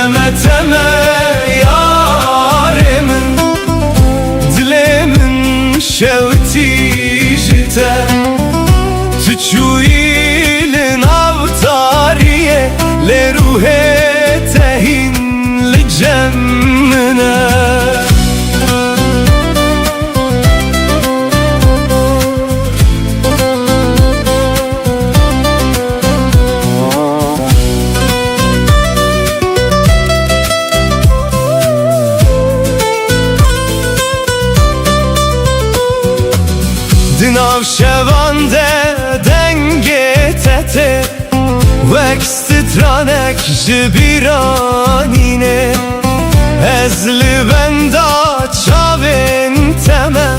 teme teme yarimin, dilimin şevti jite, تچویل ناوتاریه لروح تهین لجمنه دناو شوانده دنگه تته وکسترانک جبیرانینه از لبندا چاوین تمه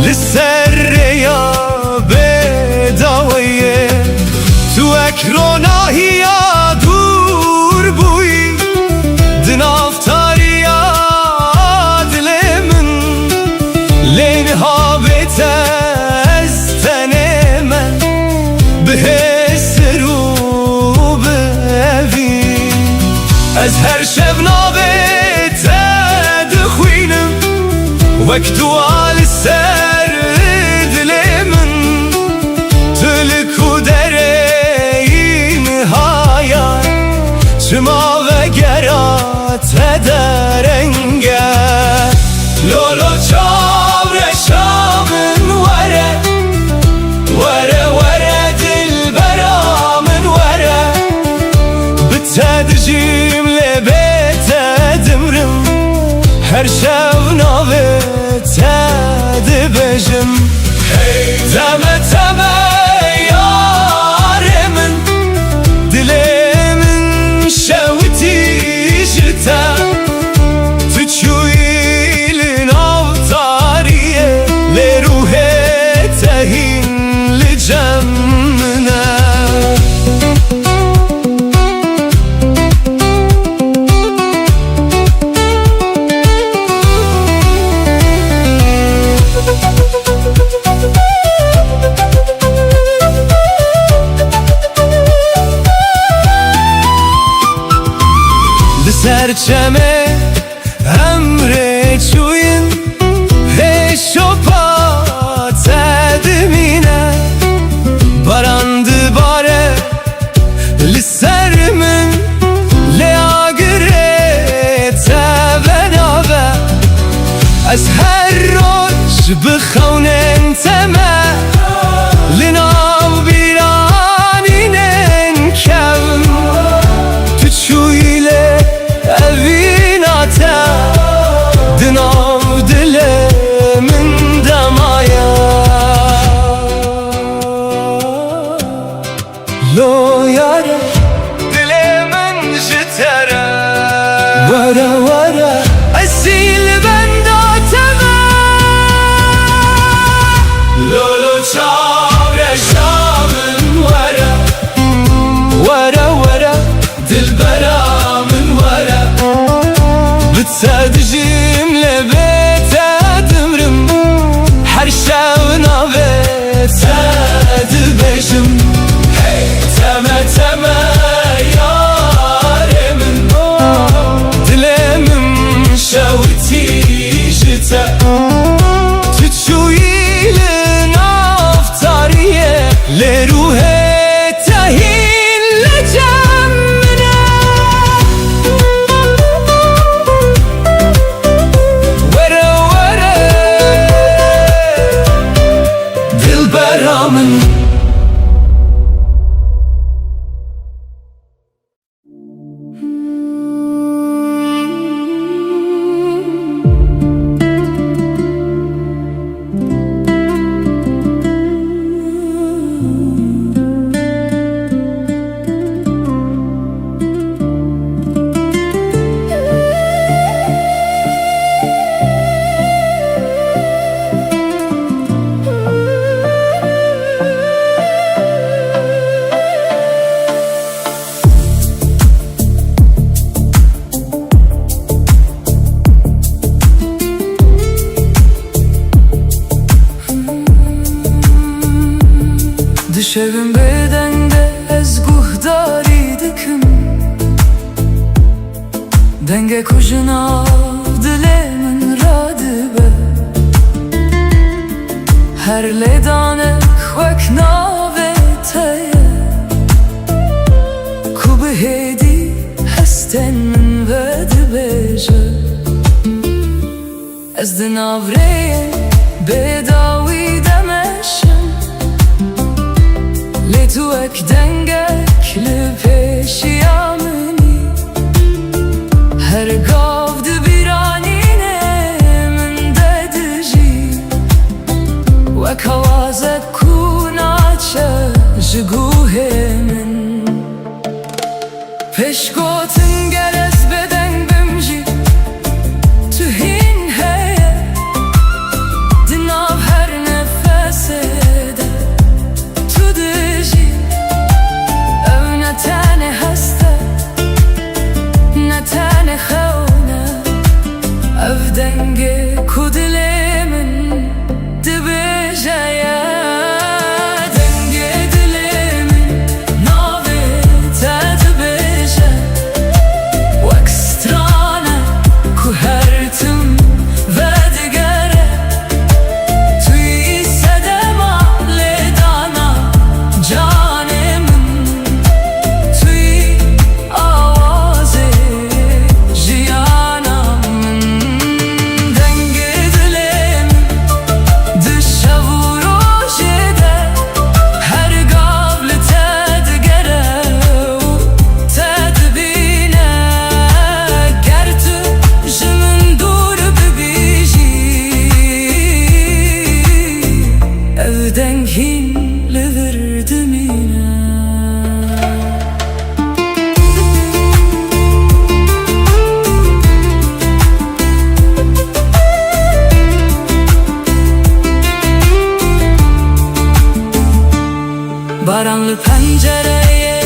لسر یا بداویه تو اکروناهی یا دور بوی دناو تاریا دلمن لینها بته از هر شب نابت دخوینم وقت وال سر دل من تلک و درین هایان چما و گرات درنگه لولو چاور شامن وره وره وره دل برامن وره بتدجیم هر شب ناوه تد بجم تمه تمه یارمن دلمن شوتی جتا تچویل ناوتاریه لروح تهین لجمنه سرچمه امره چوین هشوپا تدمینه باراند باره لسر من لیاگره تبناوه از هر روز بخونن تمه لناو بیرانینن کم تو چویله اویناتا دناو دل من دمایا لو یاره دل من جتره وره وره اصیل بنداتمه لولو چاوره شامن وره وره وره دل برامن وره بتسادجیم لبیت دمرم هر شب نابت دبشم تمه تمه یارمن دلمم شوتی جتا تچویل نافتاریه لروح تهین لجمنه وره وره دل برامن Dışarım bedende ez guhdari dikim Denge kujna dilemin radibe Her ledane khwek nave teye Ku behedi hesten min vedbeje Ez di navreye bedawi demeşim Le tu ek dengek li peşiya mini Her gav di biranine min dediji Wek hawazek ku naçe ji guhê min Peşgotin gel ez bedeng bimjî Tu hin heye Di nav her nefesê de Tu dijî Ew ne tenê hest e Ne tenê xewne Ev dengê ku dilê min dibêje ye Dengê dilê min navê te dibêje Wek strane ku her tim vedigere Tu yî sedema lêdana canê min Tu yî awazê jiyana min Dengê dilê min di şev û rojê de Her gav li te digere û te dibîne Ger tu ji min dûr bibîjî Ev deng hîn li vir dimîne Baranlı pencereye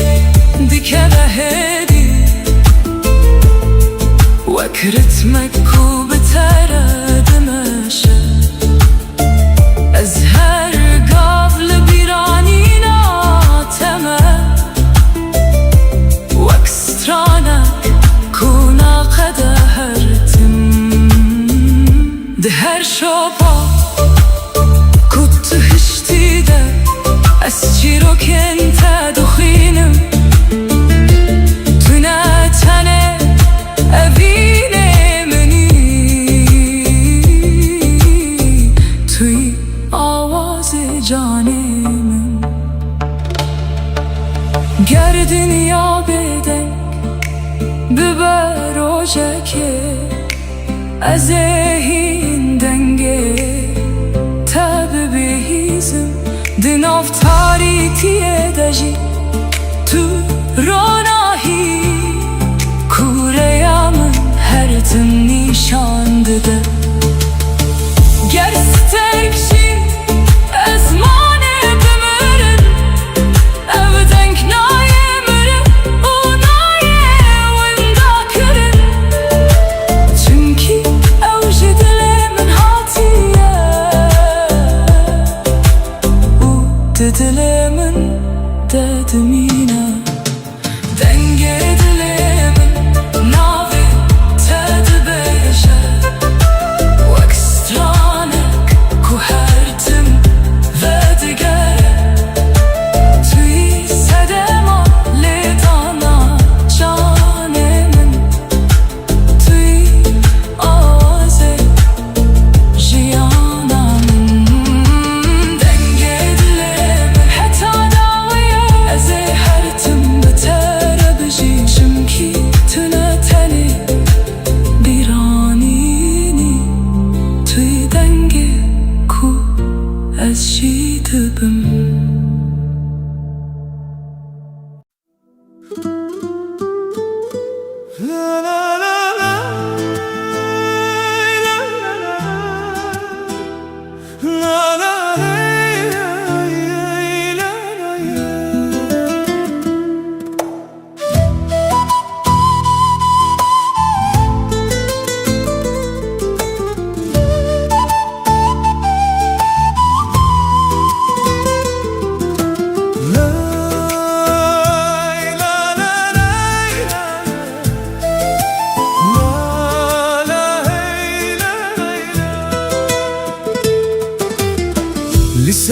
dikeve hedi Wek ritmek ku bitere dimeşe Ez her gav li biranîna teme Wek stranek ku naqede her tim Di her şopa ku tu hiştî de Ez çîrokên te dixwînim Tu ne tenê evînê minî Tu yî awazê canê min Ger dinya bêdeng bibe rojekê Ez ê hîn dengê te bibihîzim Di nav tarîtiyê de jî Tu ronahî Ku rêya min her tim nîşan dide Ger sterk jî ez manê bimirim Ev deng nayê mirim û nayê winda kirin Çunkî ew ji dilê min hatiye Di dilê min de dimîne Dengê dilê min navê te dibêje Wek stranek ku her tim vedigere Tu yî sedema lêdana canê min Tu yî awazê jiyana min Dengê dilê min heta dawiye Ez ê her tim bitere bijî Çimkî tu ne tenê biranînî Tu yî dengê ku ez jî dibim La la la la La la hey, hey, la la La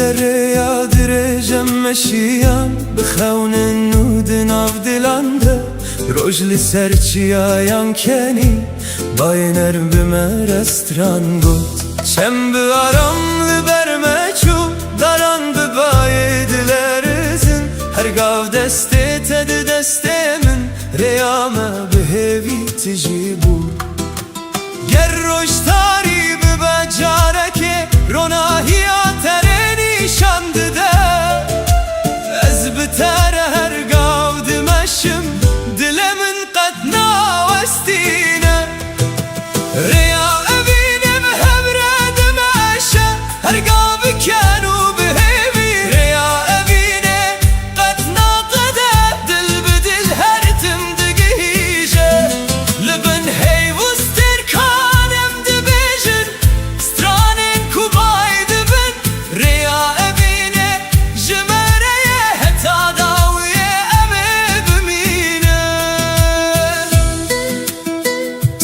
سریا درجم مشیان بخون نود ناف دلانده روجل سرچیایان کنی باینر بمر استران گود چم بیارم لبرمه چو داران ببای دلرزن هر گاو دسته تد دسته من ریامه بهوی تجیبو گر روشتاری ببجارکه روناهی آتره نشانده ده از بتر هر گاو دمشم دل من قد ناوستینه ریا ابینم هبره دمشه هر گاو بکنو بهوی ریا ابینه قد ناقده دل بدل هر تم دگیجه لبن هیوستر کانم دبیجن سترانین کوبای دبن ریا ابینه جمره هتا داویه امه بمینه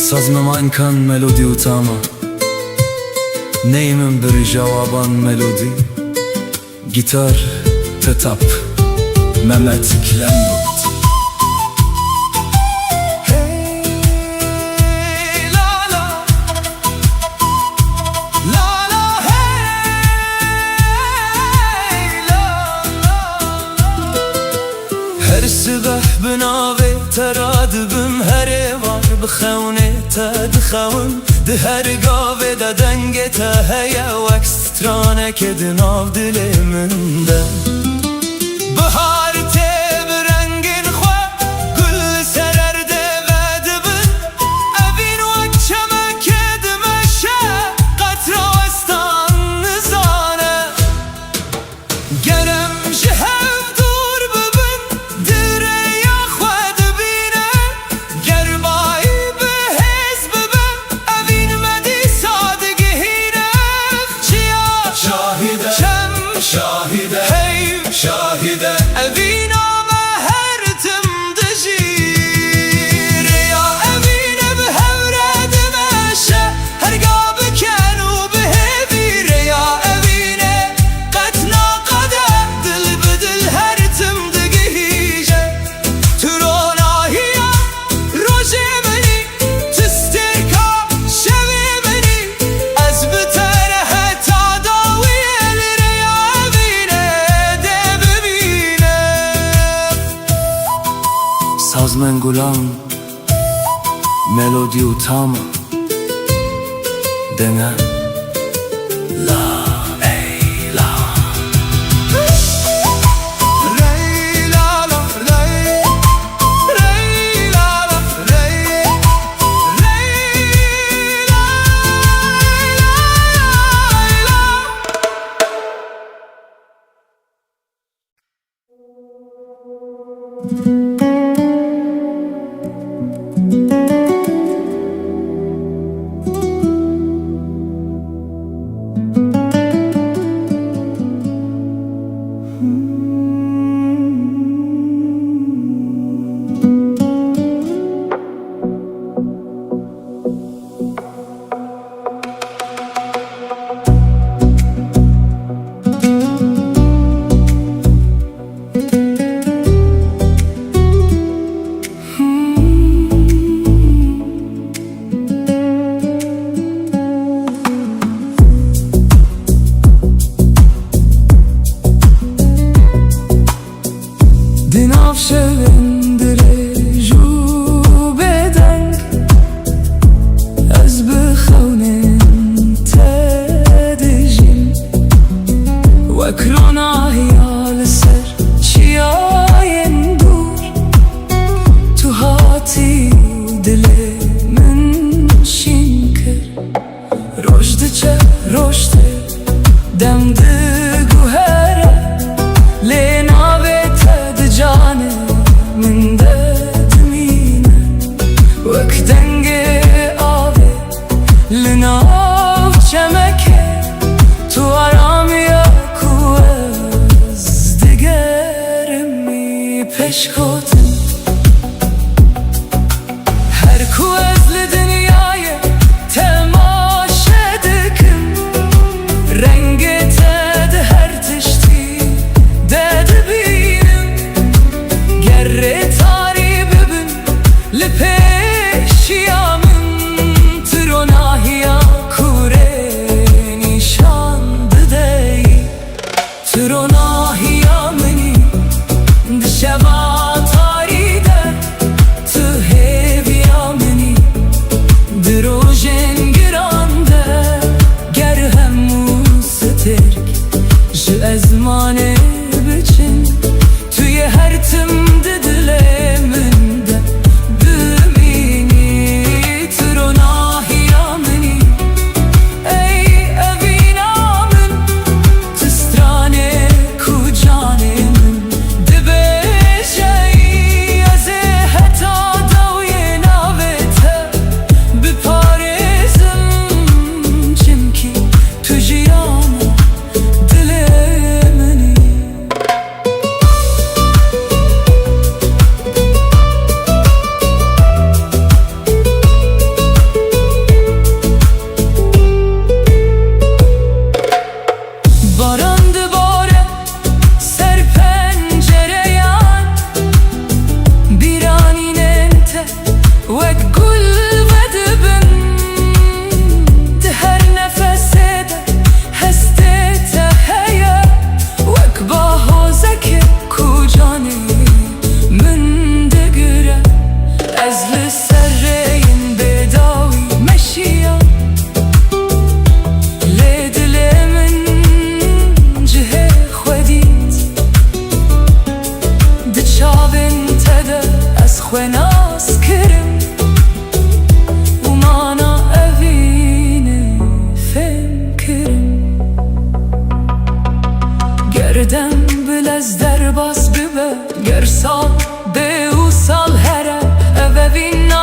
Sazmama imkan melodi utama Neyimin bir cavaban melodi Gitar tetap Mehmet Kilemut Hey la la La la hey la la Her sabah binavi teradibim her var بخونه تا دخون ده هر گاوه دا دنگ تا هیا وکس ترانه که دناف دل من ده بهار ته برنگین خواه گل سررده و دبن اوین وکچمه که دمشه قطر وستان نزانه گرم جهو دور ببن دره یا خواه دبینه گربایی شاهده هی شاهده اوینا ما هر تم دجیر یا اوینا به هورد مشه هر گاب کنو به هویر یا اوینا قطنا قدم دل بدل هر تم دگیجه تروناهیا روژه منی تسترکا شوی منی از بتر هتا Sazmen gulam Melodi utama Dene La ey la Rey la la rey Rey la la rey Rey la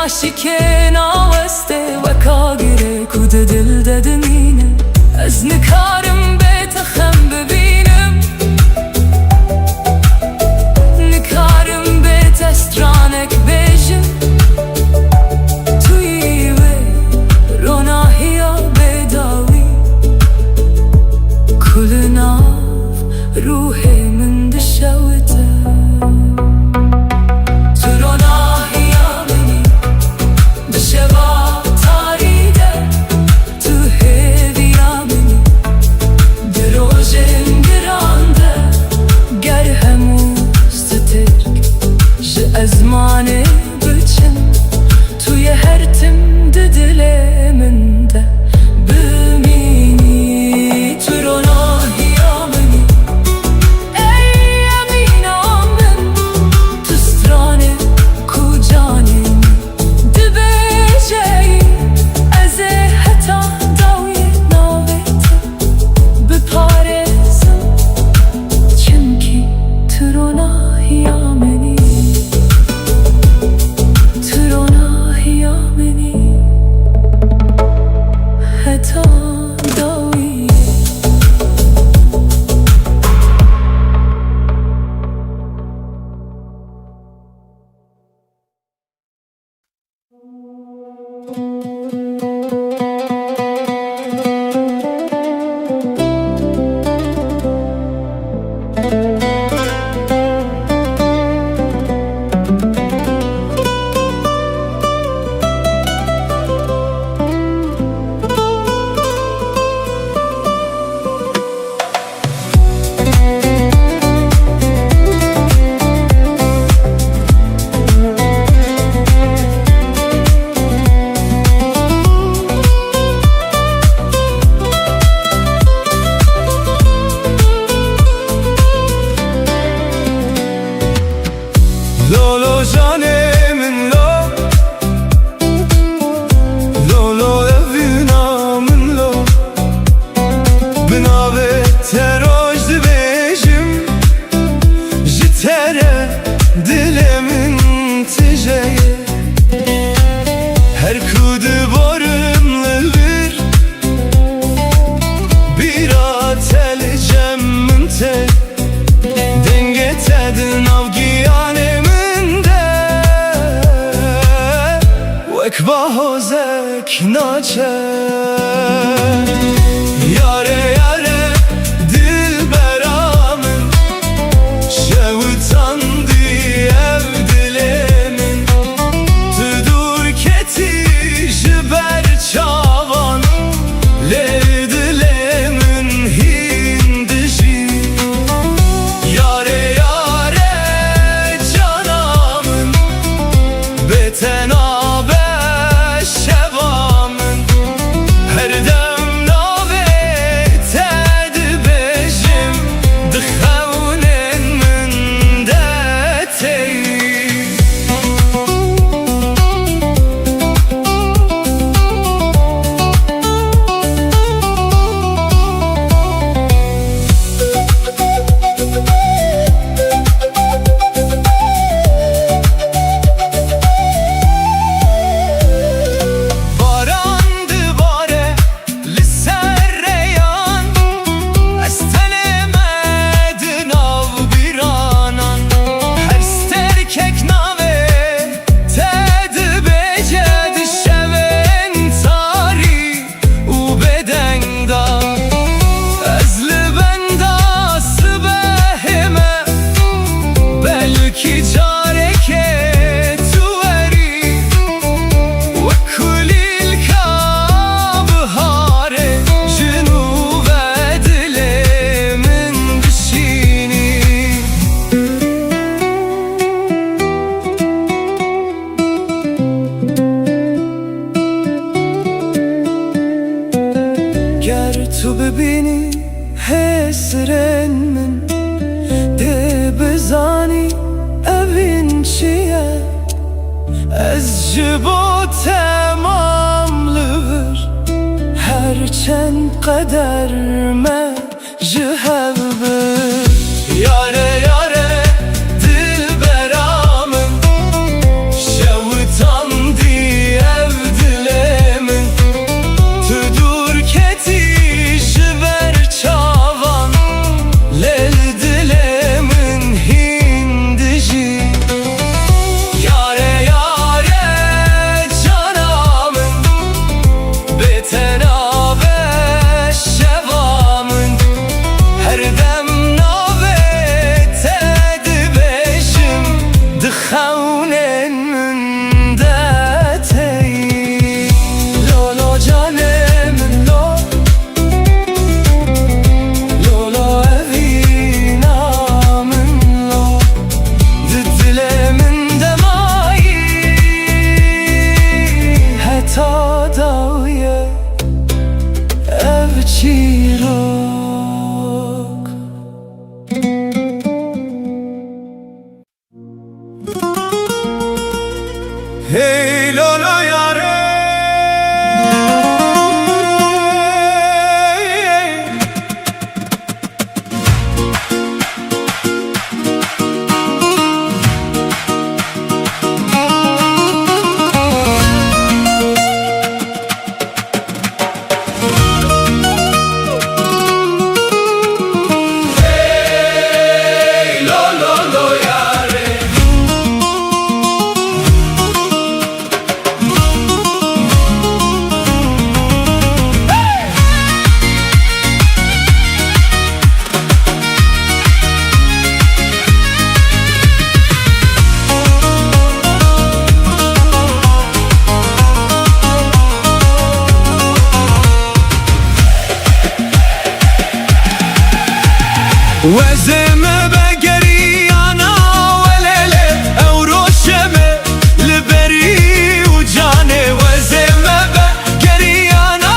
عاشقه ناوسته و کاگره کود دل ددمینه از نکارم به تخم ببینم نکارم به تسترانک بیجم توی و روناهی ها بداوی کل ناف روح من دشوته زمانه بچن توی هر تم دل من ده بمینی تو روناهی آمنی ای امینام من تو سترانه کجانی دبجی از حتا داوی ناویت بپارزم چنکی تو روناهی آمنی لولو جانم لو لولو evina من لو بناوه تروج دبیجم جتره دلمن تجeye her kudu borumlu bir atel cemmin te denge tedin avgiyane ekbahozek naçe yare yare dilberamın şevutandı ev dilemin tüdur keti jiber çavan le dilemin hindişi yare yare canamın betena تو ببینی حسرن من ده بزانی اوین چیه از جبو تمام لور هرچند قدر ما جهب یاره یاره دل برامن شوتان دی شیراک. هی لالا یاره وزمه بگری انا ولله او روشمه لبری و جانه وزمه بگری انا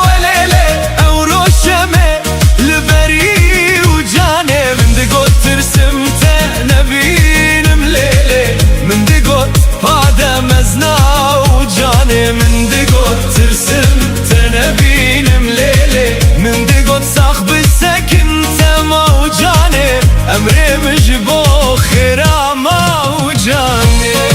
ولله او روشمه لبری و جانه من دقوت ترسم تنبینم لیله من دقوت پادم ازنا و جانه من دقوت ترسم تنبینم لیله من دقوت ساخ بسکن امره مجبو خیراما و جانه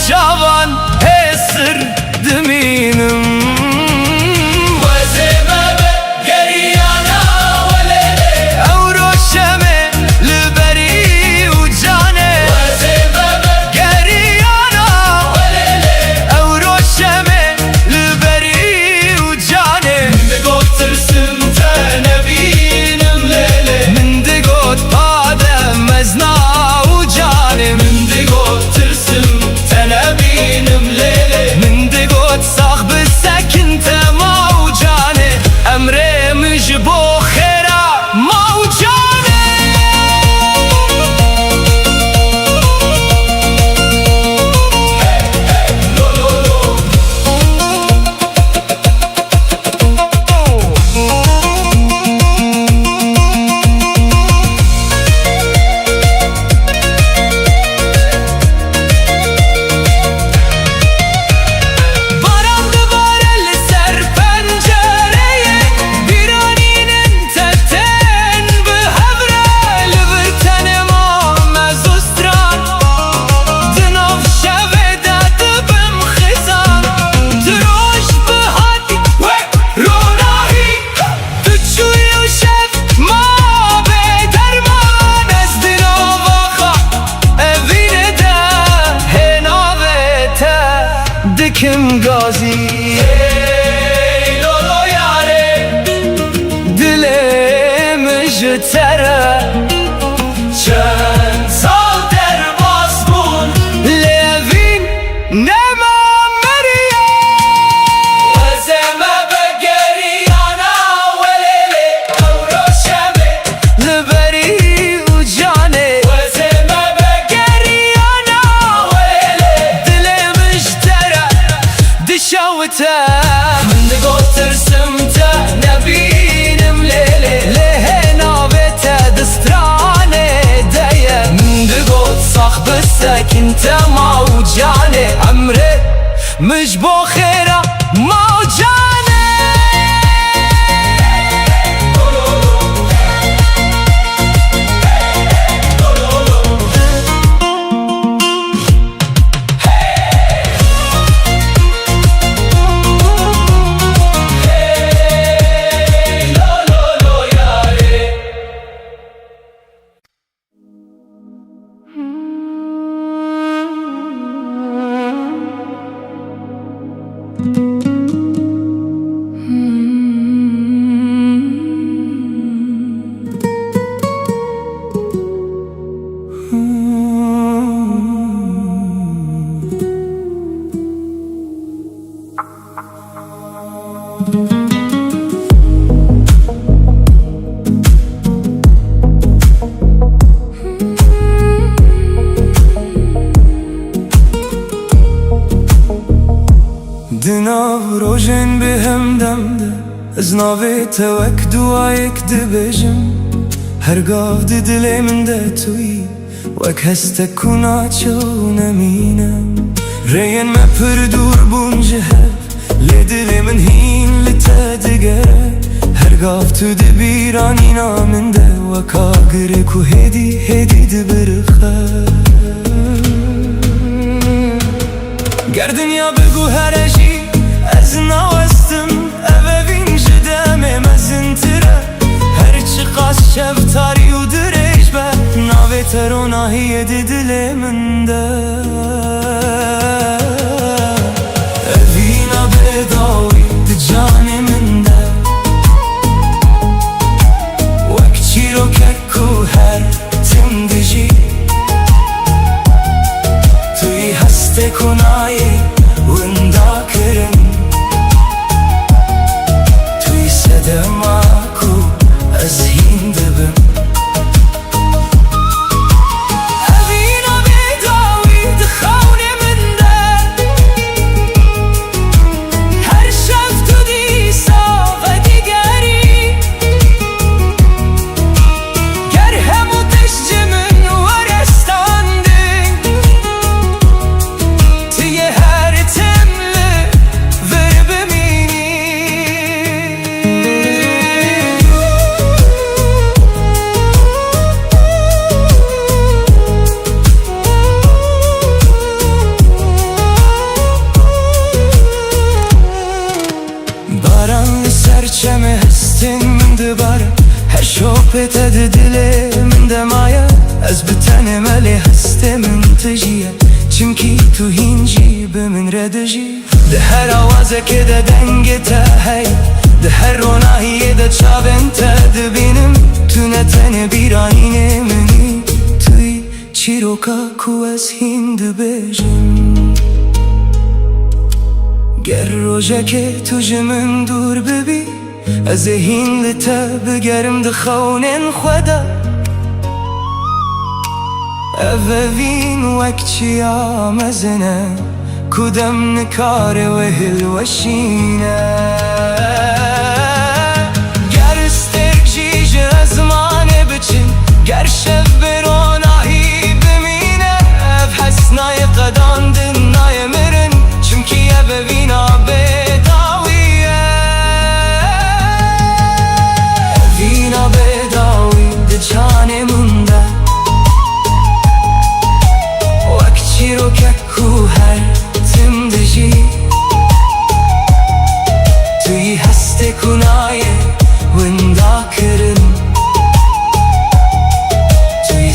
Cavan hesir deminim Vazime begeri ana velele Euro şeme liberi ucane Vazime begeri ana velele Euro şeme liberi ucane Minde got tırsım tenebinim lele Minde got padem ezna ucane Minde got tırsım تنبینم لیله من دگوت ساخ بسکن موجانه امره مجبو خیرا موجانه Dikim gazi Ey lolo yare Dilim jtere Çen sal der basbun Levin nema meriye Vazeme begeri ana velele Euro şeme liberi ucane Vazeme begeri ana velele Dilim jtere مش با خیره ما جانه دناو روژن به هم دمده از ناوی توک دوایک دبجم هرگاه دل من ده توی وک هست کنا چو نمینم رین ما پر دور بونجه لدل من هین لتدگره هرگاه تو دبیرانی نامن ده وک آگره کو هدی دبرخه گر دنیا بگو هرشی از ناوستم اوه وین جدمه مزنتره هرچی قاس شفتاری و درش به ناوه تروناهی دل من ده اوینا بداوی ده جان من ده وک چی رو ککو هر تندجی توی هسته کنایی وندا کرن توی صدماکو از هین دبم اوینا بیداوی دخون من ده هر شب تو دیسا و دیگری گر همو دشت من ورستانده توی هر تمله ور ببینی باران سرچمه هستین من دباره هر شوپت دل من دمایه از بتن ملی هسته من تجیه چمکی تو هینجی به من ردجی ده هر آوازه که ده دنگ تا هی ده هر روناهیه ده چابن تا دبینم تو نتن بیرانین منی توی چی رو که از هین دبجم گر روژه که تو جمن دور ببی از هین لتا بگرم ده خونن خدا اوه وین وک چی آمزنه کدام نکاره و هلوشینه گر استرک جیج از مانه بچین گر شب بروناهی بمینه اف حسنای قدان دنای مرن چمکی اوه وینا بداویه وینا بداوی ده جان منده وک چی رو ککو هر تمدجی توی هسته کنای وندا کرن توی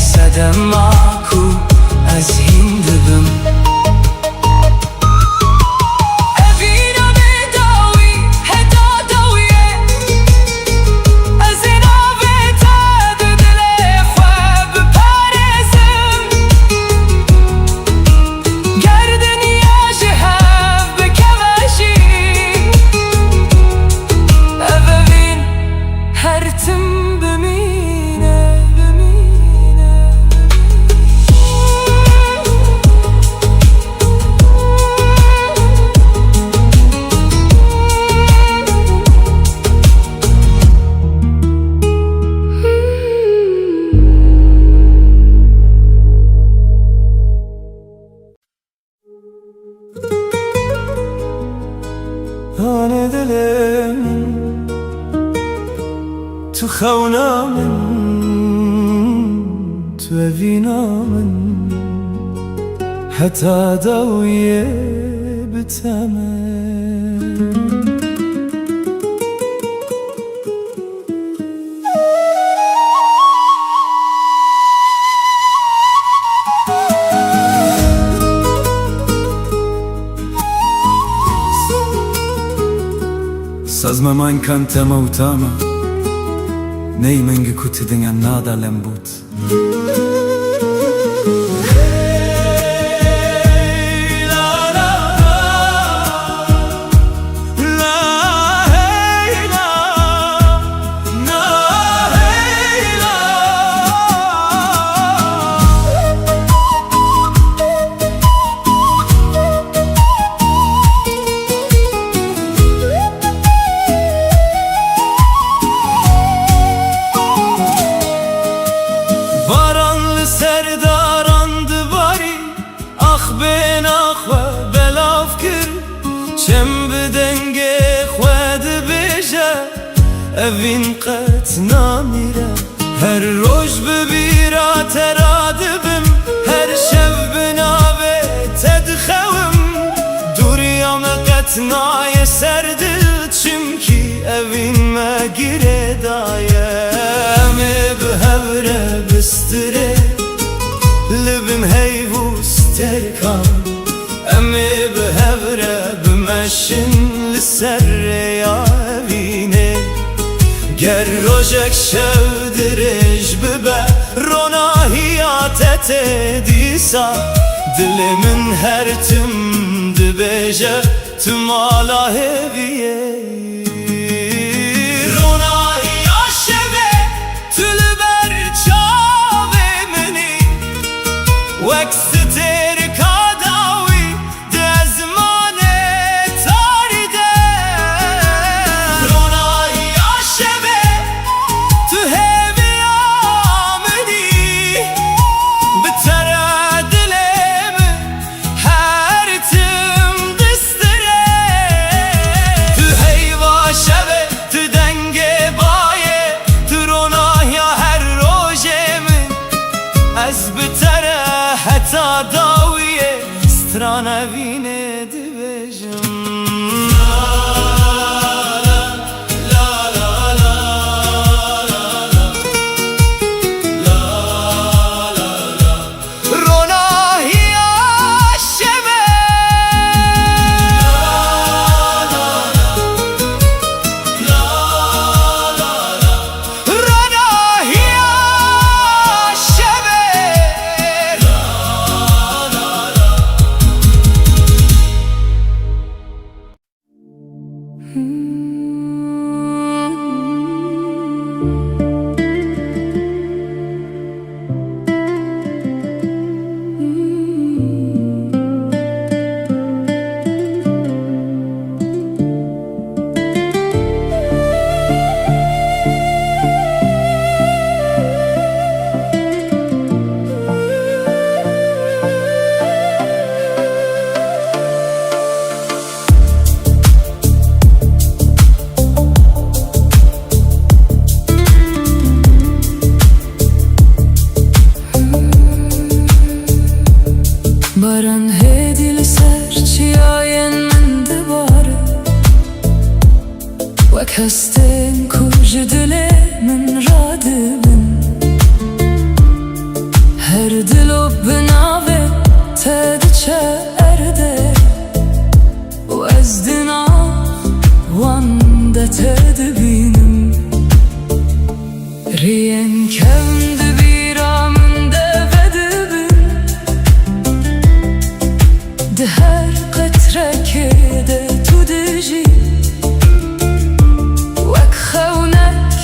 دلم تو خونا من تو اوینا من حتی داویه بتمه Sazma man kan tema utama Nei mengi kuti dengan nada lembut چم بدنگه خود بیشه اوین قط نمیره هر روز ببیرا ترادبم هر شب بنابه تدخوم دوریام قط نای سردل چمکی اوین مگیره دایه امی بهوره بستره لبم هیوز ترکم امی بهوره بمشن لسر یا اوینه گر روژک شو درج ببه روناهیاتت دیسا دل من هر تم دبیجه تم آلا هویه روناهیا شبه تل بر چاوه منی وکس از بتره حتی داویه سترانه وینه دویجم Baran hedil serçiyayen min dibare Wek hestin kuj dile min radibin Her dilo binave tediçe erde Wezdina wanda tedbinim Riyen kevndi هر قطره که ده تو دجی وک خونک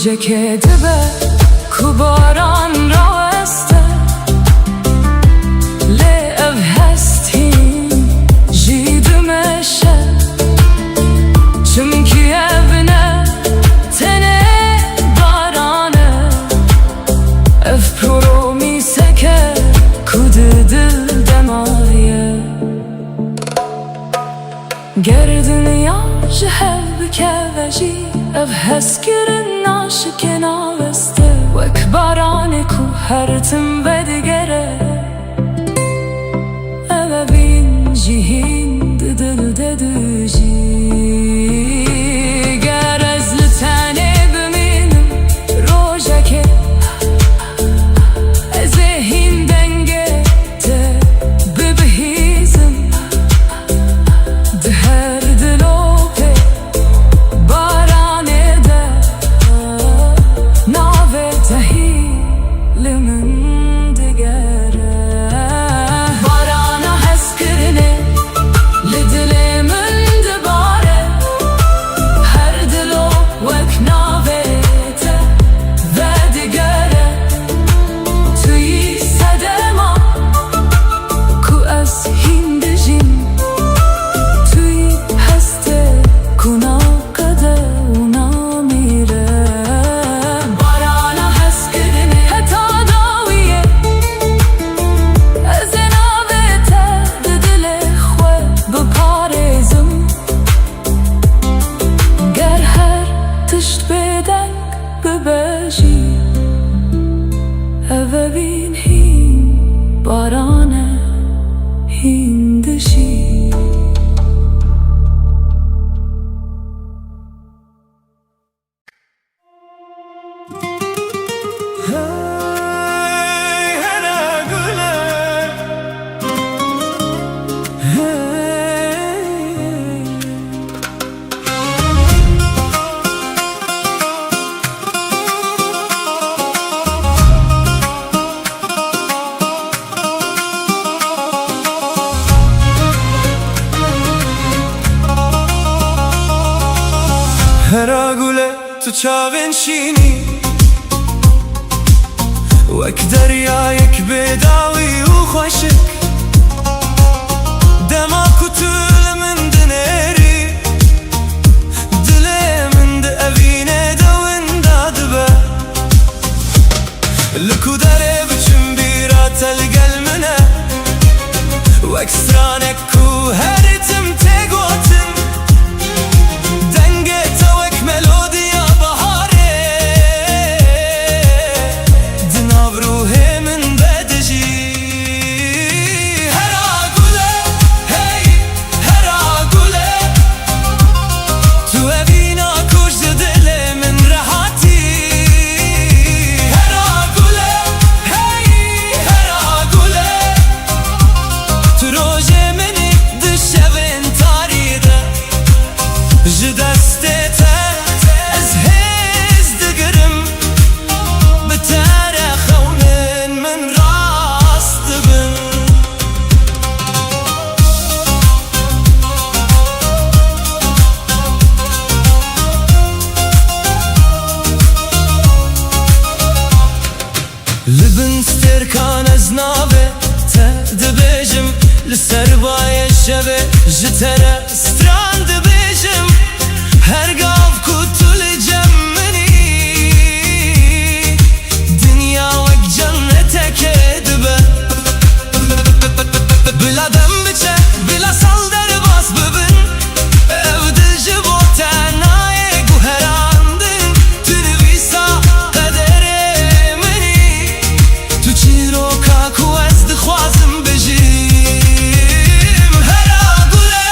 روزه که دبه کو باران را استه لی او هستیم جیدمشه چمکی evne tene barane ev promise ke kudu dil demaye ger dünya jihev bikevejî ev hezkirin naşike naveste wek barane ku her tim vedigere ev evin jihin dil dedujî هرا گوله تو چاوین شینی وک دریایک بداوی و خوشک دما کتول من دنری دل من ده اوینه دوین دادبه لکو داره بچم بیرا تلگل منه وک سرانک کو هرتم تگوتن لبن سترکان از ناوه تا دبیجم لسر بای شبه جتره ستران دبیجم هر گاف کتول جمنی دنیا وک جنته که دبه بلا دم بچه بلا سال در باز ببین او دل جبو تنای گوهراندن تنویسا قدر خوازم بجیم هرا گوله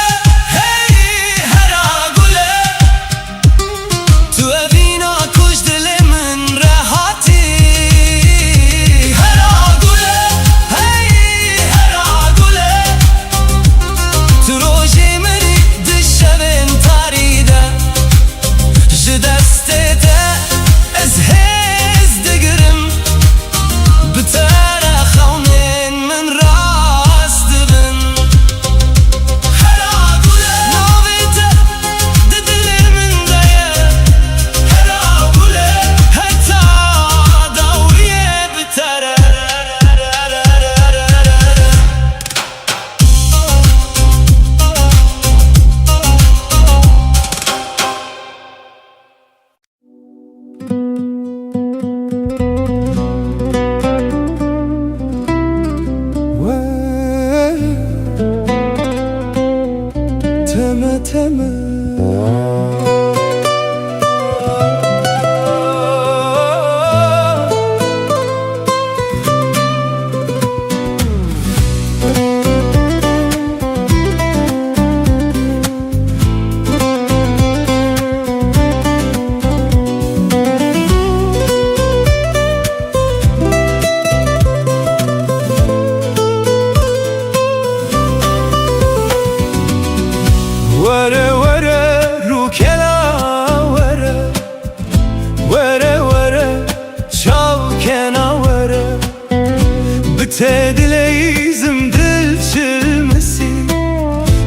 Bitedileyizim dil çilmesi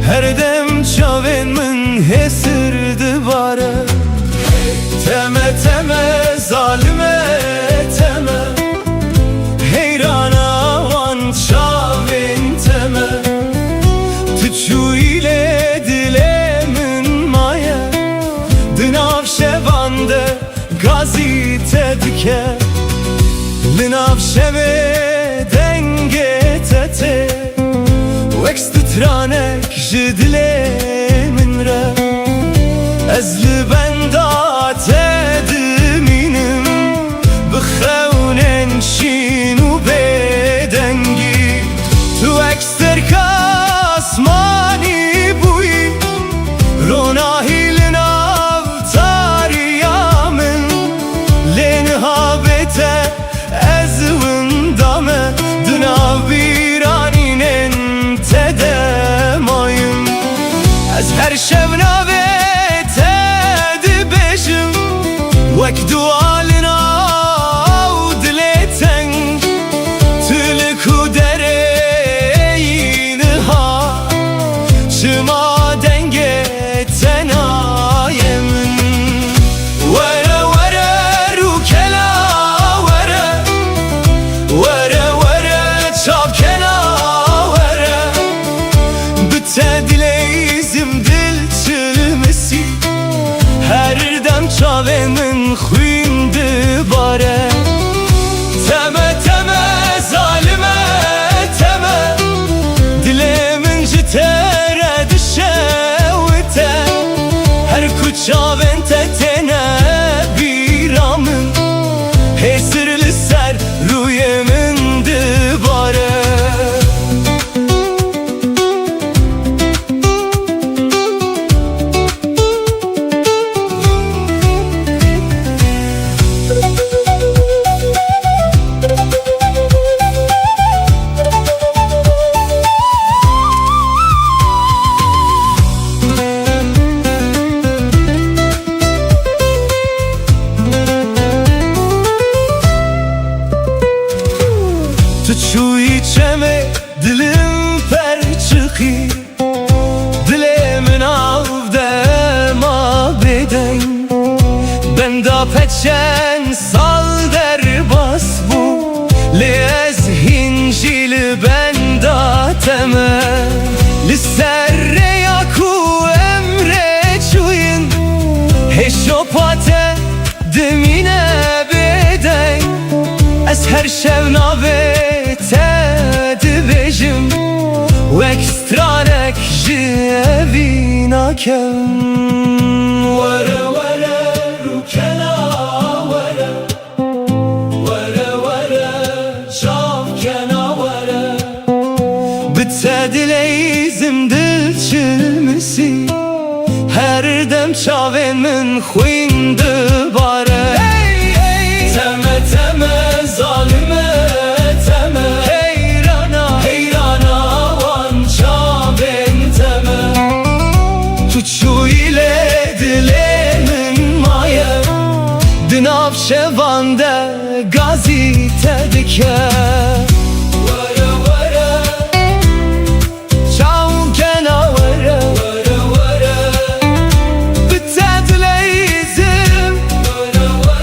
her dem çaven min hesirdi bare Teme teme zalime teme heyrana van çaven teme Tüçü ile dilemin maya Dınav şevande gazite dike Lınav şeve denge tete Vekst tranek jidile min re Ezli benda tediminim Bıxevnen şinu bedengi Tu ekster kasmani buyi Ronahi linav tariyamin Lenhabete ezvin dame Dınav biraninen tedemayım Ez her şevna ve tedi beşim Vek dualina av dileten Tülku dereyini ha Çıma denge tenayemin Vere vere rukela vere Vere vere çapkena vere Bitedileyizim dil çilmesi her dem çavemin xuyndi bare Teme teme zalime teme Dilemin jitere düşevite Her kuçaven tetene biramın Hesirli ser rüyemin dibare Tüçü içeme dilim per çıkı Dilemin avde ma beden Benda peçen sal der bas bu Lez hincil benda teme Lisserre yaku emre çuyin Heşopate demine beden Ez her şevna ve tedi bejim Vek stranek jevina kem Vere vere rukena vere Vere vere çavkena vere Bitedileyizim dil çilmesi her dem çaven min xuyndi bare Teme teme zalime teme Heyrana heyrana van çaven teme Tüçü ile dilemin maya Dınav şevande gazite dike Vere vere çavkena vere Vere vere Bitedileyizim Vere vere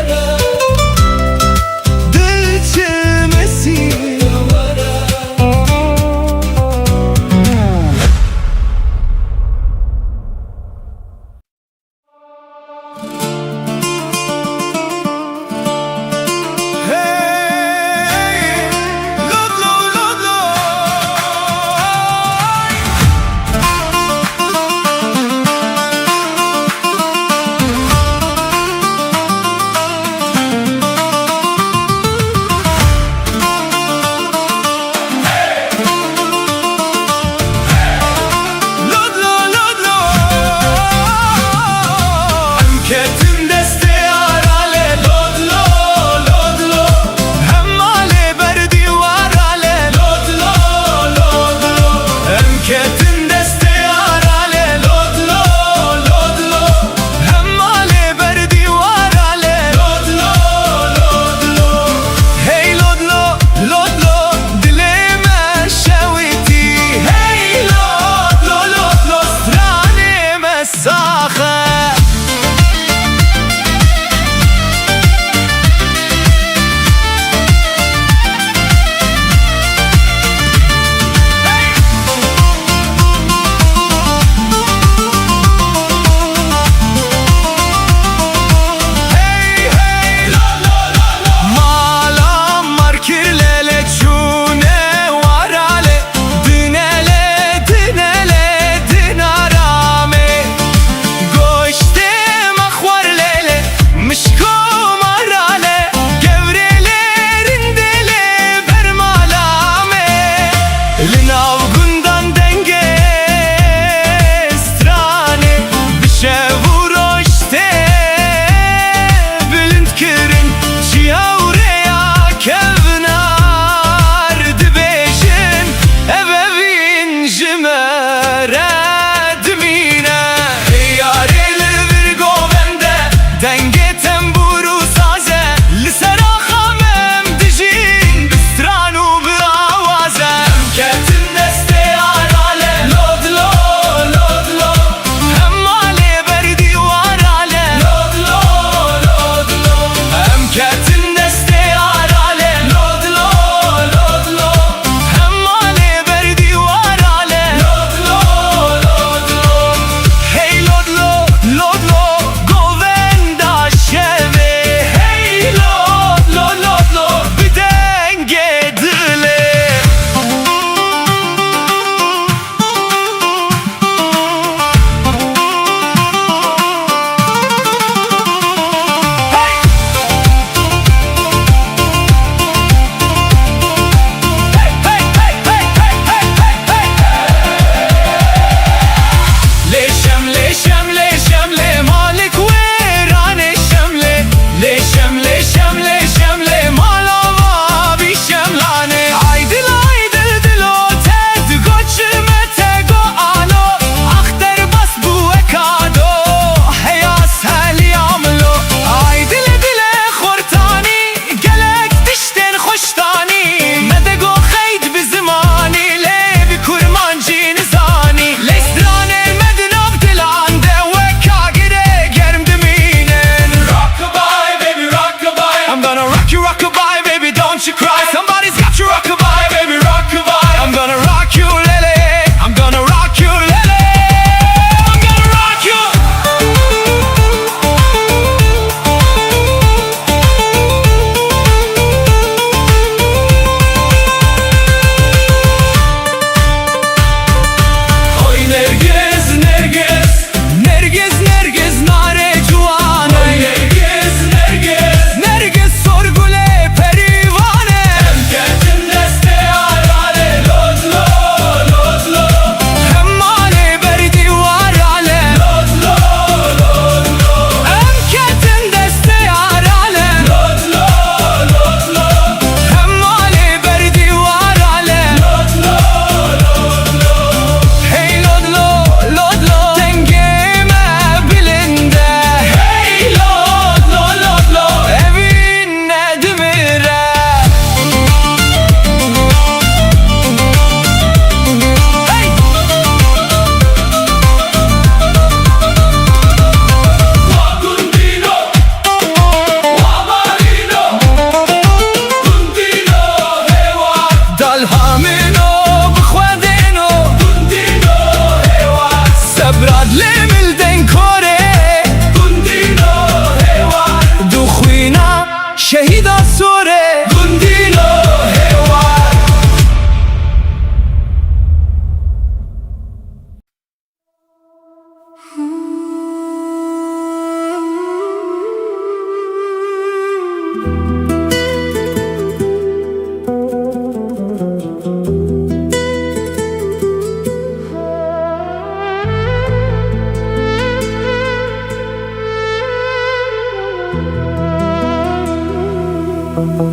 Libin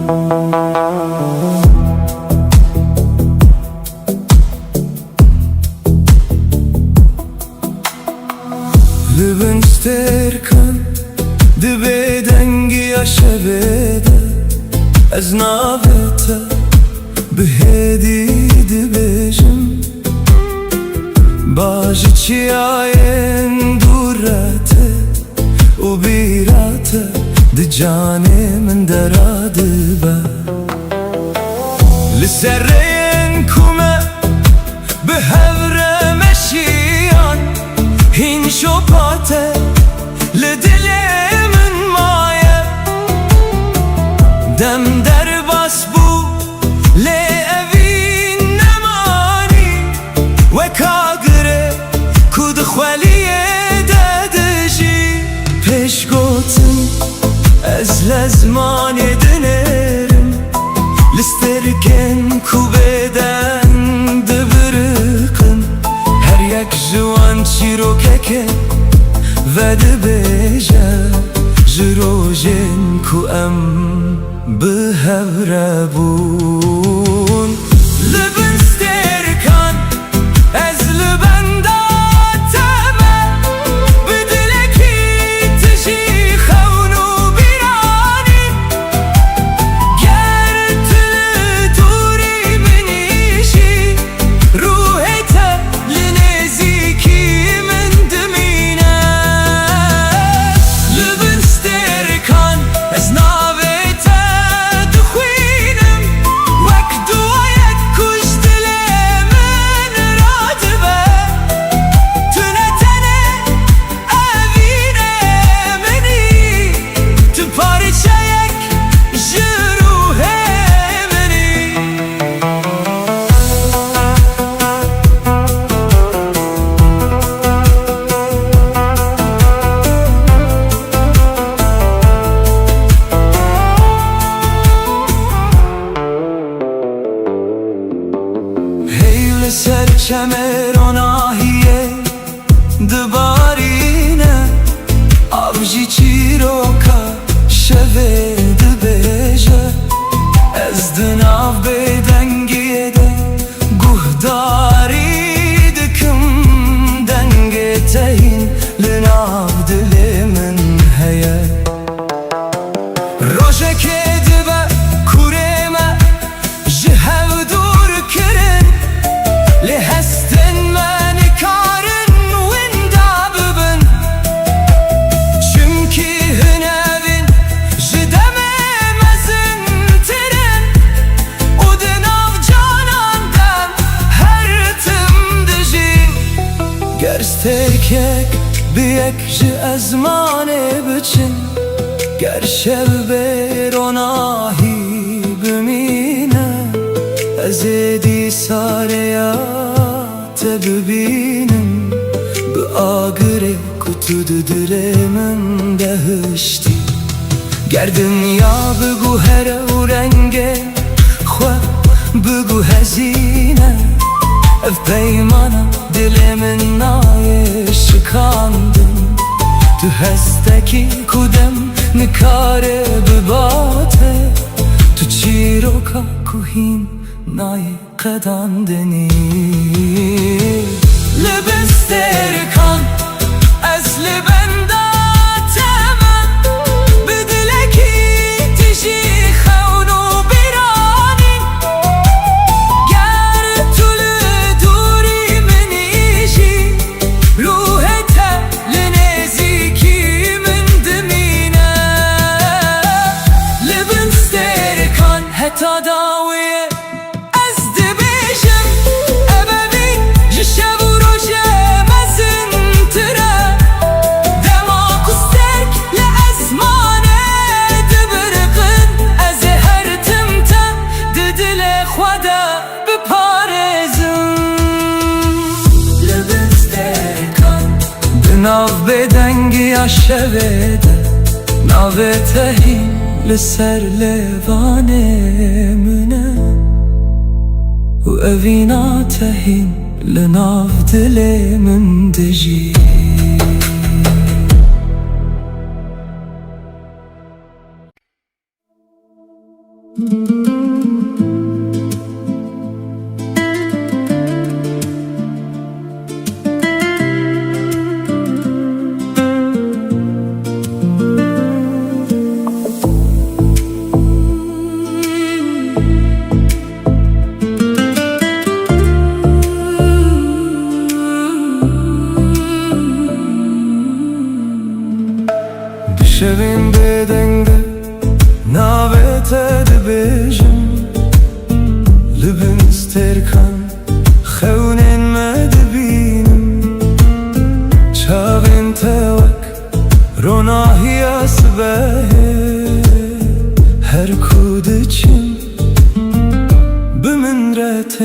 sterkan dibe dengi yaşevede Ez navete bihedi dibejim Baji çiyayen durate u birate di cane min derade be Liserreyen kume bihevre meşiyan Hin şopate li dilimin maye Dem derbas bu le evin nemani Ve kagre kud xweliye dediji Peş gotin ez lezmane dinerim Listerken kubeden dibirikın Her yek jiwan çirokeke ve dibêje ji rojên ku em bihevre bûn Li bin sterkan ez li benda teme Bi dilekî tijî xewn û bîranî Ger tu li dûrî minî jî ruhê te li nêzîkî min dimîne Li bin sterkan ez navê te dixwînim Wek duayek ku ji dilê min radibe Tu ne tenê evînê minî Tu parçeyek ji ruhê minî Hey li ser çemeronahiye dibarîne Av jî çîroka şevê dibêje Ez di nav bêdengiyê de guhdarî dikim Dengê te hîn li nav dilê min heye Rojekê dibe kurê me ji hev dûr kirin Li hestin me nikarin winda bibin Çimkî hin evin ji demê mezin tirin û di nav canan dem her tim dijî Ger sterkek biyek ji ezmanê biçin Ger şev bêronahî bimîne Ez ê dîsareya te bibînim Bi agirê ku tu di dilê min de hiştî Ger dinya bigû here û rengê xwe bigû hezîne Ev peymana dilê min nayê şikandin Tu hestekî ku dem nikare bibate Tu çîroka ku hîn nayê qedandinî Li bin sterkan ez li benda teme Bi dilekî tijî xewn û bîranî Ger tu li dûrî minî jî ruhê te li nêzîkî min dimîne Li bin sterkan heta dawiyê ez dibêjim Ebevîn ji şev û rojê mezin tire Dema ku sterk li esmanê dibiriqin Ez ê her tim te di dilê xwe de biparêzim Li bin sterkan di nav bêdengiya şevê de Navê te hîn li ser lêvanê min e û evîna te hîn li nav dilê min dijî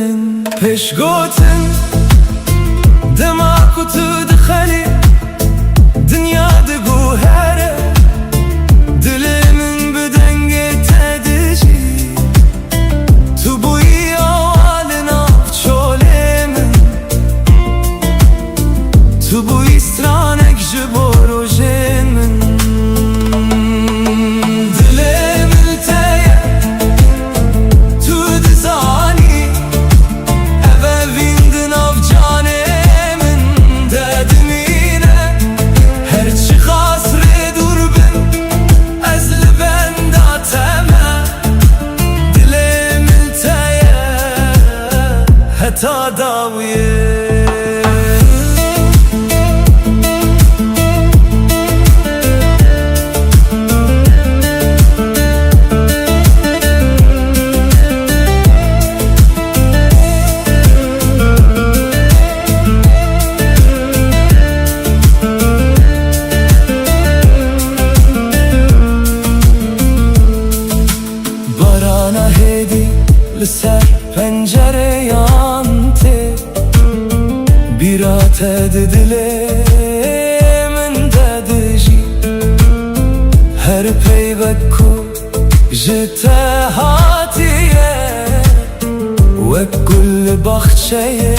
من پیش گوتن دما کتو دخلی دنیا دگو هره دل من بدنگ تدجی تو بوی آوالنا چوله من تو بوی سرانک جبورو جن من دل ملتیه تو دزانی اوه ویندن آف جانه من ددمینه هرچی خاصر دور بن از لبن داتمه دل ملتیه حتی داویه لسر پنجره یانته بیرات دل من ددجی هر پیوک کو جته هاتیه و کل باخچه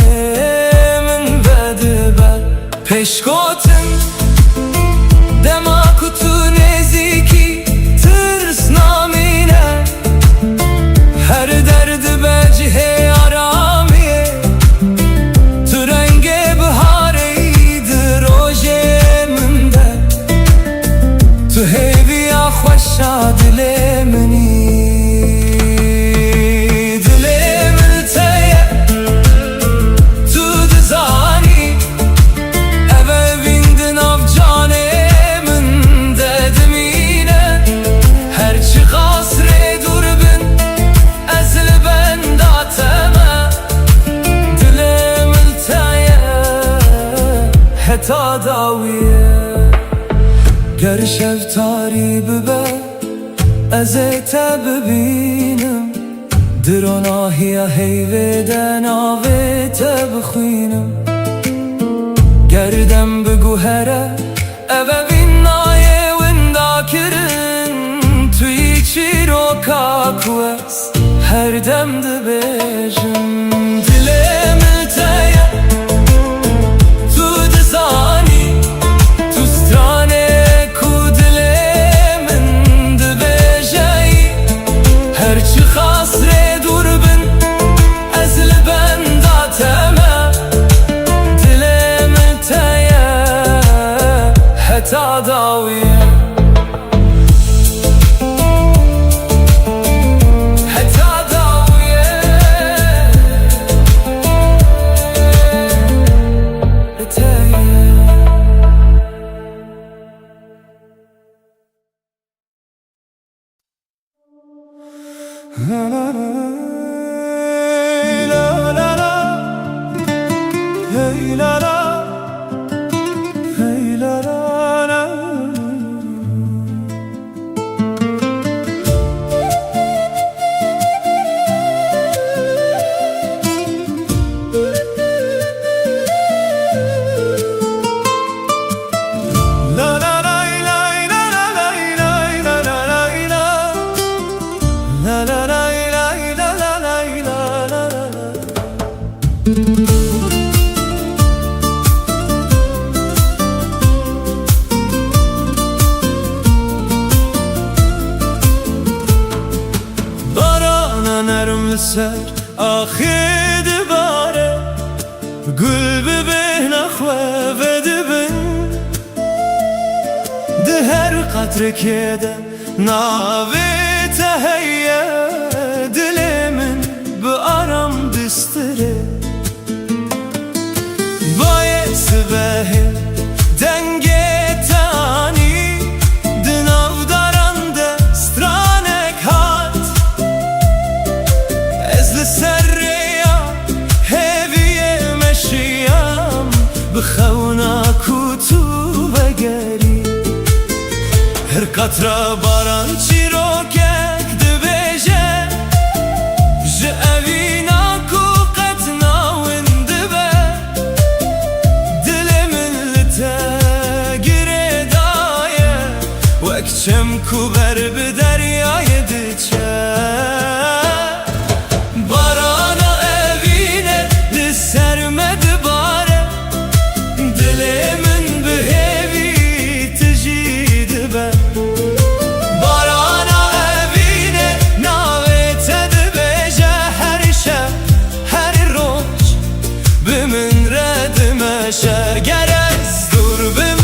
من بدبر پیش گوتن دما کتو نزیکی ترس نامینه هر درد بجه آرامیه تو رنگ بهاری دروژه منده تو هیویا خوشا دل منی دل ملتیه تو دزانی اوه ویندن آف جانه من ددمینه هرچی خاصره دور بن از لبن داتمه دل ملتیه حتی داویه گر شب تاری ببه از ایتا ببینم دروناهی هیویدن آویتا بخوینم گردم بگو هره اوه وینای وندا کرن توی چی رو کاکوست هر دم ده بیجم دل ملتیه تو دزانی تو سترانه کو دل من ده بیجی هرچی خاصره دور بن از لبن داتمه دل ملتیه حتی داویه La la la, la la la, hey la la, hey la la la. Barana nərm sər axid bare gül bebeh nakhwe vedibin de her qatre kede nave tehye dilimin bu aram distire baye sbehe denge tani dinav darande stranek hat ezli serreya heviye meşiyam bkhawna kutu vegeri her katra baran çirokek dbeje je evina ku کوبر به دریای دچه بارانا اوینه لسرمد باره دل من به هیوی تجید به بارانا اوینه ناوی تد بیجه هر شب هر روز به من ردمشه گرز دور بم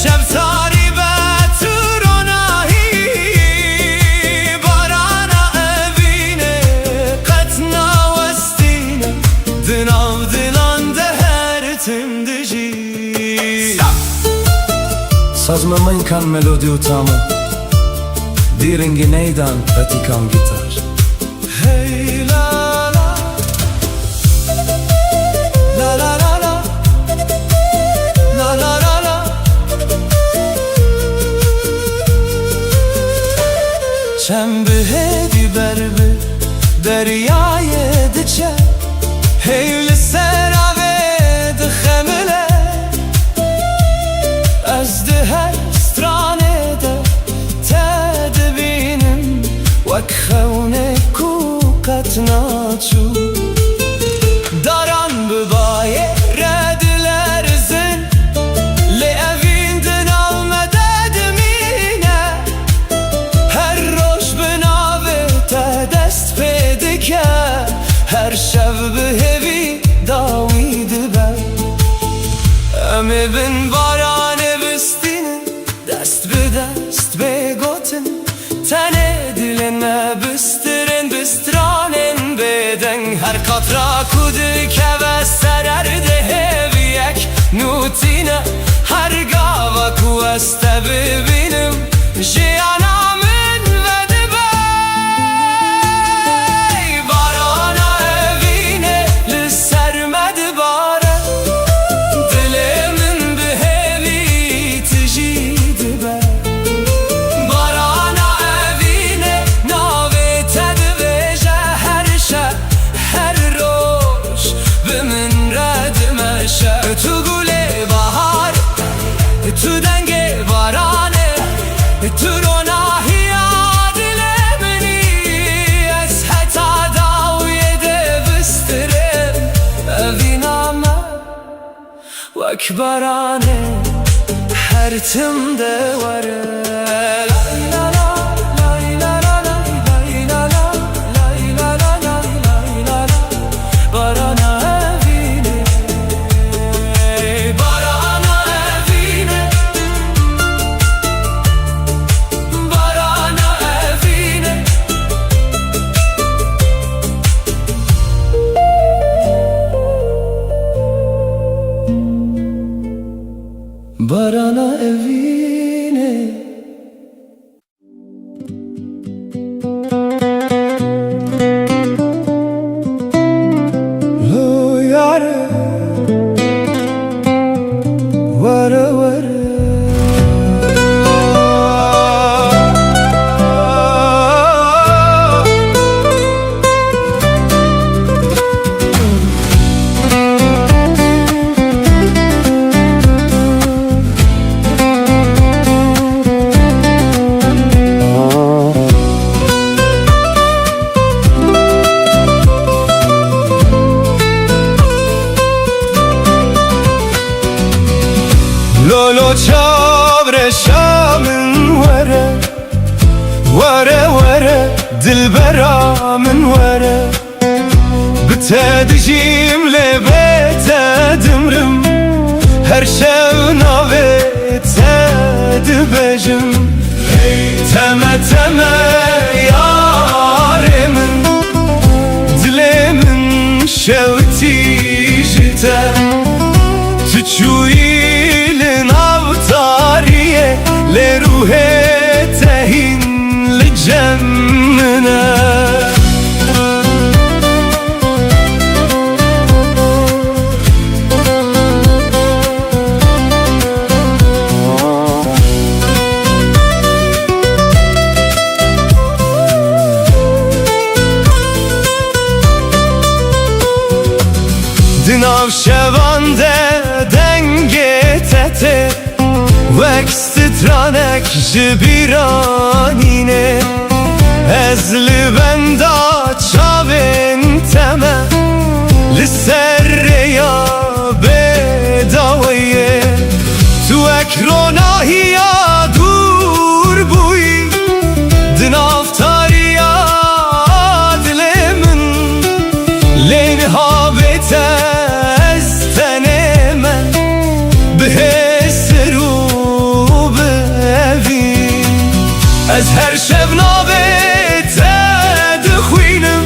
شب تاریبت تو روناهی بارانا اوینه قطنا وستینه دناو دلان ده هر تم دجی Sazma من kan melodi utama Diringi neydan patikan gitar Hey la la La la la la La la la la چند به هدی بر به دریای دچه هیل سراغه دخمله از ده هر سترانه ده تدبینم وک خونه کوکت ناچو داران ببایه رد لرزن لعوین دن آمده دمینه هر روش بناوه تا دست پیده که هر شب به هوی داویده بر همه بن بارانه بستینن دست به دست بگوتن تنه دلن بسترن بسترانن بدن هر قطرا کده که و سرر ده هوی یک نوتینه هر گاوا کو است ببینم جیانا تو گل بهار تو دنگ بارانه تو روناهی دل منی از حتا داوی ده بسترم اوینامه وک بارانه هر تم ده وره Barana evine Lo yare Vare vare لولو چابر شامن وره وره وره دل برا من وره بتدجیم لبیت دمرم هر شو ناوی تد بجم تمه تمه یار من دل من شوتی جتا تچوی لروح تهين لجمنا دناو شوانده دنگ تته وەک سترانێک ji bîranînê Ez li benda çavên te me Li ser rêya bêdaweyê Tu wek ronahiya dûr bûyî Di nav tariya dilê min Lê nihavê te ez tenê me Bihê sir û bevî Ez her şev navê te dixwînim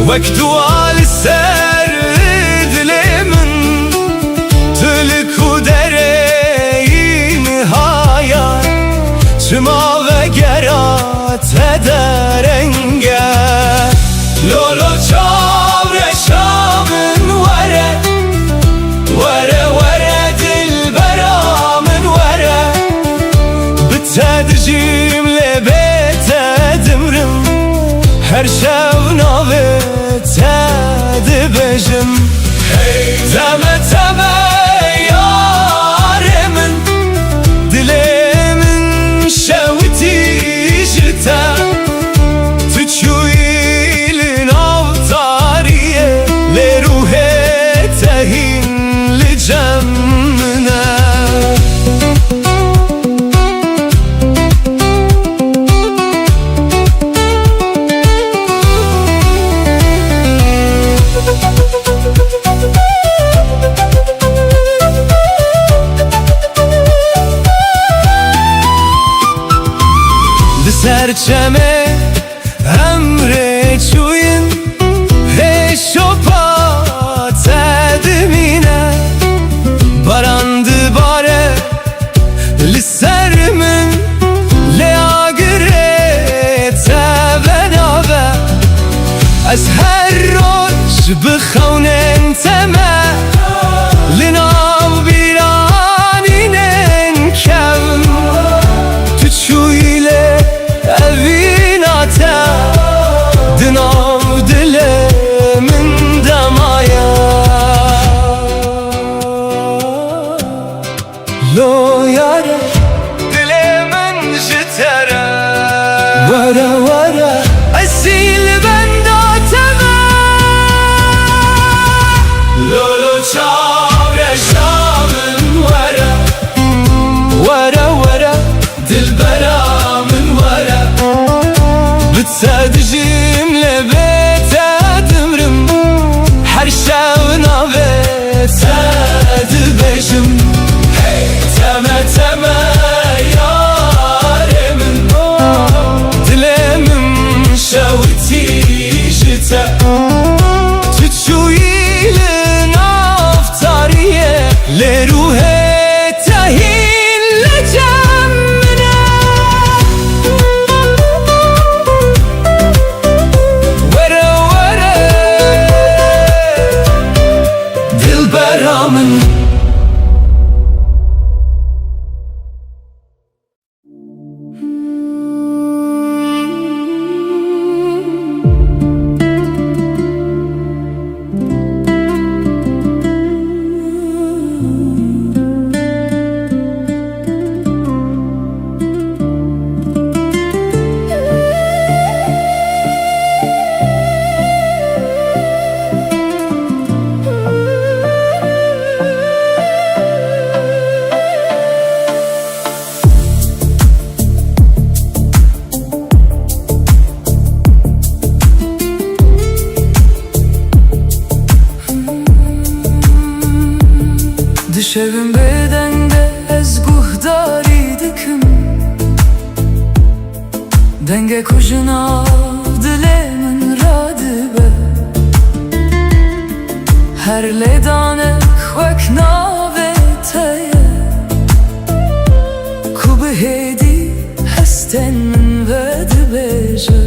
Wek dua li ser dilê min Tu li ku dereyî nihayat Çima vegera te derenge Lolo çavreşa min were Were were dilbera min were Bi te dijîm lê bê te dimrim Her şev navê te dibêjim Hey teme teme yarê min Dilê min şewitî ji te Tu çûyî li nav tariyê Lê ruhê te hîn li cem min e Serçeme emre çûyin Hêşopa te dimîne Baran dibare li ser min Lê agirê te benave Ez her roj bi xewnên te me Li nav bîranînên kevm Tu çûyî lê evîna te Di nav dilê min demaya Lo yare dilê min ji te re Were were ezî li benda te me Lolo çavreşa min were Were were dilbera min were Bi te dijîm lê bê te dimrim Her şev navê te dibêjim Hey teme teme yarê min Dilê min şewitî ji te Tu çûyî li nav tariyê Lê ruhê te hîn li cem min e Were were dilbera min Şevim bedende ez guhdarî dikim Denge kujina dilê min radibe Her lêdanek wek navê te ye Ku bihêdî hestên min vedibêje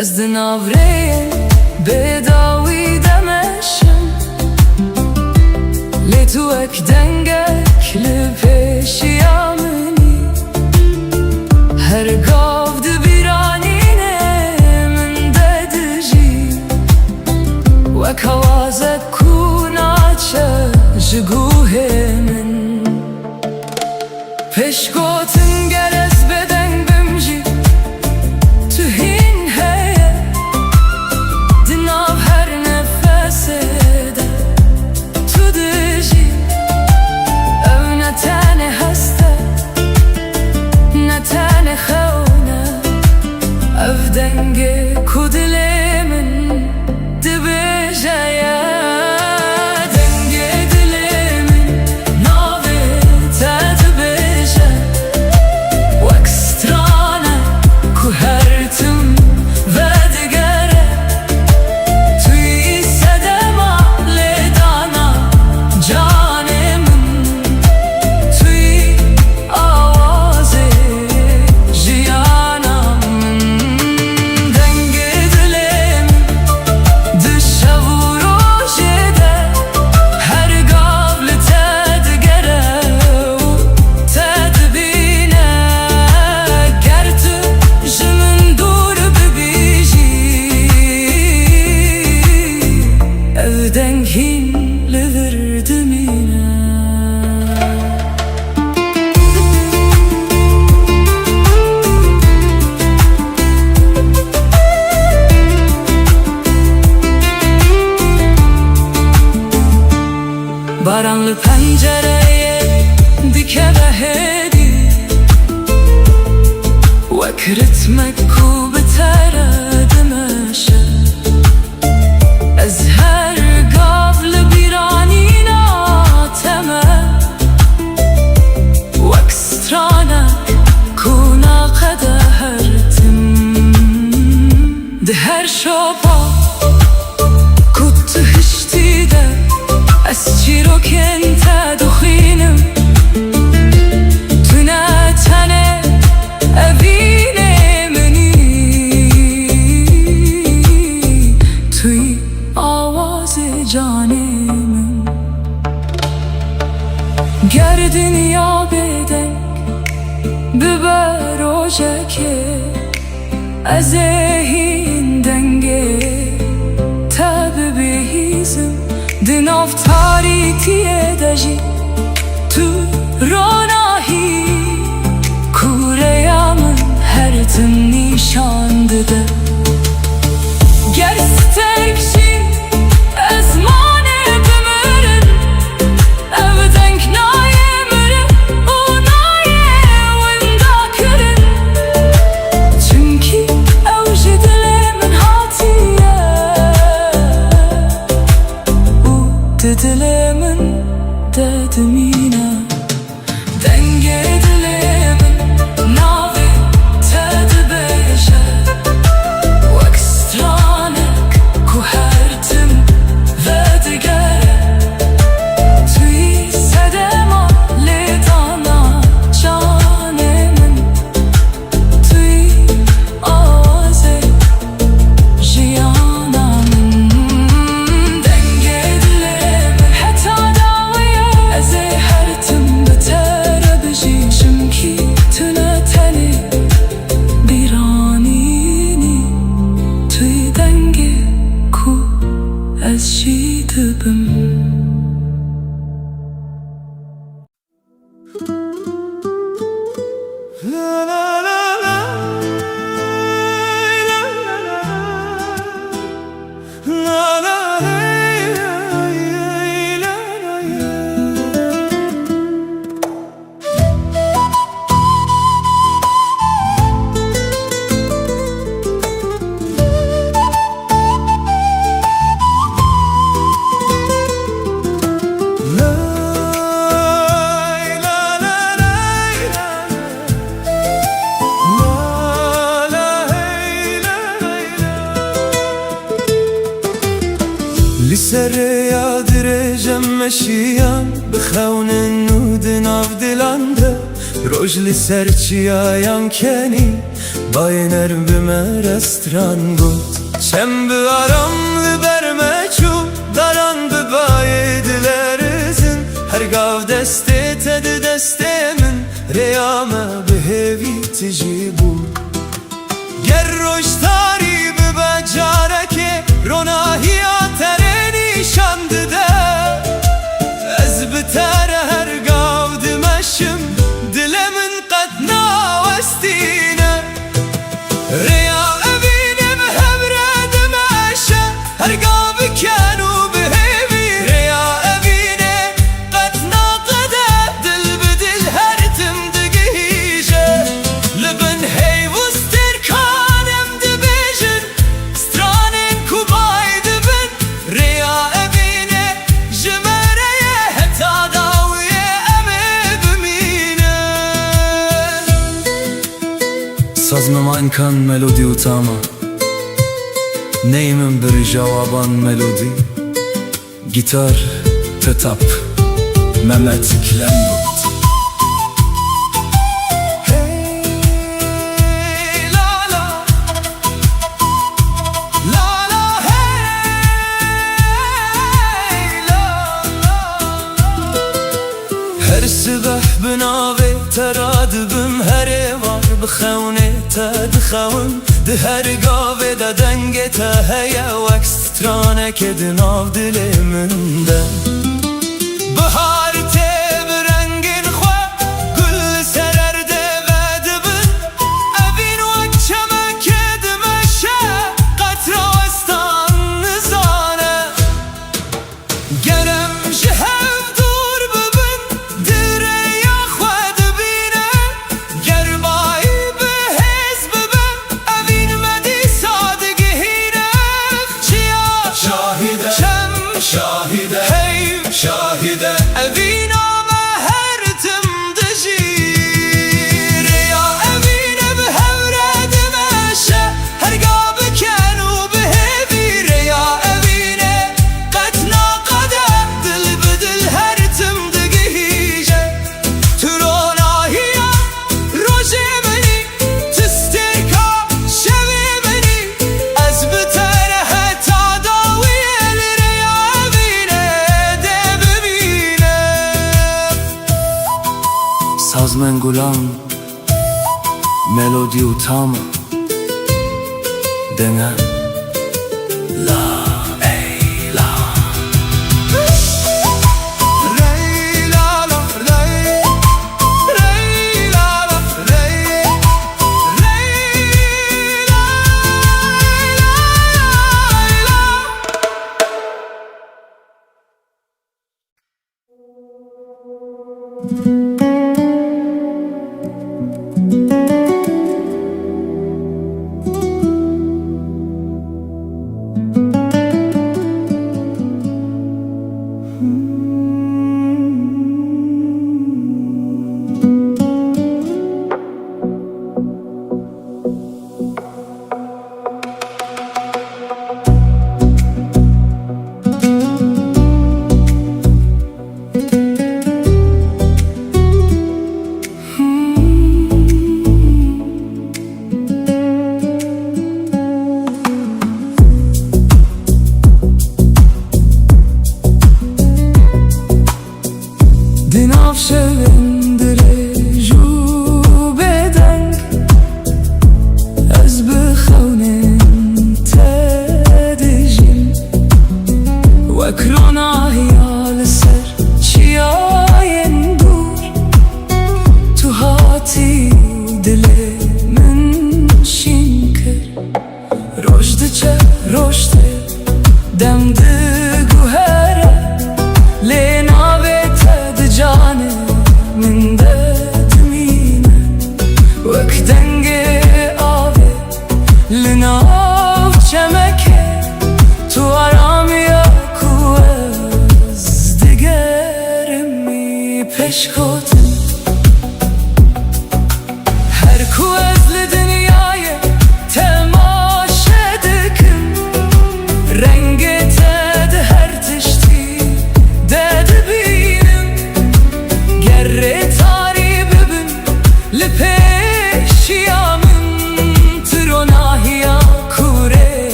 Ez di nav rêyê bêdawî demeşim Lê tu wek dengek li pêşiya minî Her gav di bîranînê min de dijî Wek hewazek ku naçe ji guhê min كرتمك وبترى دمشق أزهر قبل بيرانينا تمام واكسترانك كونا قدهرتم دهر شوبا كنت هشتيدا أسجيرو كنت دخينم تناتنه أبينه مني توی آواز جانم گر دنیا بدنگ ببر روژکه از این دنگه تب بهیزم دناف تاریکیه دجی تو روناهی کوره‌یامın her tım nişandıdır Gerçekçi ezmane bümürün evden knaye mürün unaye venda kürün çünkü evci dilemin hatiye u dilemin dedimine denge dilemin navi tedbeşe واكسترانك كوهرتم ودگره توی صدما لیدانا جانمن توی آواز جیانمن دنگ دلم حتی داویه از هرتم بتر بجیشم کی تونه تنی بیرانینی توی دنگ کو از شیدبم La la la la, la la la, la la لسر یادرجم مشیان بخون نود ناف دلانده روج لسر چیایم کنی باینر بمرستران بود چم بیارم لبرمه چو داران ببای دلرزن هر گاو دسته تد دسته من ریامه بهوی تجی بود گر روش تاری ببجاره که روناهی شانdı da ez biter her gavdimeşim dilemin qatna westine riya evinim hebredim aşa her gavi kanu behevi riya evine qatna qada dil bedil her tim digije libin hey wustir kanem dibijin stranin kubay dibin riya Sazmama imkan melodi utama Neyimin bir cavaban melodi Gitar, tetap, Mehmet Klemlut Her sabah binavi teradibim her var بخونه تدخون ده هر گاوه ده دنگ تا هیا وکسترانه که دناو دل من ده بهار ته برنگین خواه گل سررده و دبن اوین وک چمکه دمشه قطر وستان نزانه گرم جهو دور ببن دره یا خواه دبینه گر بایی به حزب من گلان ملودی و تام دنه لا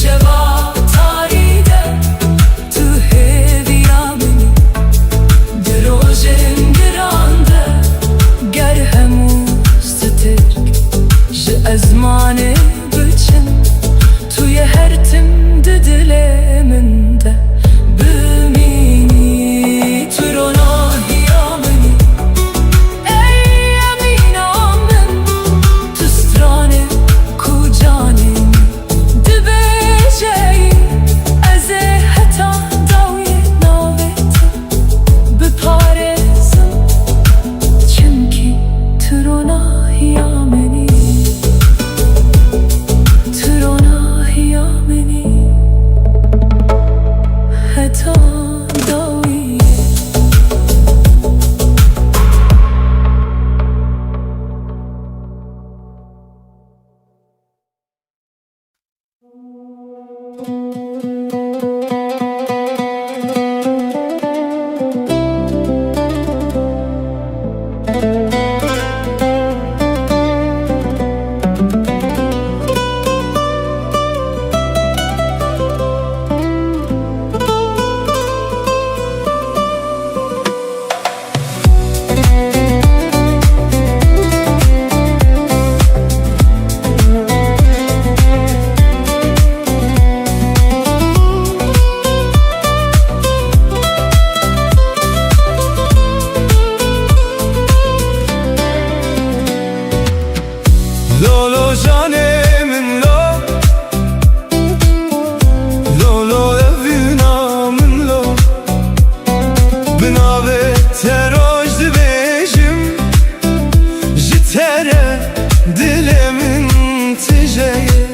شبا تاریده تو هیویا بناوه تراج دبیجم جتره دلمن تجایه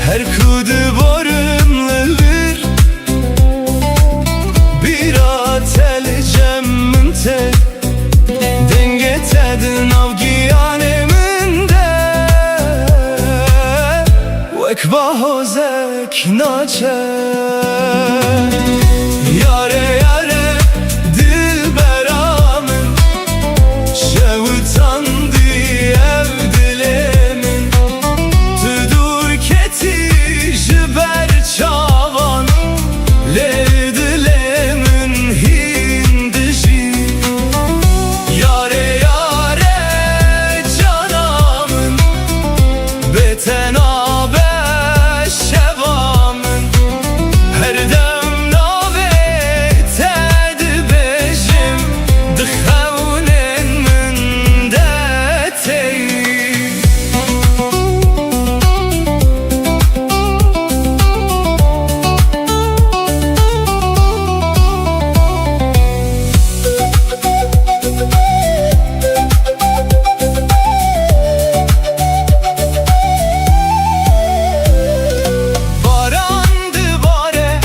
her kudu borumludur bir atel cemminte denge tedin avgiyaneminde vekba hozek naçe yare yare dilberamın şevutan diyev dilemin tüdur keti jiber çavan le dilemin hindiji yare yare canamın betenabe şevamın her dem nave tedbejim dıkhavnen mündetey Barandı bare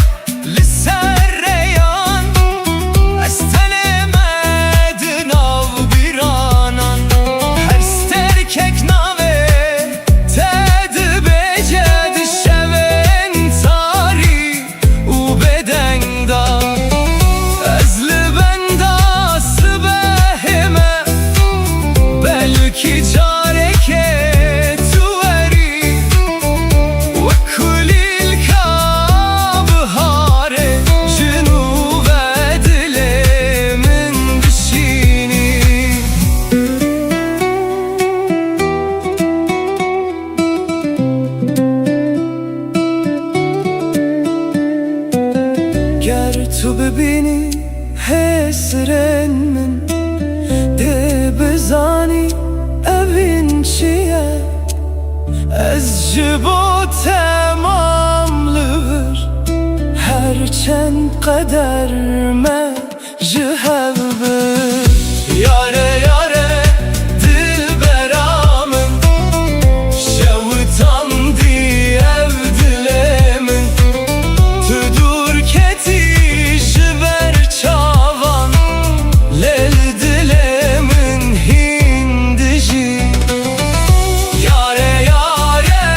lisserreyan estelemedin av bir anan her sterkek nave tedi beced şeven tari u bedenda ezli benda sıbehime belki careke tuveri ve kulil kabhare junuve dilemin dişini ger tu bibini hesren min de bezani evin çiye ez ji bo temamlıdır her çend qeder me ji hevbir yare yare dilberamın şevutan diyev dilemin tüdur keti jiber çavan lel dilemin hindiji yare yare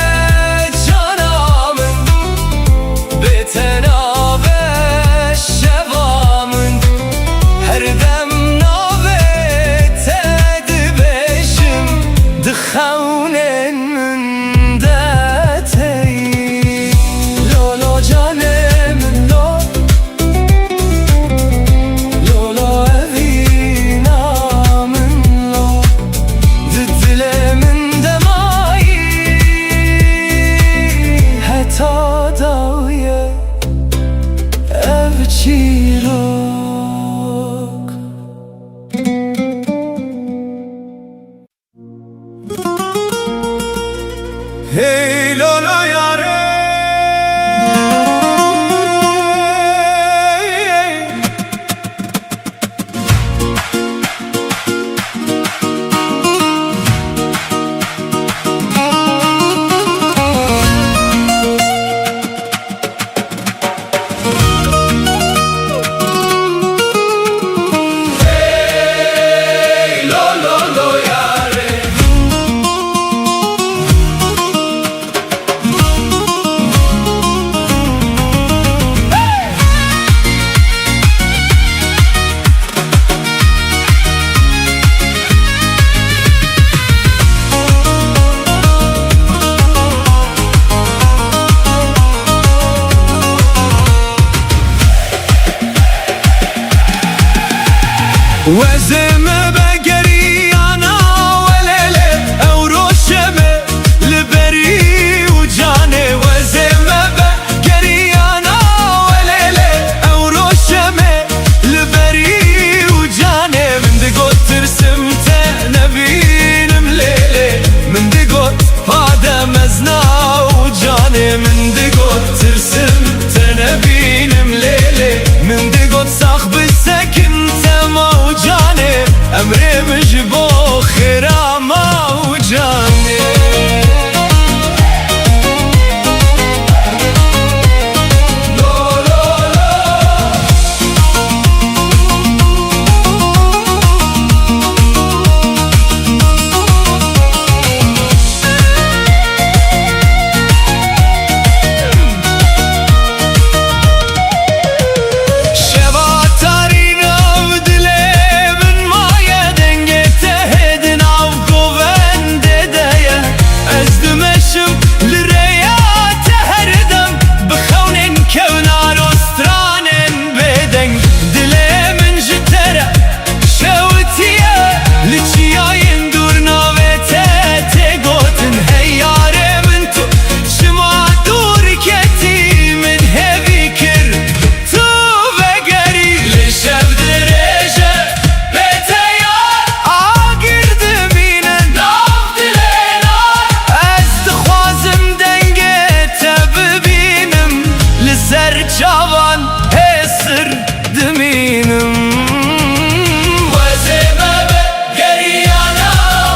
canamın betenabe şevamın her dem nave tedbejim dıkhavnen mündetey lolo canemin lo lolo evinamın lo dilemin demayi heta davye ev çirok hey lolo yare وزمه بگریانا ولله او روشمه لبری و جانه وزمه بگریانا ولله او روشمه لبری و جانه من دقوت ترسم نبینم لیله من دقوت هذا مزنا و جانه من دقوت ترسم نبینم لیله من دقوت قد صاحب السكن تما وجاني أمري مجبو خيرا ما وجاني جوان هسر دمينم وزيمة بقريانا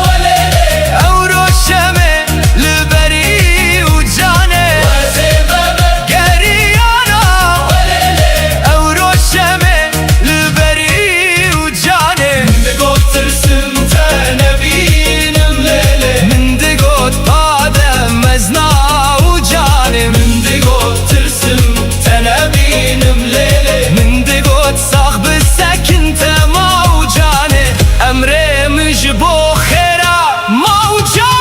وليلي أورو الشمي لبري وجاني وزيمة بقريانا وليلي أورو الشمي لبري وجاني من دقوت ترسم تنبينم ليلي من دقوت بعد مزنا وجاني من دقوت ترسم تنبينم ليلي من دقوت صاحب السكن تما وجاني أمري مجبو خيرا ما وجاني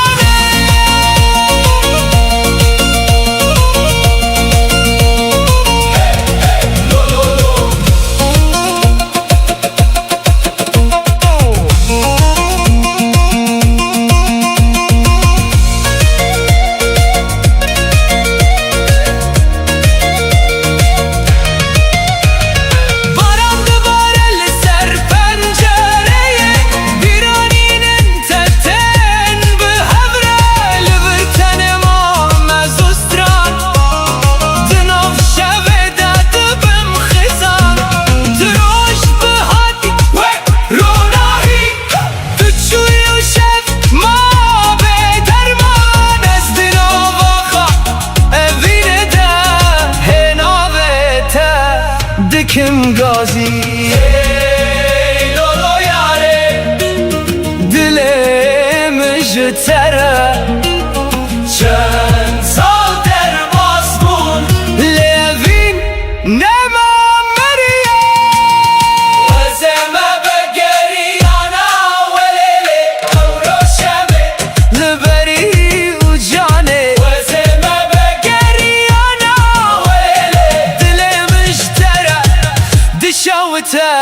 دکم گازی ای لولو یاره دلم جتره چند سال در باسمون لوین نما مریه وزمه بگریانا ولیلی اورو شمه لبری و جانه وزمه بگریانا ولیلی دلم جتره دشاوته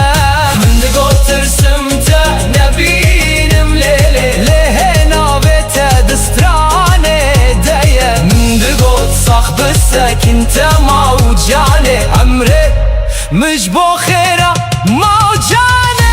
من دقوت ترسمته نبينم ليلي ليه نابته دستراني دايه من دقوت صاحب السكن تما وجاني عمري مجبو خيره ما وجاني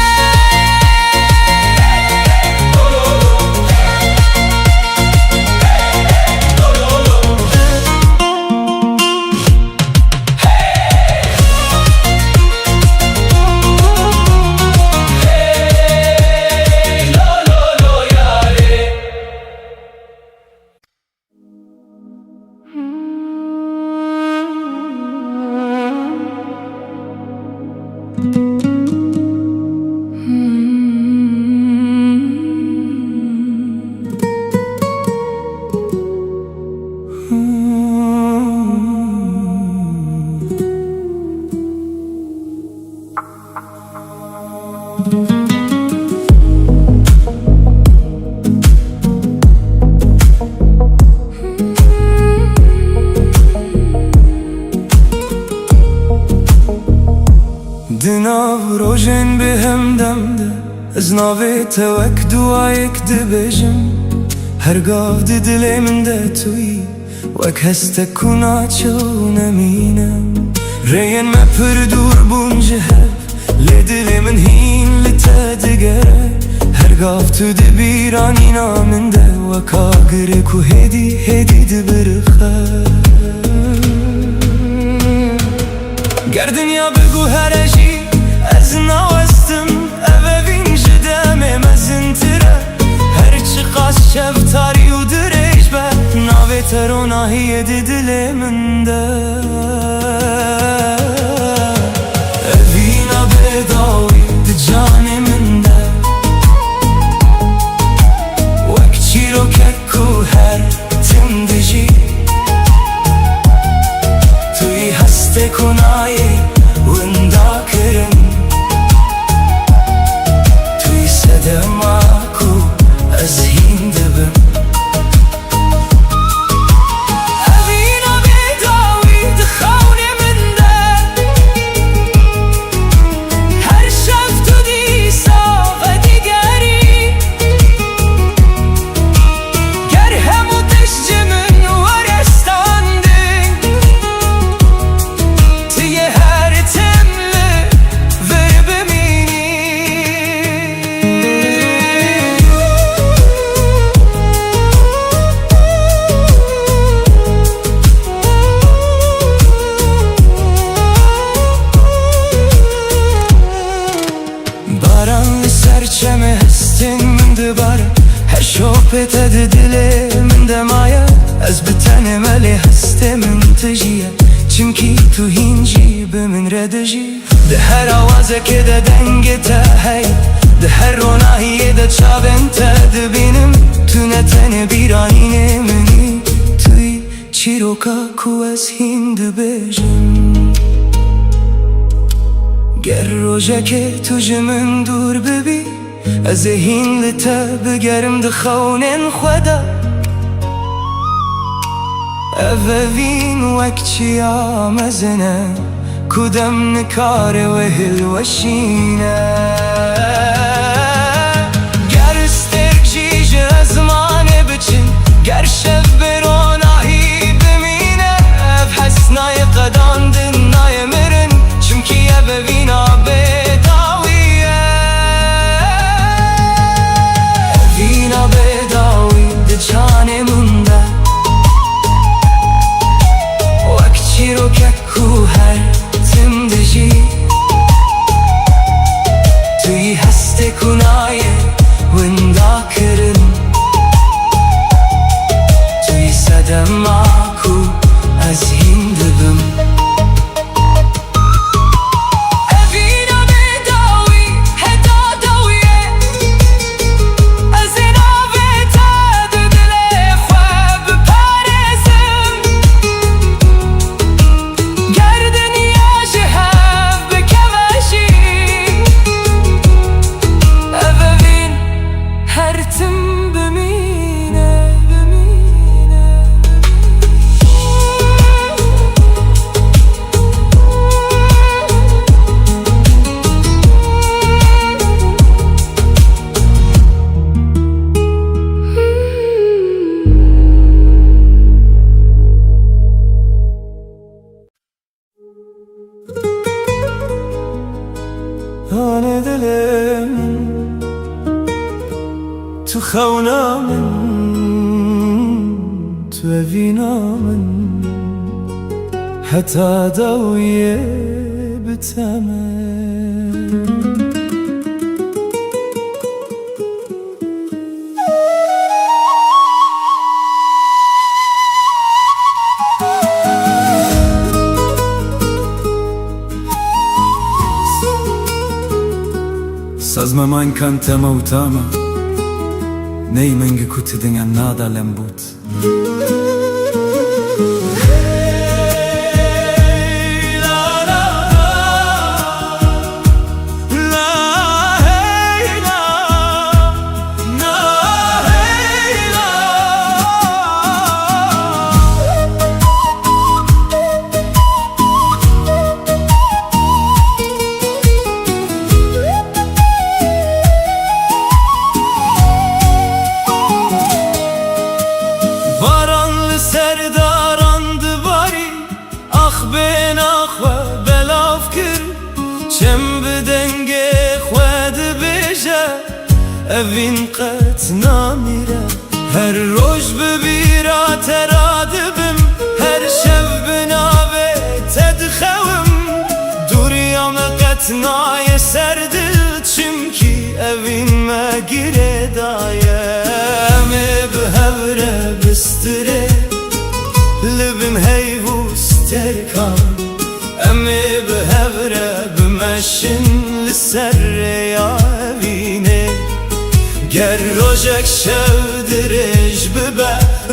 دناو روشن بهم دمده از ناویت وک دوایک دبجم هرگاه دل من ده توی وک هست کنا چو نمینم رین ما پر دور بونجه لدل من هین لتدگره هرگاه تو دبیرانی نامن ده وک آگر کو هدی دبرخه گر دنیا بگو هرجی از نوستم اوین جدم مزنتره هرچی قاس شفتاری و درش به ناوی تروناهی دل من ده اوینا بداوی ده جان من ده وک چی رو ککو هر تم دجی توی هسته کنایی وندا کرن توی صدماکو از هین دبم اوینا بداوی ده خون من ده هر شب تو دیسا و دیگری گر همو دشت من ورستاندی توی هر تمله ور بمینی باران سرچمه هستین من دبار هر شوپت دل من دمایه از بتن ملی هسته من تجیه چونکی تو هینجی به من ردجی ده هر آوازه که ده دنگ تا هی ده هر روناهیه ده چابن تا دبینم تو نتن بیرانین منی توی چی رو که از هین دبیجم گر روژه که تو جمن دور ببی از هین لتا بگرم ده خونن خدا اوین وک چی آمزنه کدام نکاره و هل وشینه گر استرک جیج ازمانه بچن گر شب بروناهی بمینه اف حسنای قدان دنای مرن چونکی اوینا بداویه اوینا بداوی ده جان منده وک چی رو ککو هر تم دجی توی هسته کنای وندا کرن توی صدماکو از هین دبم اوینا بداوی هدا دویه از ناوی تا دل خواب پارزم گر دنیا جهب بکوشی اوین هر تم بمینه آن دلم تو خونا من تو اوینا من حتی دویه بتمه Sazma man kanta mautama Nei mengi kutidinga nada lembut اوین قط نمیره هر روز ببیرا ترادبم هر شب بناوه تدخوم etnaya serdi çünkü evime gire daye mi behevre bistire libim heyvus terkan emi behevre bimeşin liserre ya evine ger rojek şevdirej bibe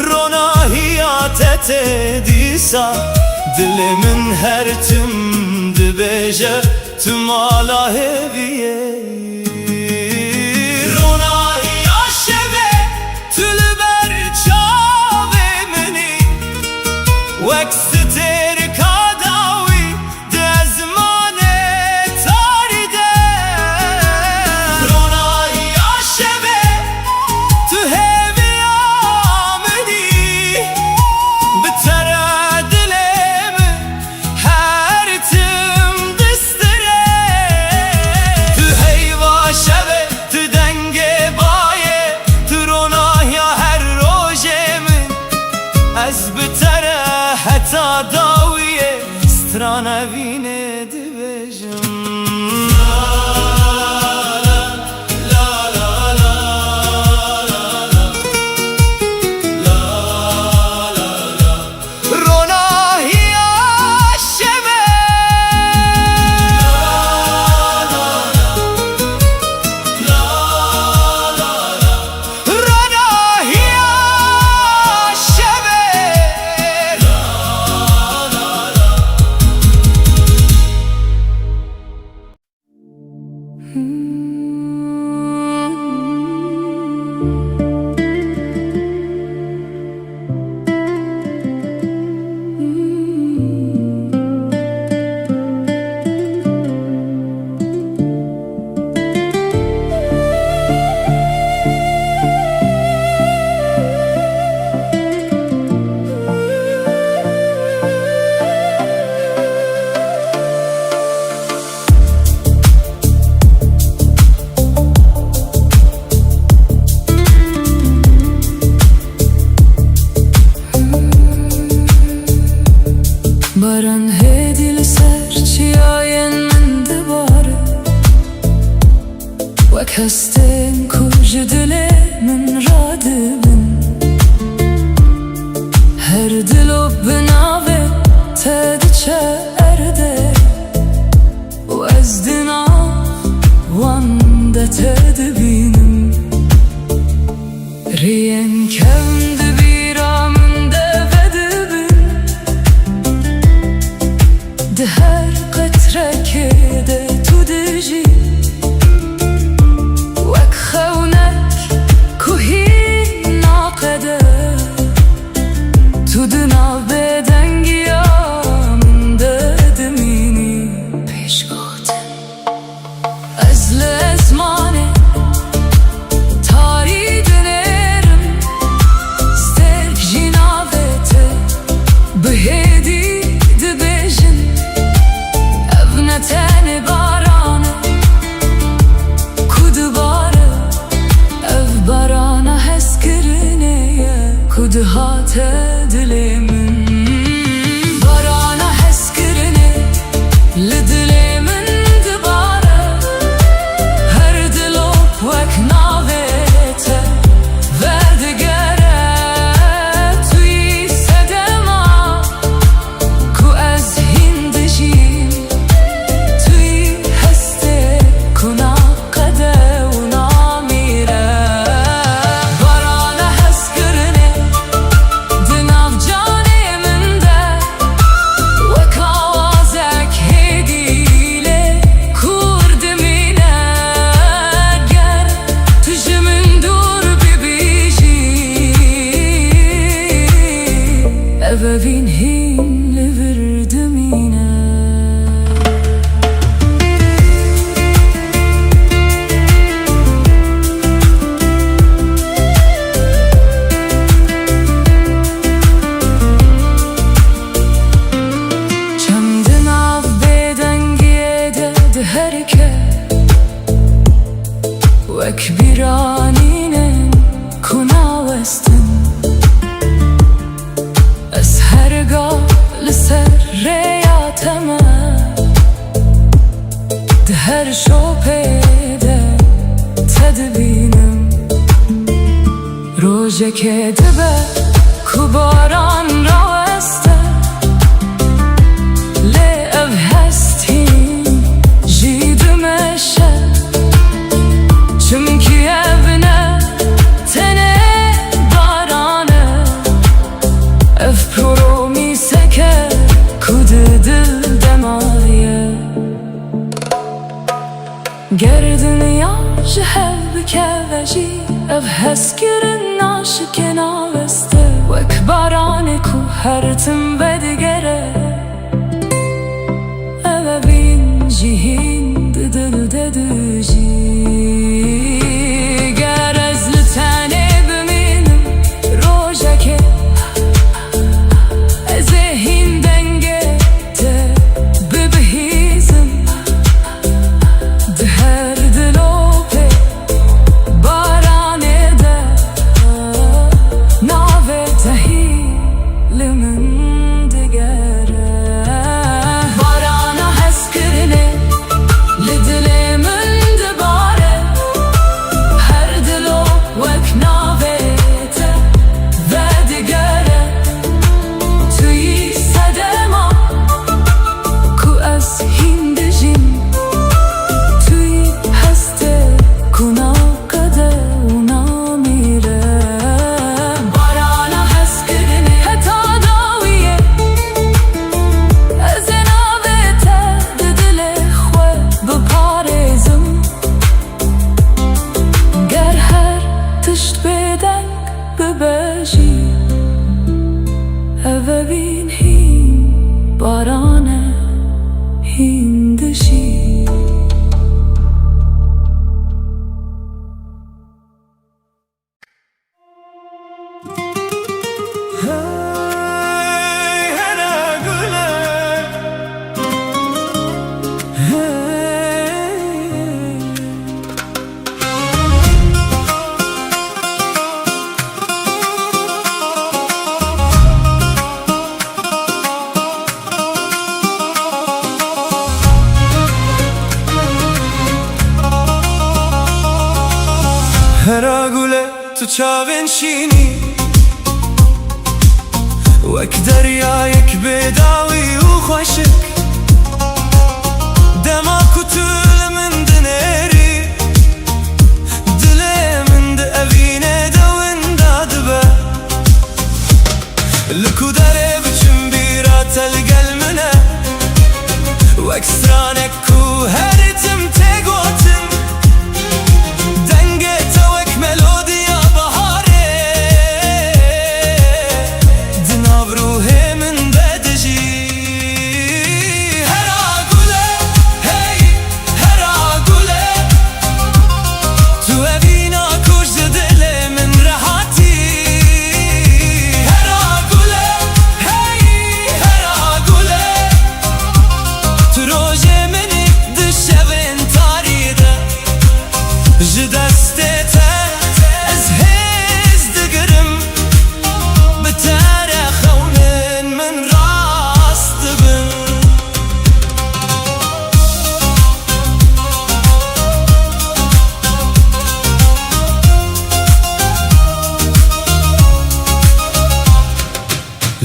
rona hiyat etedisa dilimin her tüm dibêje tüm ala heviye rona hiya şeve tülber çave mini wek stir kadawi de zmane taride rona hiya şeve tu heviya mini bitere حتى داوية سترانا فيني دبجم Baran hedil serçiayen min dibare wek hestên ku ji dilê min radibin her dilop bi navê te diçe erde û ez di nav wan de te dibînim rêyên kevn di bîra min de vedibin di her qetrekê de tu dijî wek xewnek ku hîn naqede tu di nav bêdengiya min de dimînî pêşgotin ez li ezmanê tarî dinêrim stêrk jî navê te bi hêdî dibêjin ev ne tenê baran e ku dibare ev barana hezkirinê ye ku dihate dilê min barana hezkirinê li dilê min dibare her dilop wek navê te verdigere tu yî sedema ku ez hîn dijîm tu yî hestê ku naqede û namîre barana hezkirinê di nav canê min de wek awazek hêdî lê kur dimîne ger tu ji min dûr bibîjî ev evîn hîn li vir dimîne çem di nav bêdengiyê de di herike wek bîranînin ku nawestin ez hergah li ser rêya te me ده هر شوپیده تدبینم روژه که دبه کو باران راوسته لی او هستیم جیدمشه چمکی evne tene barane ev promise ke kudu dil demaye ger dünya jehev bikeveji ev heskirin naşike naveste vek barane ku her tim bedigere eve bin jihin didil deduji هر گله تو چاوین شینی وک دریایک بداوی و خوشک دما کتول من دنری دل من ده اوینه دوین دادبه لکو داره بچم بیرا تلگل منه وک سرانک کو هرتم تگوتن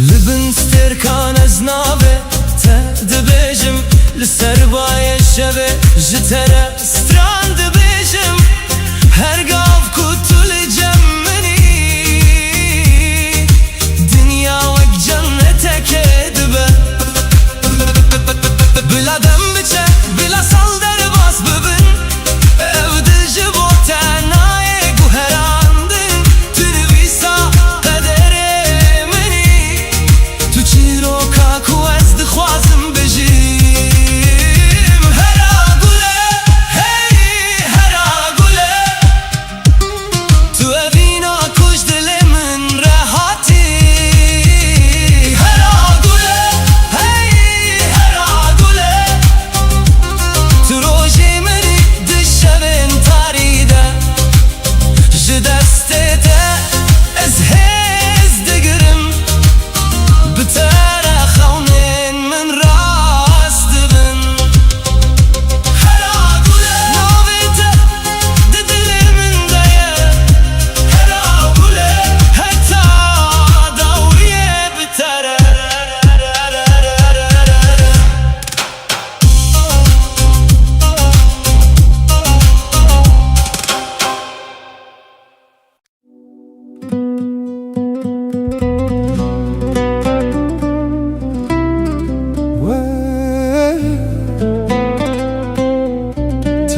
لبن سترکان از ناوه تا دبیجم لسر بای شبه جتره ستران دبیجم هرگاف کتول جمنی دنیا وک جنتک دبه بلا دم بچه بلا سال در باس ببن او دجه با تنای گوهراندن تنویسا قدر خوازم بجیم هر گله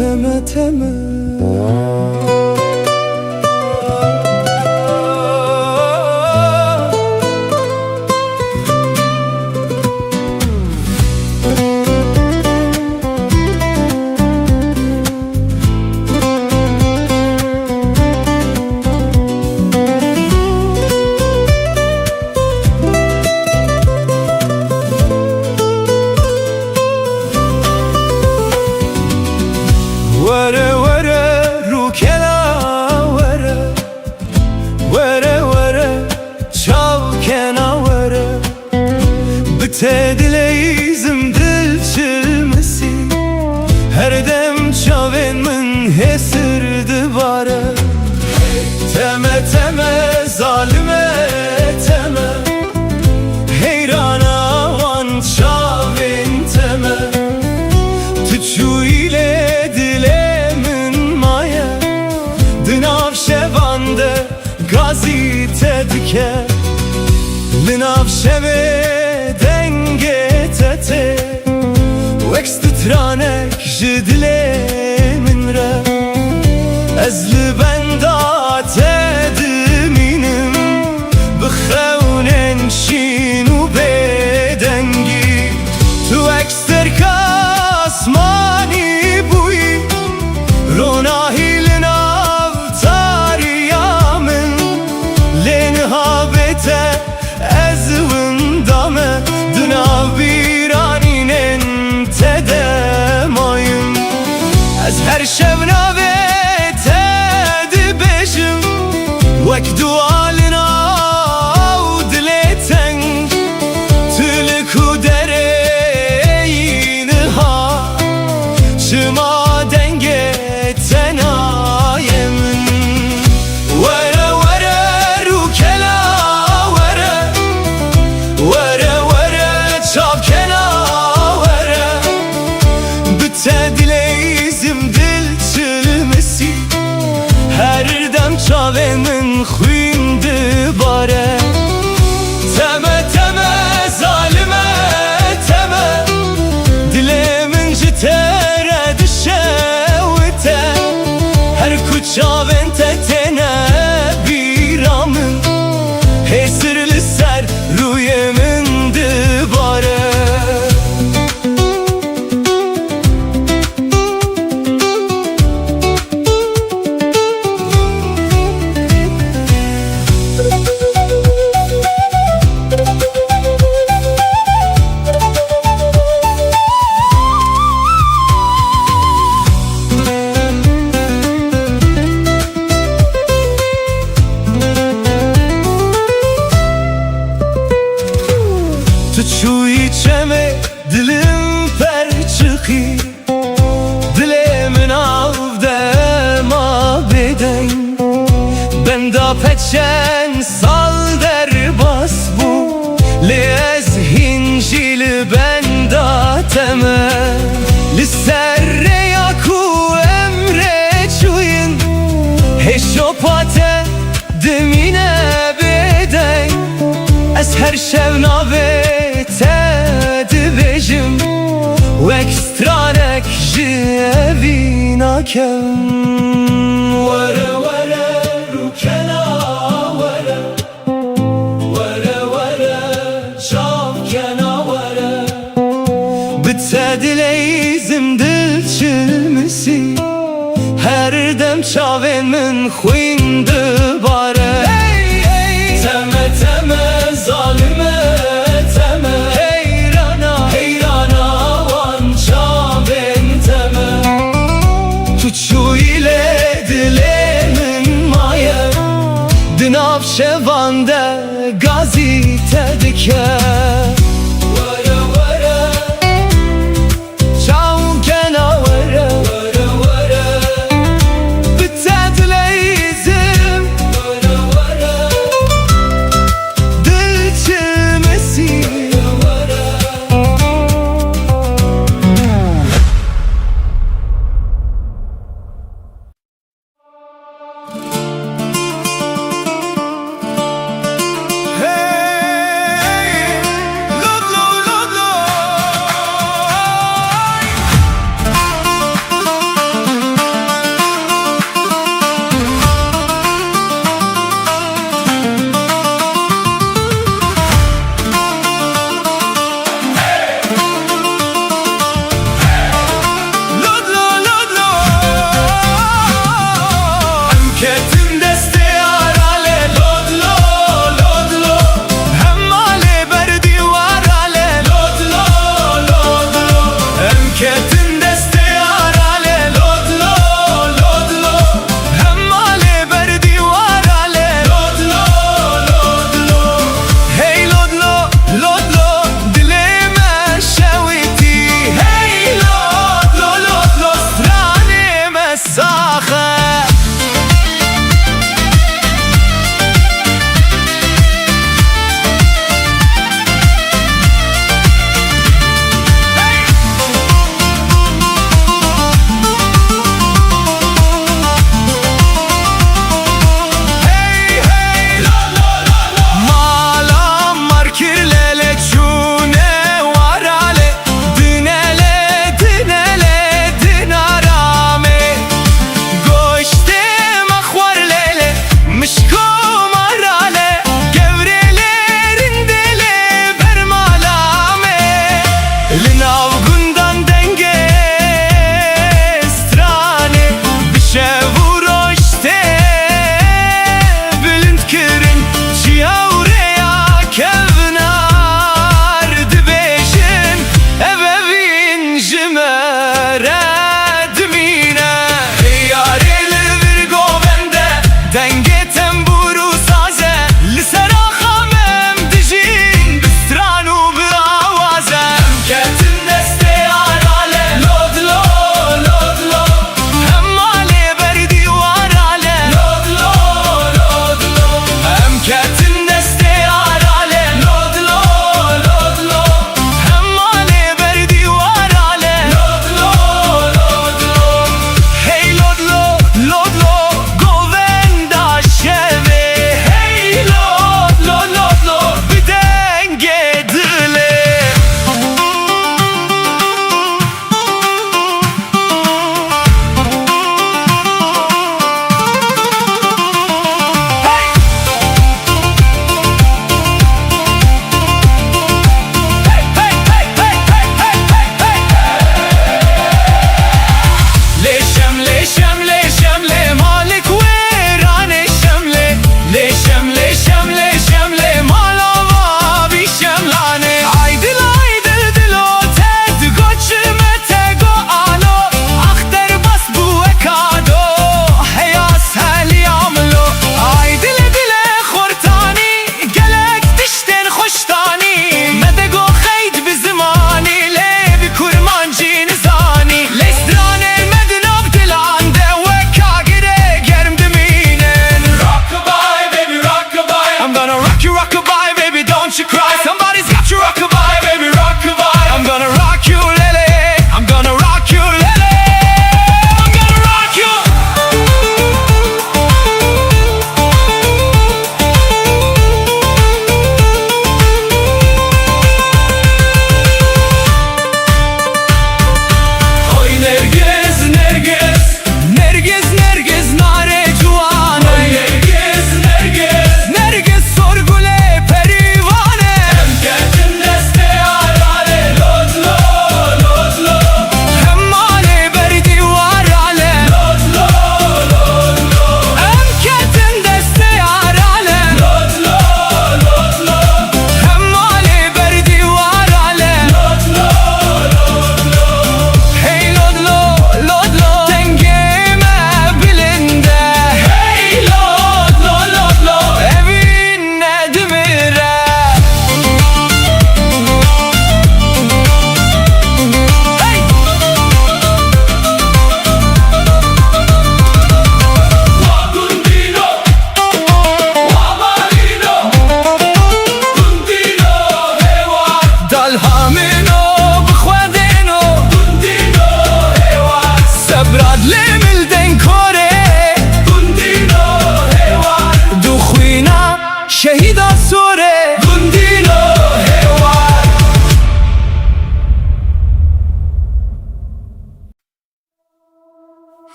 teme teme. Vere vere rukela vere, vere vere çavkena vere. Bite dileyizim dil çilmesi, her dem çaven min hesirdi bare. Teme teme zalime teme, heyrana van çaven teme. Tüçü ile Navşevande gazite dike, Navşeve denge tete, Vekst tranek jidile minre, Ezli benda tediminim, Bixewnen şinu bedengi, Tu ekster kasmani buyi, Ronahi ezvin dame Dünav biraninen tedemayım. Ez her şevna ve tedi beşim, Vek dualina av dileten, Tülku dereyini ha, Çıma denge tenayem. Çavenin xuyndi bare. Teme teme zalime teme, Dilemin jitere düşevite, Her kuçaven tetene biramın, Hesirli ser ruyemin dibare. Şu içeme dilim perçıki, Dilemin avde ma beden, Benda peçen sal der bas bu, Lez hincil benda teme, Lisserre yaku emre çuyin, Heşopate dimine beden, Ez her şevna ve tedi bejim, Vek stranek jevina kem. Vere vere rukena vere, Vere vere çavkena vere. Bite dileyizim dil çilmesi, Her dem çaven min xuyndi bare. Teme teme zalime teme, Heyrana heyrana van çaven teme. Tuçu ile dilemin maye, Navşevande gazite dike. Vere vere çavkena vere, Vere vere bite dileyizim, Vere vere dil çilmesi. Hey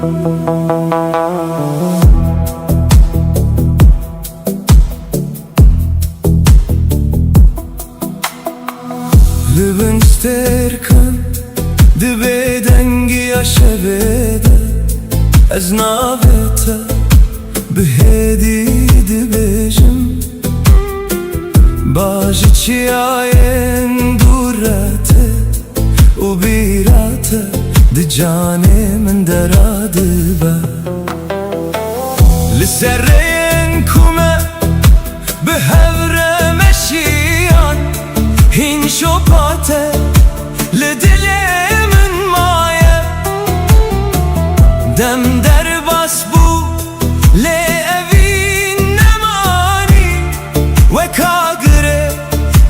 Lübün sterkan dibe dengi yaşaveda Ez naveta bihedi dibejim Baji çiyayen durate U birate di cane min deradı ba Liserreyen kume bihevre meşiyan Hin şopate li dilimin maye Dem derbas bu le evin nemani Ve kagre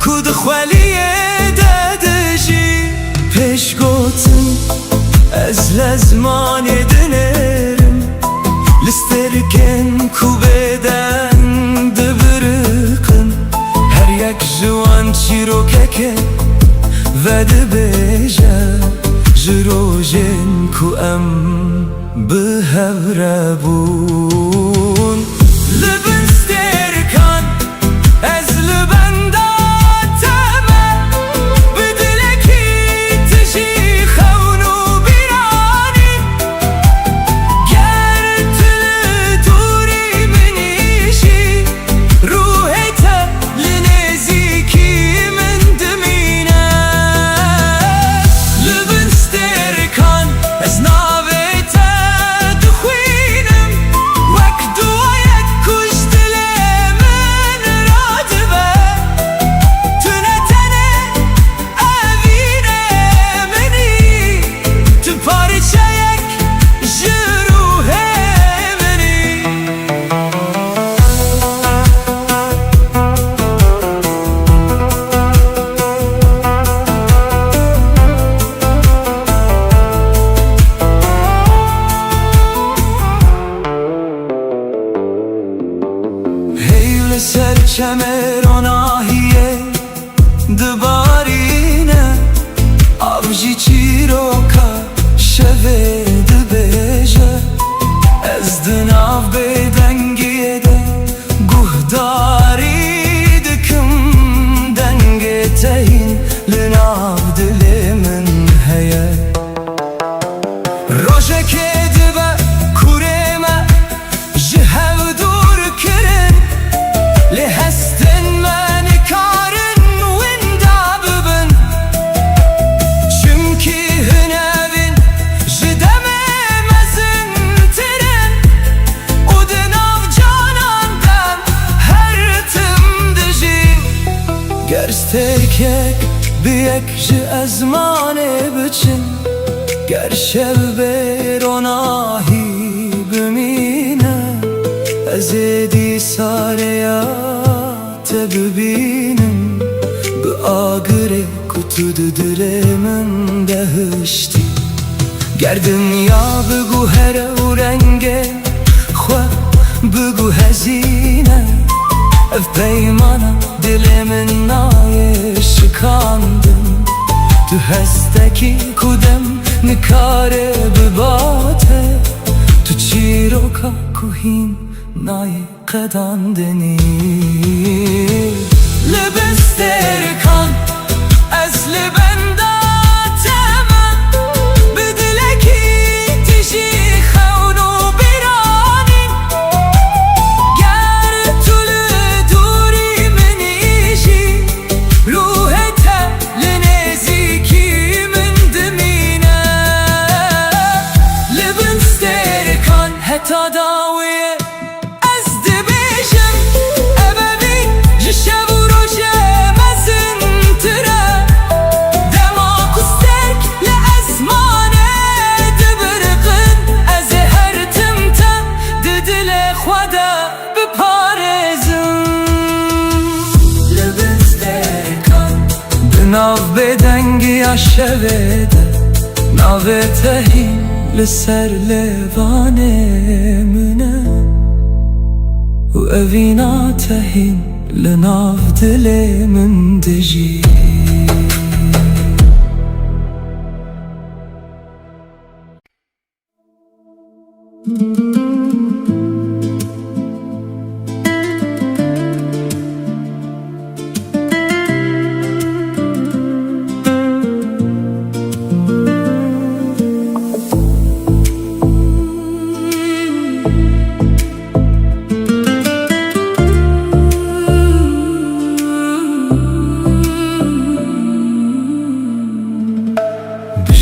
kud xweliye dediji Peş gotin ez lezmane dinerim Listerken kubeden dibirikın Her yek jiwan çirokeke ve dibêje ji rojên ku em bihevre bûn Li bin sterkan ez li benda teme Bi dilekî tijî xewn û bîranî Ger tu li dûrî min îşî Ruhê te li nêzîkî min dimîne Li bin sterkan ez navê te dixwînim Wek duayek ku ji dilê min radibe Tu ne tenê evînê minî Tu parçeyek ji ruhê minî Hey li ser çemeronahiye dibarîne Av jî çîroka şevê dibêje Ez di nav bêdengiyê de guhdarî dikim Dengê te hîn li nav dilê min heye Rojekê dibe kurê me ji hev dûr kirin Li hestin me nikarin winda bibin Çimkî hin evin ji demê mezintirin û di nav canan dem her tim dijî Ger sterkek biyek ji ezmanê biçin Ger şev bêronahî bimîne Ez ê dîsareya te bibînim Bi agirê ku tu di dilê min de hiştî Ger dinya bigu here û rengê xwe bigu hezîne Ev peymana dilê min nayê şikandin Tu hestekî ku dem nikare bibate Tu çîroka ku hîn nayê qedandenî Li bin sterkan ez li benda teme Bi dilekî tijî xewn û bîranî Ger tu li dûrî min îşî Ruhê te li nêzîkî min dimîne Li bin sterkan heta dawiyê ez dibêjim Ebevîn ji şev û rojê mezintire Dema ku sterk li ezmanê dibiriqin Ez ê her tim te di dilê xwe de biparêzim Li bin sterkan di nav bêdengiya şevê de Navê te hîn li ser lêvanê min e û evîna te hîn li nav dilê min dijî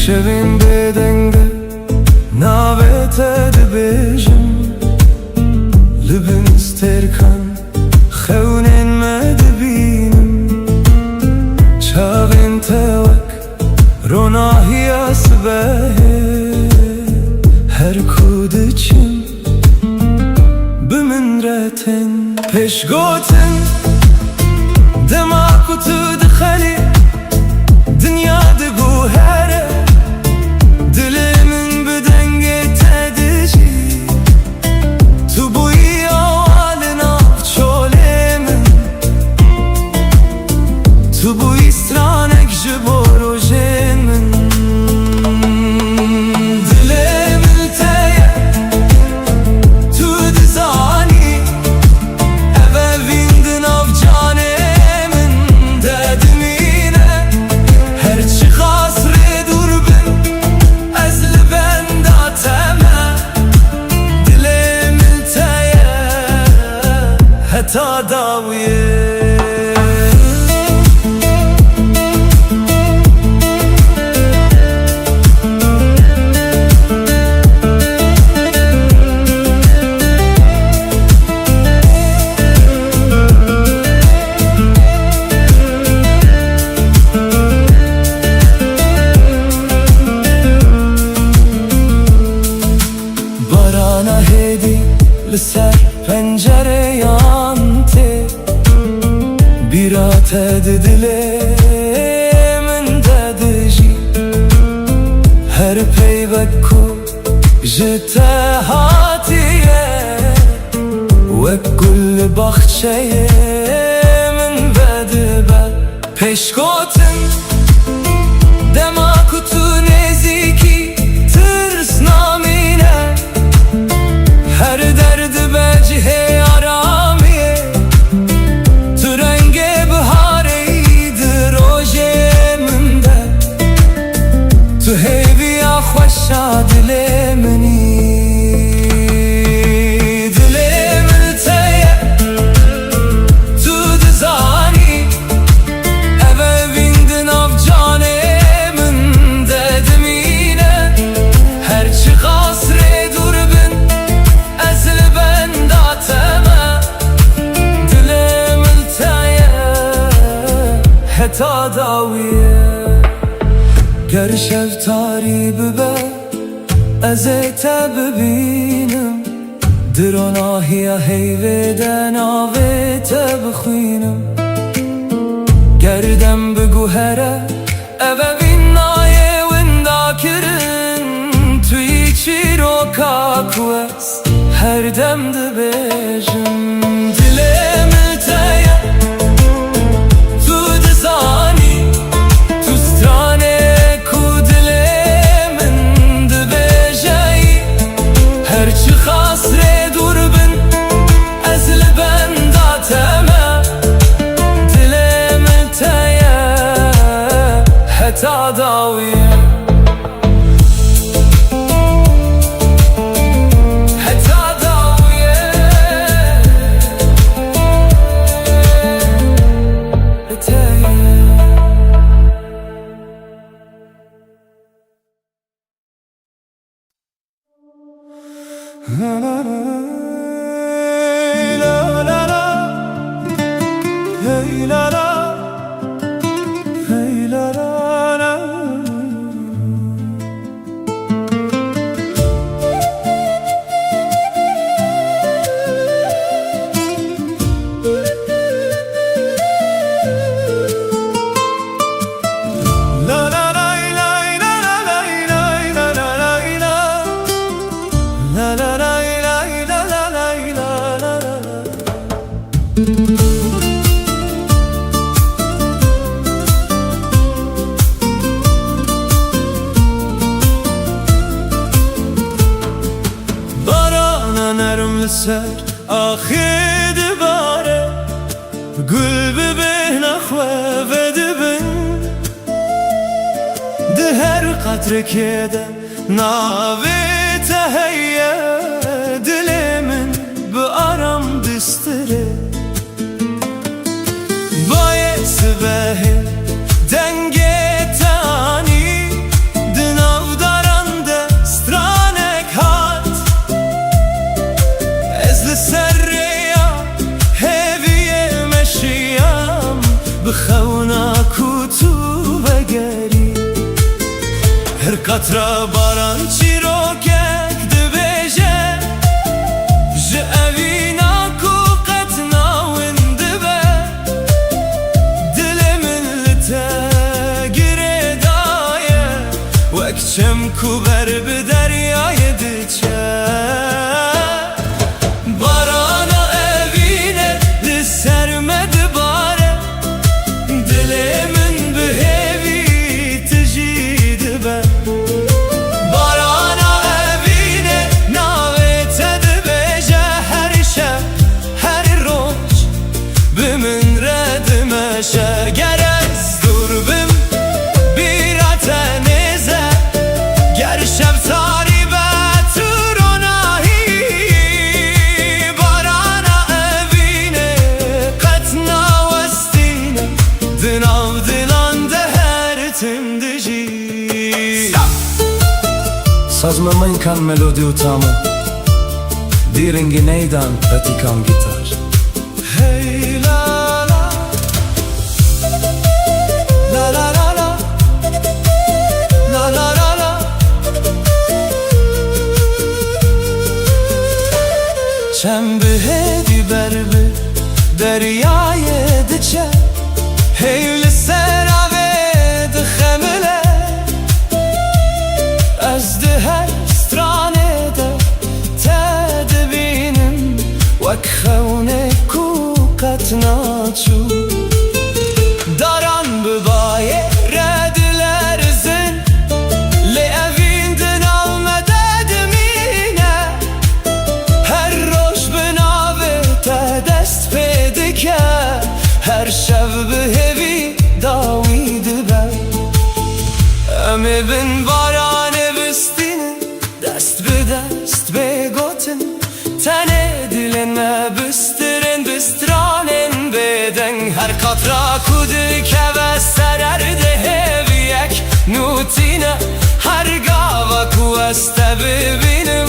شوین بدنگه ناوته دبیجم لبن استرکن خونین مدبینم چاوین توک روناهی اسبه هر کودچم بمنرتن پیش گوتن دماغ تو دخلی دنیا دگو هره دلمن بدنگه تدجی تو بوی آوالنا چولمن تو بوی استرانک جبورو جمن دلمن تیه تو دزانی اوه ویندن آف جانمن ددمینه هرچی خاص ری دور بن از لبن داتمه دلمن تیه حتی داویه barana hedi لسر پنجره یانته بیرات دل من ددجی هر پیوکو جته هاتیه و کل باخچه من بدبل پیش گوتن دماغ تو نزیکی ترس نامینه هر درد به جهه آرامیه تو رنگ بهاری دروژه منده تو هیویا خوشا دل منی دل من تیه تو دزانی اوه ویندن آف جانه من ددمینه هرچی خاص ری دور بن از لبن داتمه دلمن تیه حتی داویه گر شفتاری ببه از تا ببینم دروناهی هیویدن آوه تا بخوینم گردم بگو هره اوه بینایه وندا کرن توی چی رو کاکوست هر دم دبیجم دلمن تیه تو دزانی تو سترانه کو دلمن دبیجی هرچی خاص ری دور بن از لبن داتمه دلمن تیه حتی داویه la la la la la la hey la la hey la la la barana nərm sər axid bare gül bebin axve vedibin de her qatre kede nave teheyye dilimin bu aram distire baye sebehe denge tani din قطره باران چیروکک دبیجه ji evîna ku qet nawin dibe dilê min li te girêdaye wek çem ku ber bi deryayê diçe barana evîne li ser me dibare dilê min bi hêvî tu jî dibe barana evîne navê te dibêje her şev her roj bi min re dimeşe ger ez dûr bim bîra te nêze ger şevtarî be tu ronahî barana evîne qet nawestîne di nav dilan de her tim dijî Sazmamın kan melodi utamı Diringi neydan petikan gitar Hey la la La la la la La la la la Çembi hedi berbi Deryayê diçe Hey li serave dixemile Ez di her stranê de te dibînim wek xewnê ku qet naçû daran bi bayê re dilerzin lê evîn di nav me de dimîne her roj bi navê te dest pê dike her şev bi hêvî dawî dibe em ê bin baranê bistînin dest bi dest bêgotin tenê dilên me bistirin bi stranên bêdeng her qatra ku dikeve ser erdê hêviyek nûtîne her gava ku ez te bibînim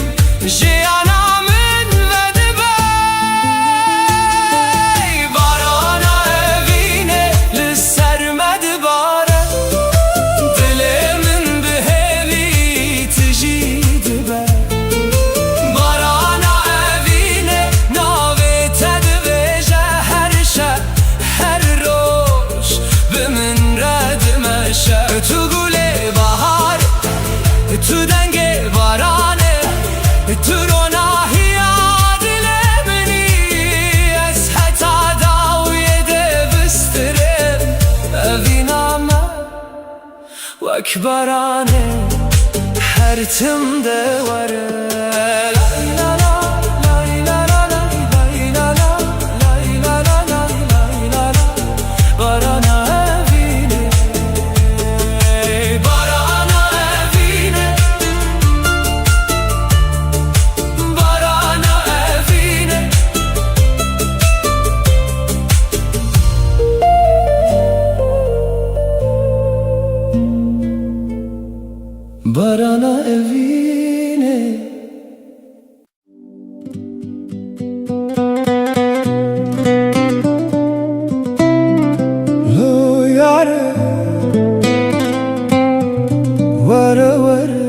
jiyana min vedibe barana evîne li ser me dibare dilê min bi hêvî tu jî dibe barana evîne navê te dibêje her şev her roj bi min re dimeşe tu gulê bahar tu dengê baranê tu ronahiya dilê minî ez heta dawiyê de bistirim evîna me wek baranê her tim de were la la la la la la la la la la la la barana evîne barana evîne barana evîne barana evîne lo yare wara wara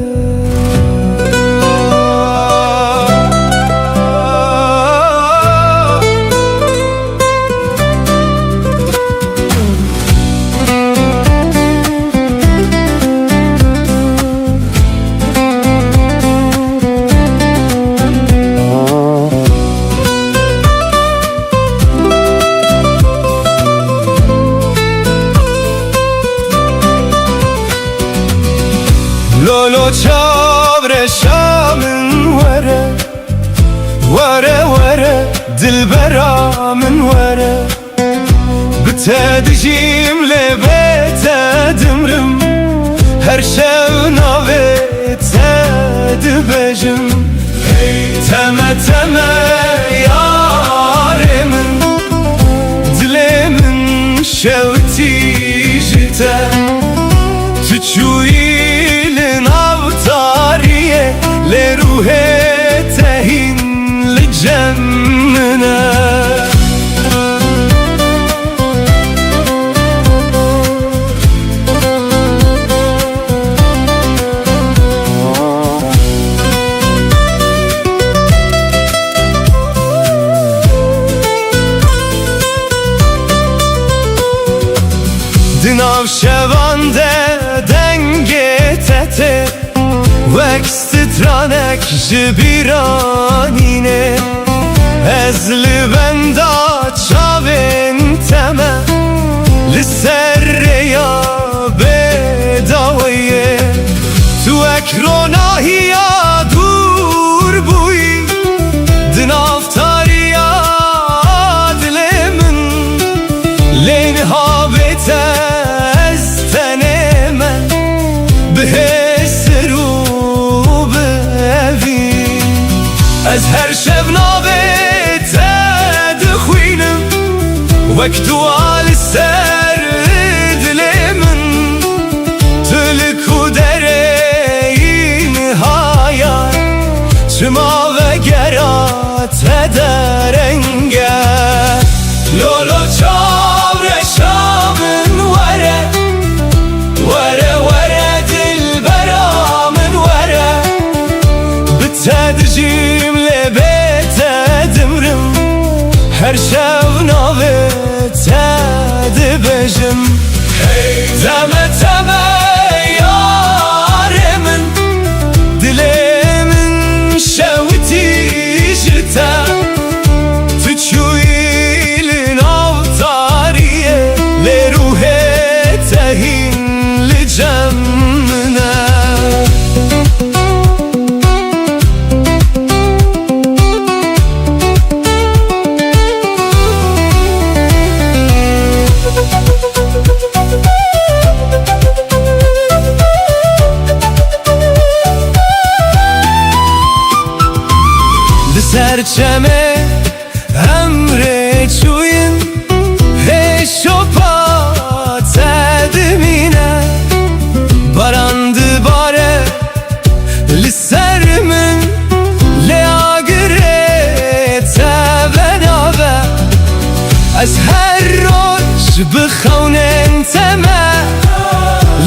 Lolo çavre şamın vere Vere vere dilbera min vere Bite dijim le bete dimrim Her şev navê te dibêjim Hey teme teme yarê min dilê min şewtî ji te Tu çûyî li nav tariyê lê ruhê te hîn li cem min e شوانده دنگتته وکسترانک جبیرانینه از لبندا چاوین تمه لسر یا بداویه تو اکروناهی یا دور بوی دنافتاری یا دل من لین ها بتز تنه من به سرو بوی از هر شب نابت دخوینم وقت دوال سر دل من تلکو درین هایا شما و گرات درنگه لولو چاور شامن وره وره وره دل برامن وره بتدجیم لبت دمرم هر شب ناوه تد بجم تمه تمه یار من دل من شوتی جتا تو چوی لناو تاریه لروح تهین لجمنا سرچمه امره چوین هشوپا تدمینه باراند باره لسر من لیاگره تبنابه از هر روش بخونن تمه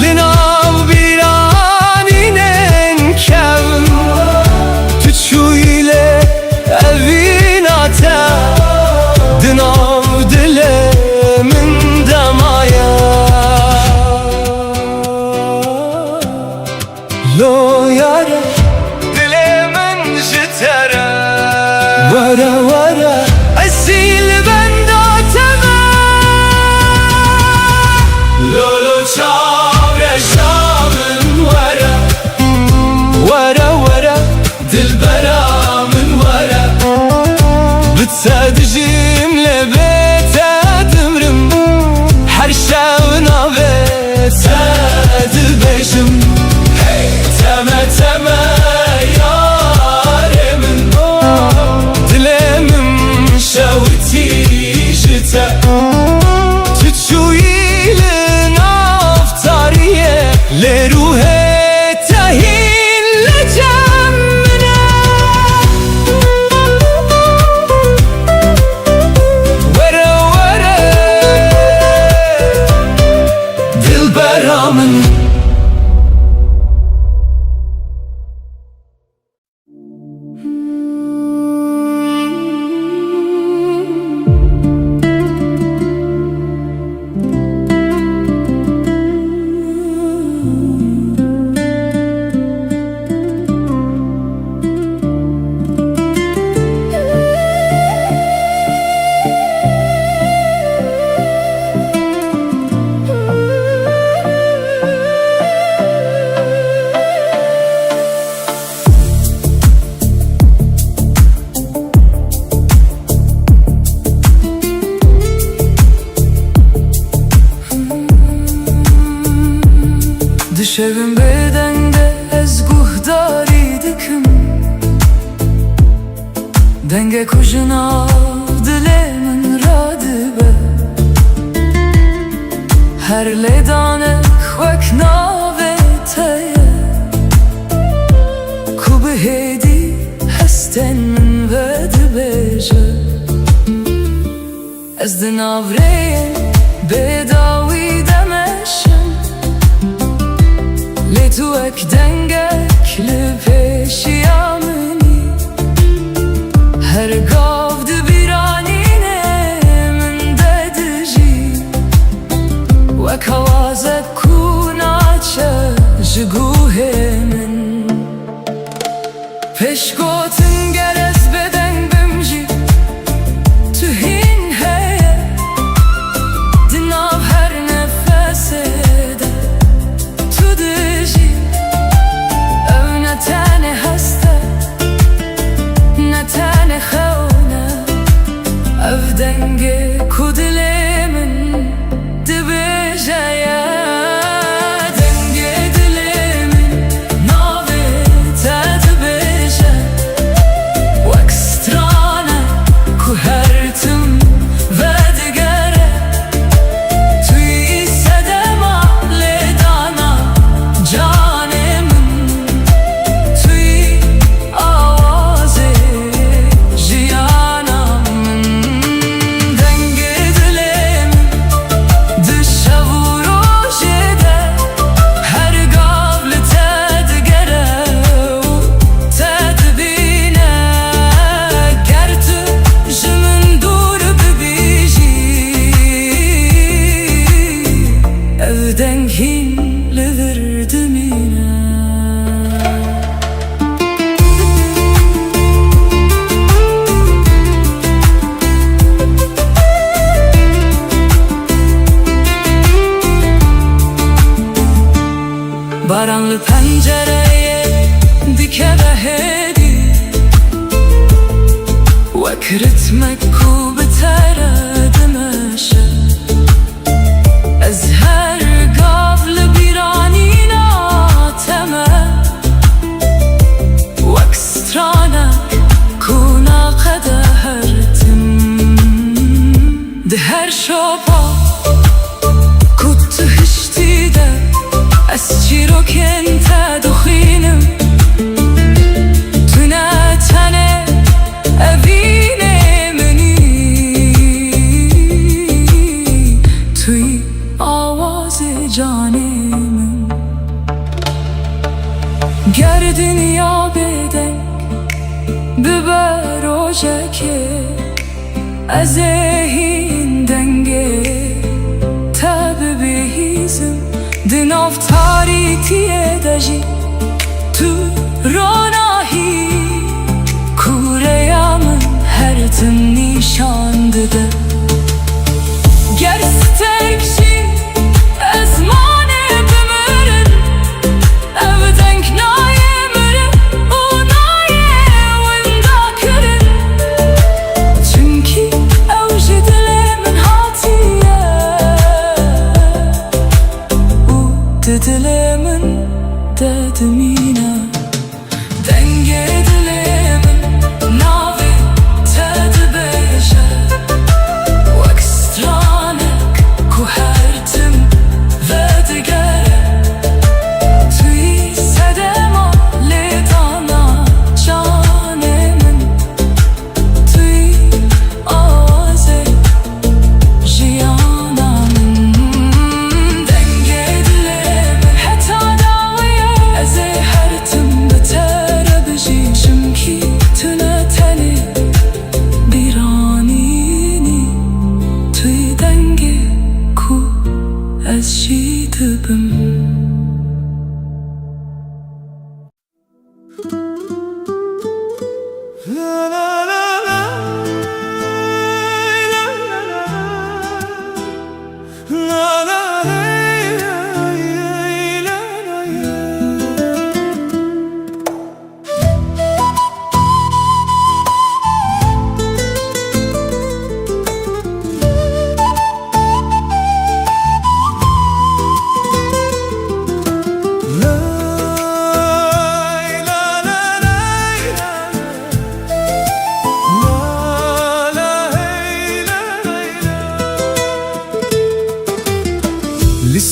لناو بیرانینن کم تو چویله اویناتا دناو دل من دمایا لو یاره دل من جتره وره وره اصیل بنداتمه لولو چاره شامن وره وره وره دل برامن وره بتسادجیم لبت دمرم هر شب نابت دبشم تمه تمه یار من دل من شوتی جتا تو چوی لنافتاریه لروح تهین لجمنا وره وره دل برامن Dışarım bedende ez guhdari dikim Denge kujuna dilemin radibe Her ledane khwek naveteye Kube hedi hesten min vedbeje Ez dinavreyen bedawi demeşim تو اک دنگک لپیشیا منی هر گاو دبیرانینه من ددجی وک آوازت دنگین لوردمینه Baranlı pencereye dike ve hedi Vekritmek ku betere demeşe Ez her gavlı biranina teme Vek stranek ku naqede hertim De her şopa Kut hişti de Ez چیروکن تدخینم تو نتنه اوینه منی توی آواز جانم گر دنیا بدنگ ببر روژکه از این دنگه تب بهیزم دناف تاریتیه دجی تو روناهی کورeyamın her tım nişandıdı Gerçekçi ezmane bümürün Evdenk naye mürün O naye vında kürün Çünkü evci dilemin hatiye Dilemin dedimine Denge dilemin navi tedi beşe Vek stranek ku hertim ve digere Tüy sedema ledana canemin Tüy aze jiyanamın Denge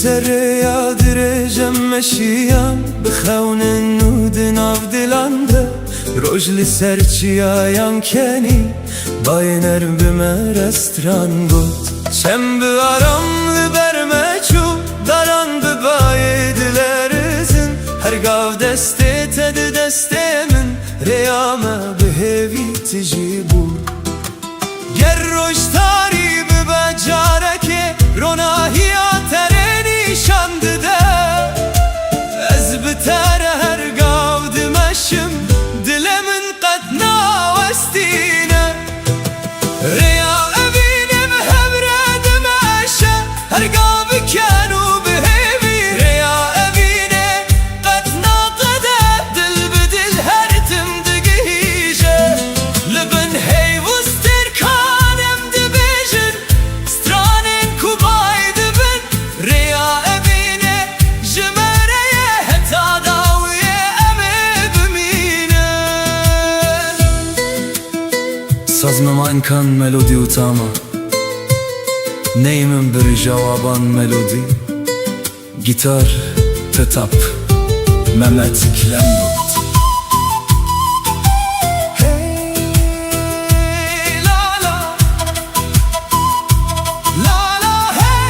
لسریا درجم مشیام بخون نود ناف دلانده روج لسر چیایان کنی باینر بمر استران گود چم بیارم لبرمه چو داران ببایدلرزن هر گاو دسته تد دسته من ریامه بهوی تجیبو گر روش تاری ببجاره که روناهی şandı da Ez bitere her gavdimeşim Dilemin qadna vestine Riya evinim hevredim eşe Her gavi kanu bihevi Riya evine qadna qada Dil bidil her timdigi hije Libin heyvustir kanem dibijin Stranin kubay dibin Riya Sazmıman kan melodi utama Neyimin bir cavaban melodi Gitar tetap Mehmet Klemrut Hey la la La la hey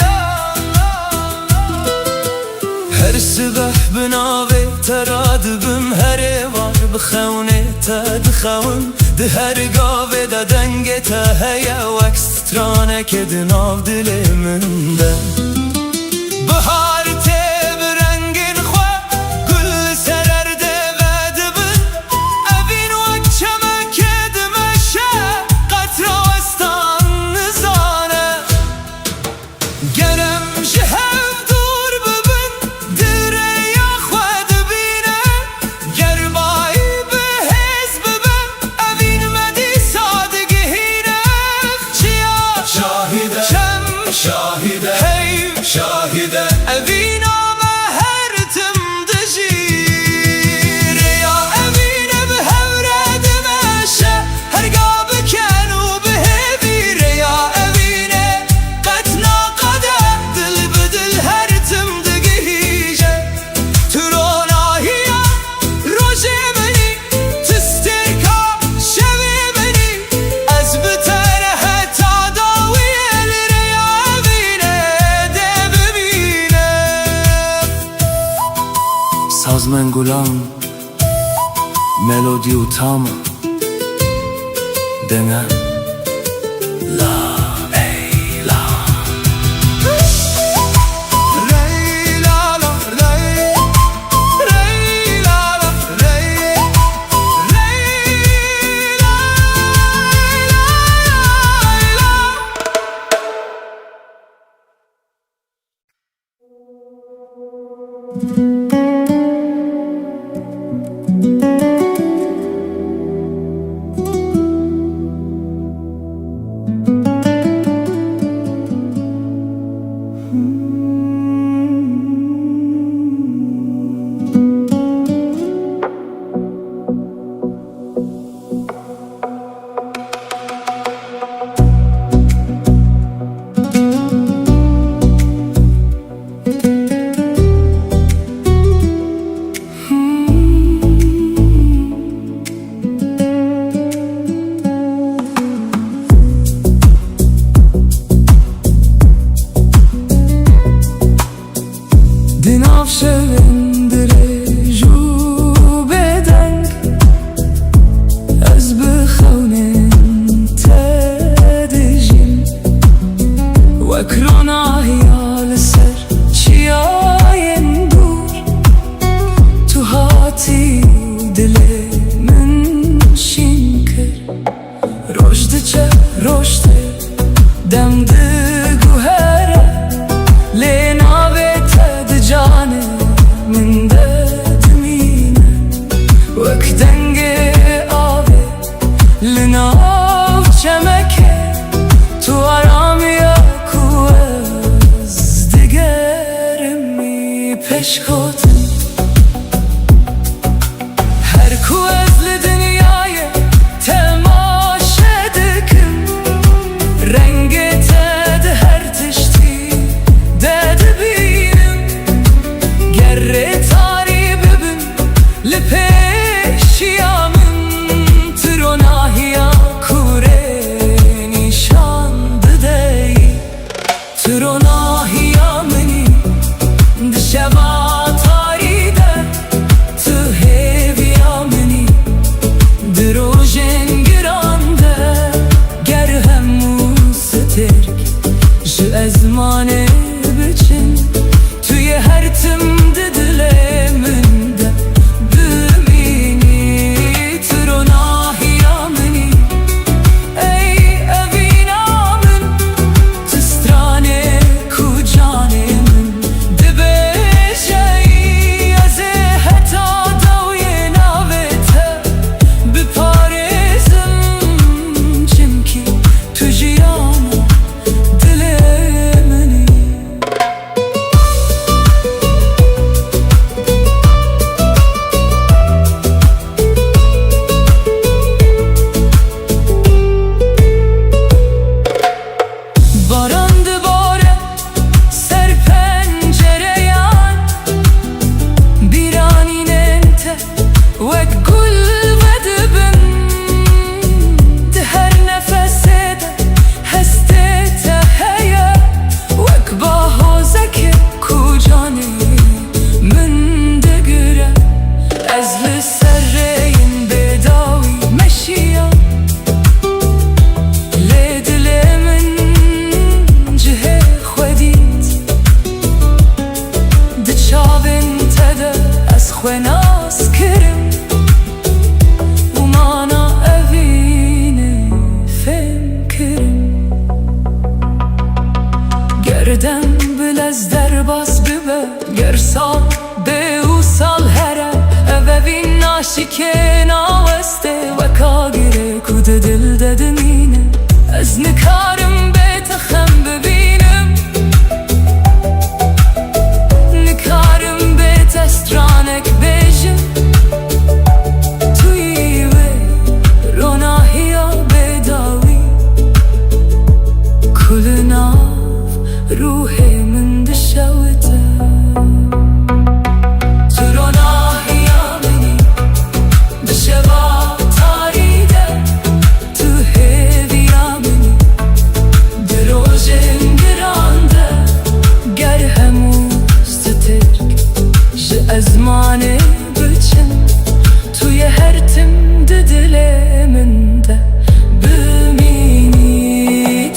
La la Her sabah binave teradibim her evar بخونه تدخون ده هر گاوه ده دنگ ته هیا وکست سترانه که دناو دل من ده بهار تب رنگین خواه گل سررده و دبن اوین وک چمک دمشه قطراستان نزانه گرم جهو دور ببن دره یا خواه دبینه گربایی به حزب ببن اوین مدی سادگی هینه چیا شاهده شم شاهده هیو شاهده اوین آمه هر تم دجیر یا اوین به هوره دمشه هرگا بکن و به هبیر یا اوین قطنا قده دل بدل هر تم دگیجه تروناهیا روژه منی تسترکا شوی منی از بتره حتی داویل ریا اوینه ده ببینه سازمن گلام ملودی و تام دنه لا ای لا ری لا لا ری ری لا لا ری ری لا دناف شوندره جو بدنگ از بخونن تدجیم وکرونا هیال سر چیاین دور تو هاتی دل من شین کر رشد چه رشد دم دگو هره لینا بتد جانه من دمینه وک دنگ آبه لناو چمکه تو آرامی کو از دگرمی پیش کتن هر کو از لدنیای تماشه دکم رنگ تد هر تشتی دد بینم گر تاری ببن لپیشیامن تروناهیا کوره نیشان بدهی تروناهیا منی دشوا تاری ده تو هیویا منی دروژن گرانده گر همو سترک جو ازمانه بچن توی هر تم دل من ده بمینی تروناهیا منی ای اوینا من تسترانه کو جانه من دبجی از حتی دوی ناوته بپارزم چمکی تو جیانه دل منی دم بلز در باز ببه گرسال به او سال هره اوه ناشی که ناوسته و کاگیره کود دل ددنینه از نکارم به تخم ببینم نکارم به تسترانک بیجم توی وی روناهی ها بداوی کل ناف روح من دشوته تو روناهی ها منی دشوا تاریده تو هیوی ها منی دروژن گرانده گر هموز ترک ج ازمانه بچن توی هر تم دل من ده بمینی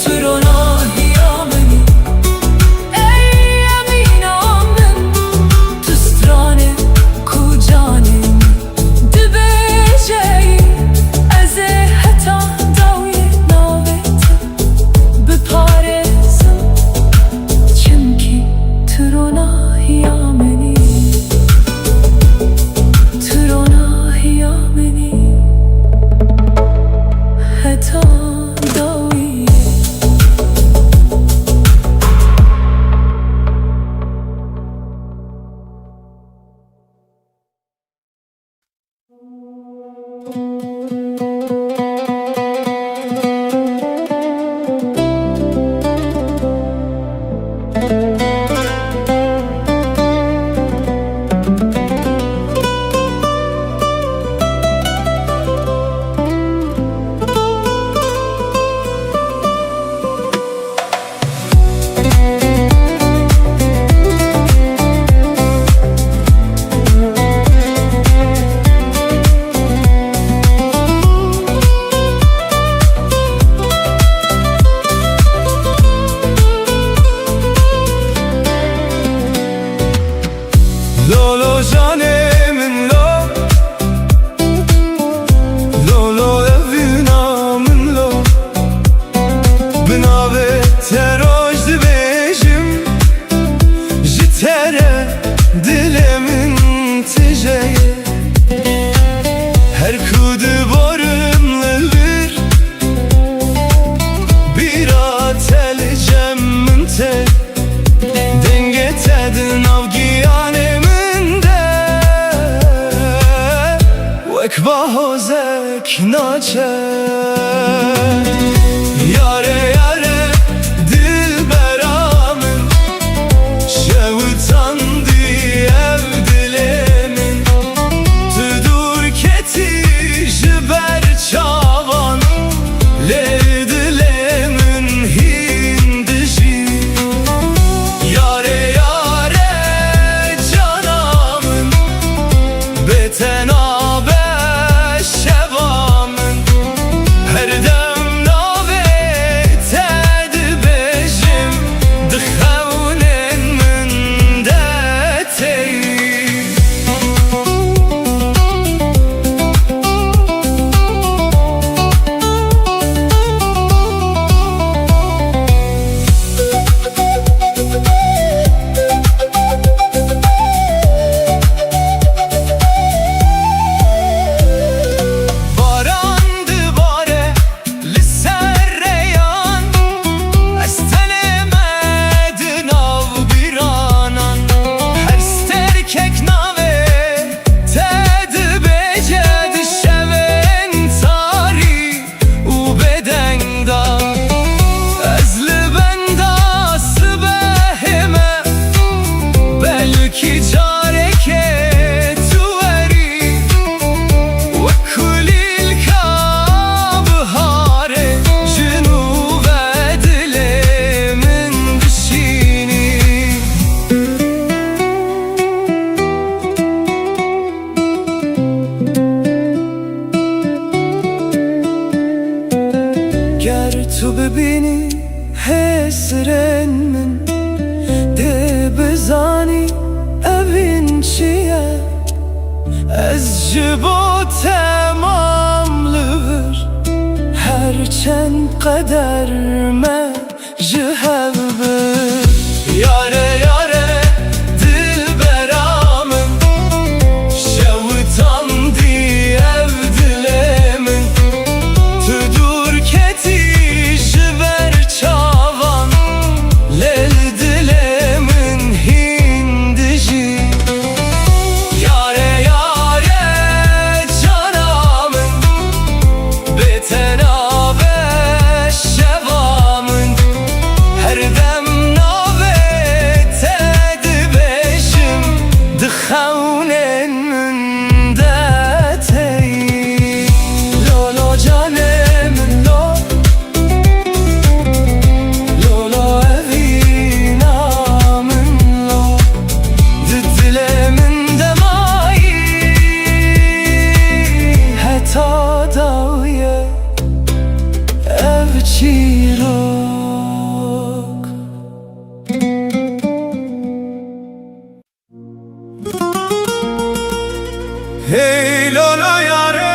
تو روناهی ها منی ای امینم من تو سترانه کجانم دبجی از حتا داوی ناویت بپارزم چمکی تو روناهی ها منی تو روناهی ها منی حتا داوی لولو جانم لو لولو evina من لو بناوه تروج دبیجم جتره دلمن تجeye her kudu borumludur bir atel cemmin te denge tedin avgiyanem Ekbahozek naçe Yare yare dilberamın Şevutandı ev dilemin Tüdur keti jiber çavan Le dilemin hindişi Yare yare canamın Beten تو ببینی حسرن من ده بزانی اوین چیه از جبو تماملور هرچند قدر ما جهبر hey lolo yare.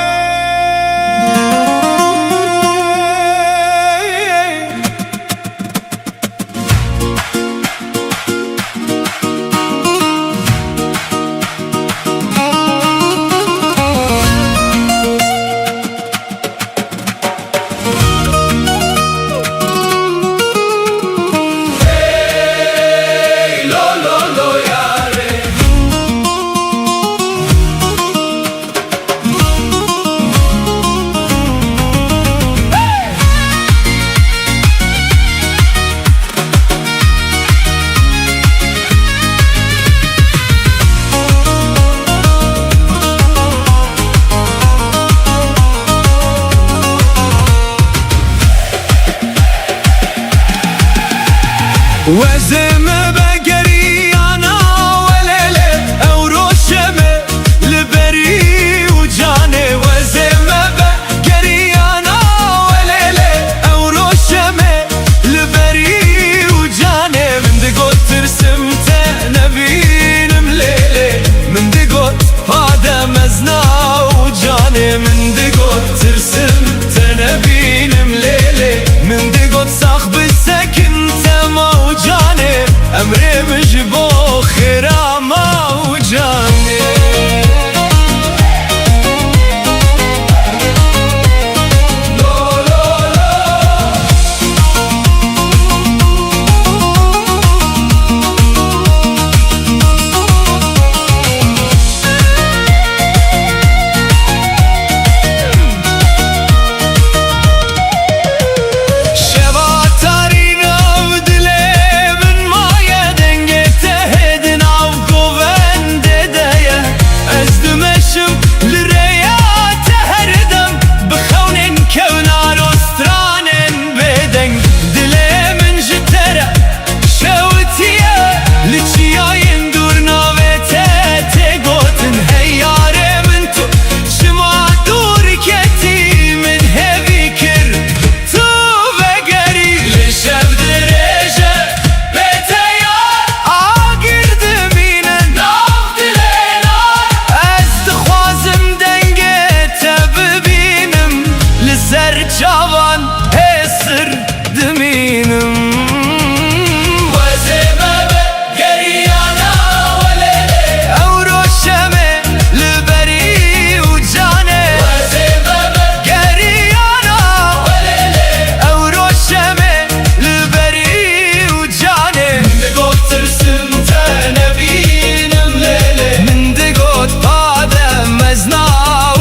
وزم بقري أنا وليلة أو روشمة لبري وجاني. وزم بقري أنا وليلة أو روشمة لبري وجاني. من دقوت ترسمت نبين مليلة من دقوت هذا مزنا وجاني. من دقوت ترسمت نبين مليلة من دقوت صاحب السكن موجاني. أمري مجبو خيرا موجاني. Cavan esir deminim. Vazime geri yana velele Euro şeme liberi ucane. Vazime geri yana velele Euro şeme liberi ucane. Min got tırsım tane binim lele min got badem mezna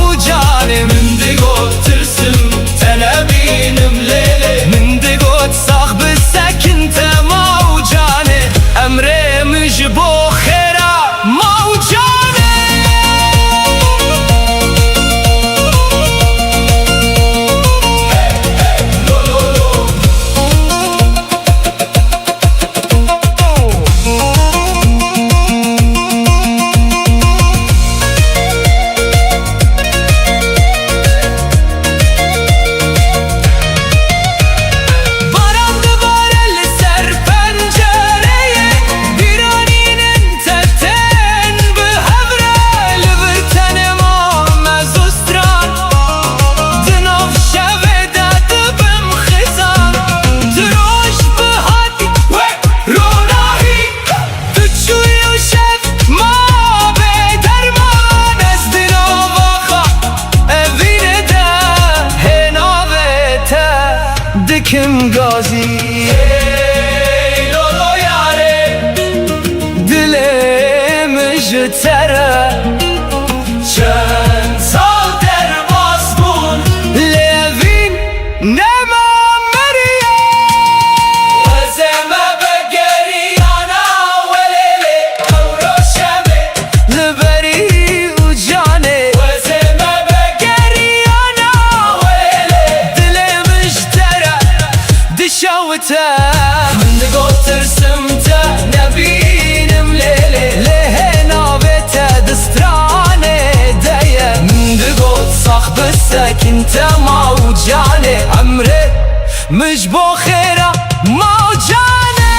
ucane. Min got tırsım benim lele من دقوت صاحب السكن موجاني. أمري مجبو خيرا موجاني. Dikim gazi hey lolo yare dilim jtere çen sal der basbun levin nema meriye. Vazeme begeri ana velele Euro şeme liberi ucane. Vazeme begeri ana velele dilim jtere dişavte. من دقوت ترسمت نبينم ليلة لهنا بيتا دستراني دايا. من دقوت صاحب السكن موجاني. عمري مجبو خيرا موجاني.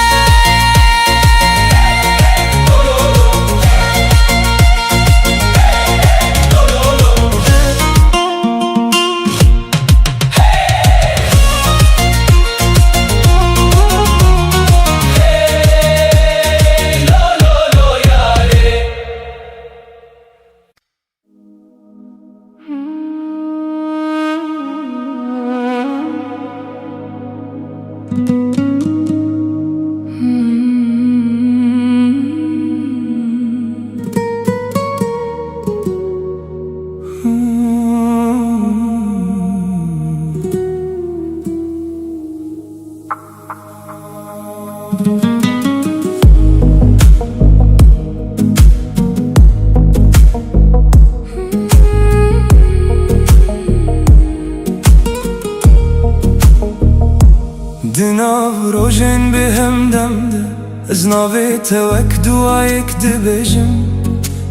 دلم دم ده از ناوی تو وک دوایک دبیجم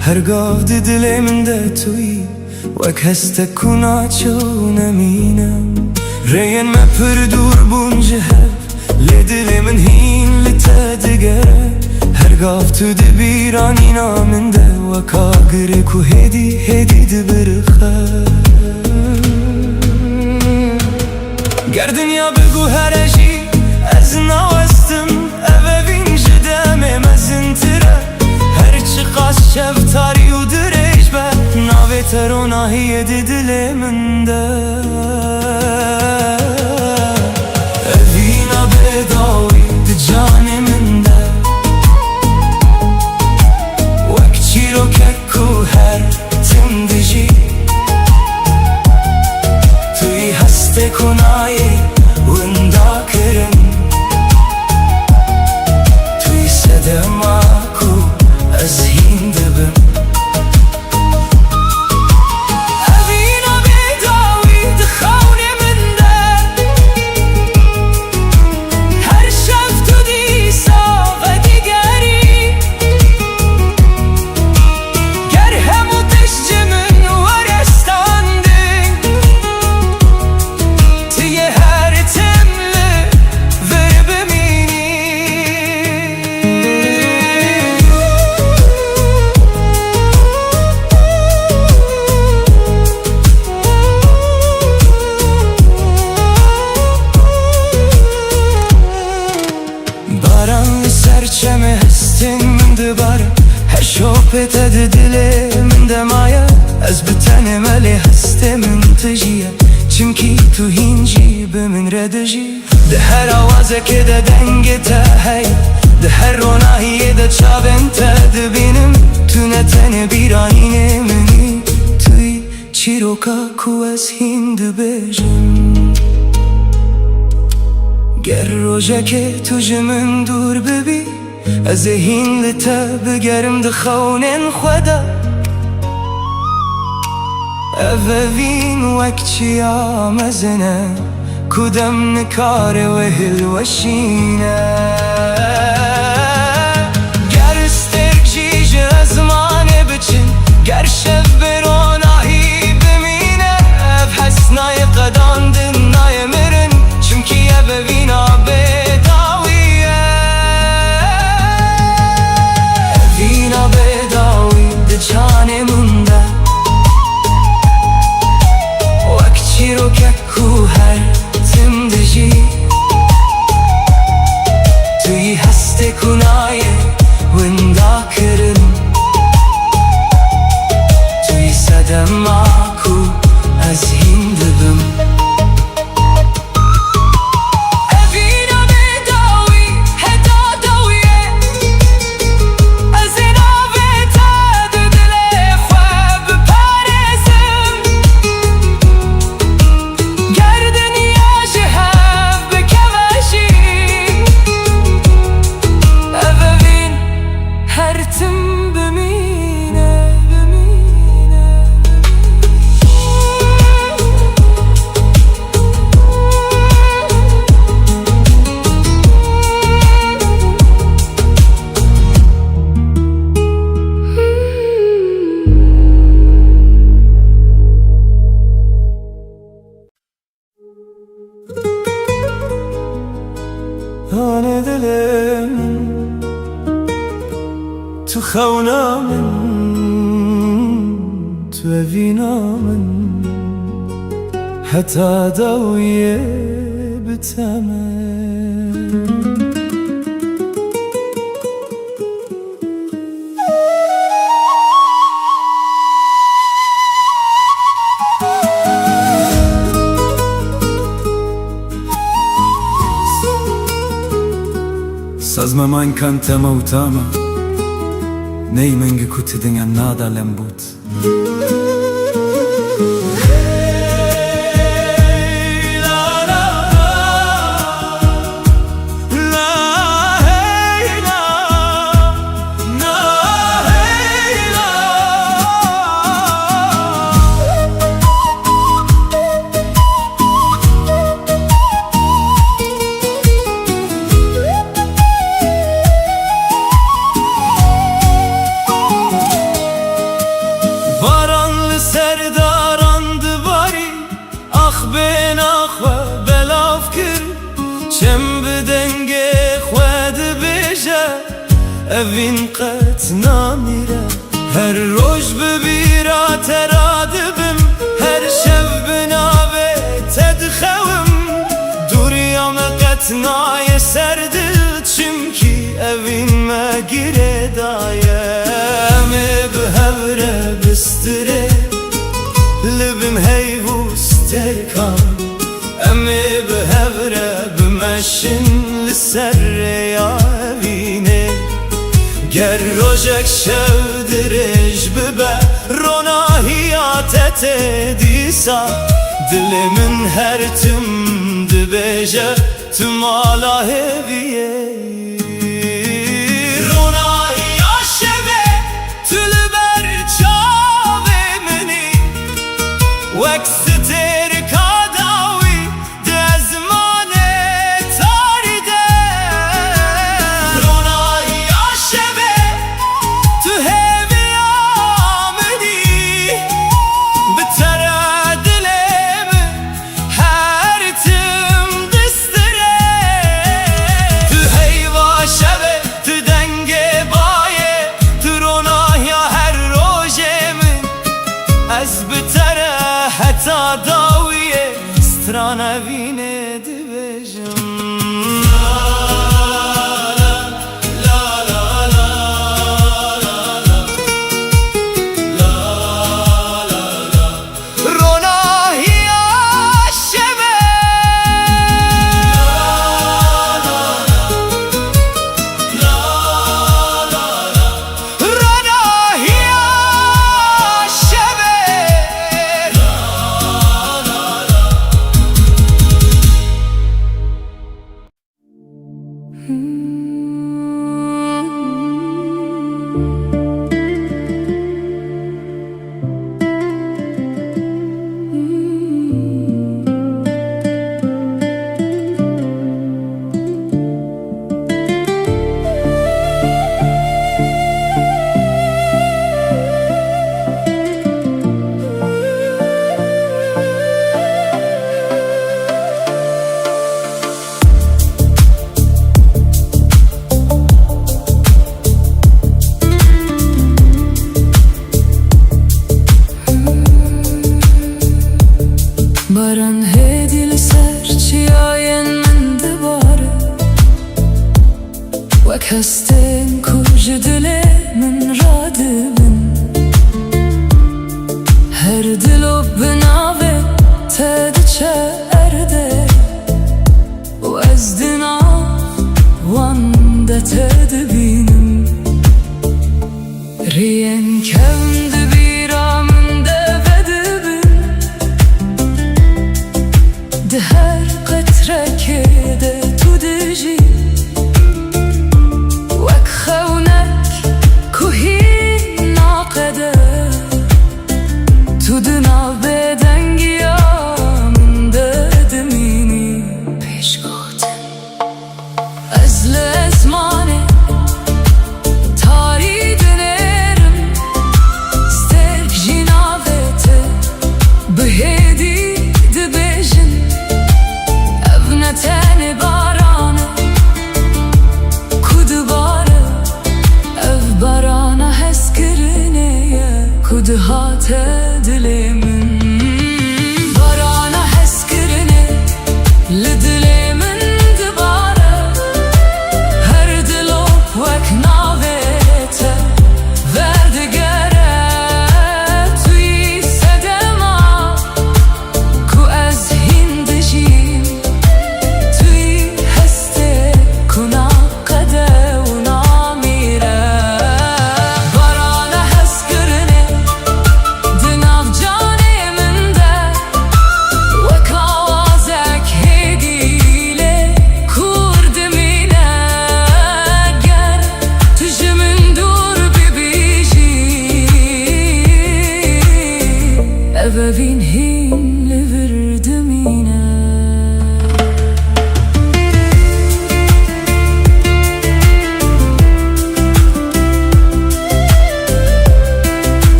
هرگاه دی دل من ده توی وک هست کنا چو نمینم رین ما پر دور بونجه لی دل من هین لی تا دگره هرگاه تو دی بیرانی نامن ده وک آگره کو هدی دی برخه گر دنیا بگو هرجی از نوستم اوه وینج دمم از انتره هرچی قاس شفتاری و دریج به ناوی تروناهی دی دل من ده اوینا بداوی دی جان من ده وک چیرو ککو هر تم دجی توی هسته کنایی وندا کرن توی صدماکو از هین دبم اوینا بیداوی دخون من ده هر شب تو دیسا و دیگری گر همو دشت من ورستاندی توی هر تمله ور بمینی باران سرچمه هستین من دباره هر شوپت ده دل من دمایه از بتن ملی هسته من تجیه چمکی تو هینجی به من ردجی ده هر آوازه که ده دنگ تا هی ده هر روناهی ده چابن تا دبینم تو نتن بیرانین منی توی چیروکا کو از هین دبیجم گر روژه که تو جمن دور ببی از هین لتا بگرم دخونن خدا اوین وک چیا مزنه کدام نکار وهل وشینه گر استرک جیج ازمانه بچن گر شب بروناهی بمینه اف حسنای قدان دنای مرن چمکی اوینا بداویه اوینا بداوی ده جان منده وک چیرو ککو هر تم دجی توی هسته کنای وندا کرن توی صدماکو از هین دبم آن دلم تو خونا من تو اوینا من حتی داویه بتمه Sazma man kanta mautama Nei menge kutte dinga nada lembut evin qet namire. Her roj bibira tera dibim, her şev binave tedxevim. Duriyame qet naye serdi, çünkü evin me gire daye. Emi bihevre bistire, libim heyvus terkan. Emi bihevre bimeşin liserre ya evine. Ger rojek şevdirej bibe, ronahiyat etedisa. Dilimin her tüm dibeje, tüm ala heviye. Ronahiya şeve, tülber çave mini. Vekster kadavi, dezmane taride. Ronahiya şeve, tu heviya mini. Bitere dilimi, her tim distire. Tu heyva şeve, tu denge baye. Tu ronahiya her rojemin. Ez bitere heta dawiye, strana vine dibejim. Ronahiya şeve, ronahiya şeve. Baran hedil serçiyayen min dibare. Vek hestin kuj dile min radibin. Her dilo binave tediçe erde. U ez dina vanda tedbinim. Riyen kevndi biraminde vedibin. De her qatre kede tu dijî. Wek xewnek kuhî naqede. Tu di nav bêdengiya min de dimînî. Pêş gotin ez li ezmanê tarî dinêrim. Sterk jî navê te bihêdî dibêjin. Ev ne tenê barane ku dibare. Ev barana hezkirinê ye ku dihate dilê min. Barana hezkirinê li dilê min dibare. Her dilop wek navê te verdigere. Tu yî sedema ku ez hîn dijîm. Tu yî hestê ku naqede û namîre. Barana hezkirinê di nav can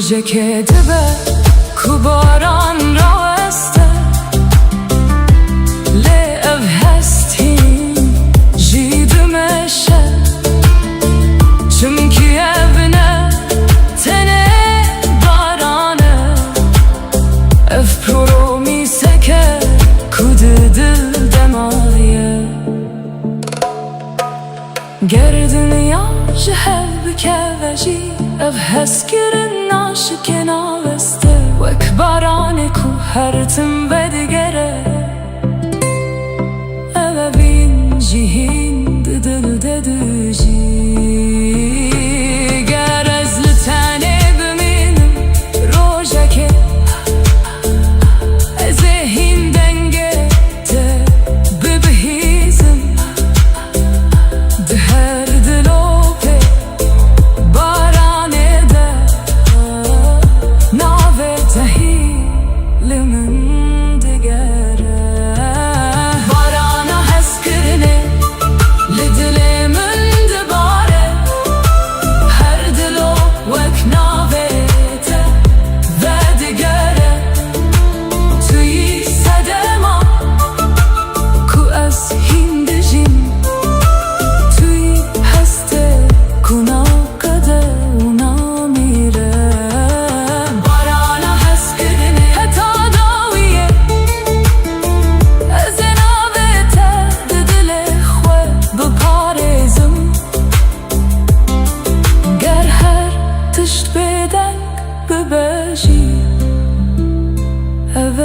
روزه که دبه کو باران راسته لی او هستیم جیدمشه چمکی evne tene barane ev promise ke kudu dil demaye ger dünya jehev keveji ev heskirin naşike naveste vek barane ku her tim vedigere evin jihin dil deduji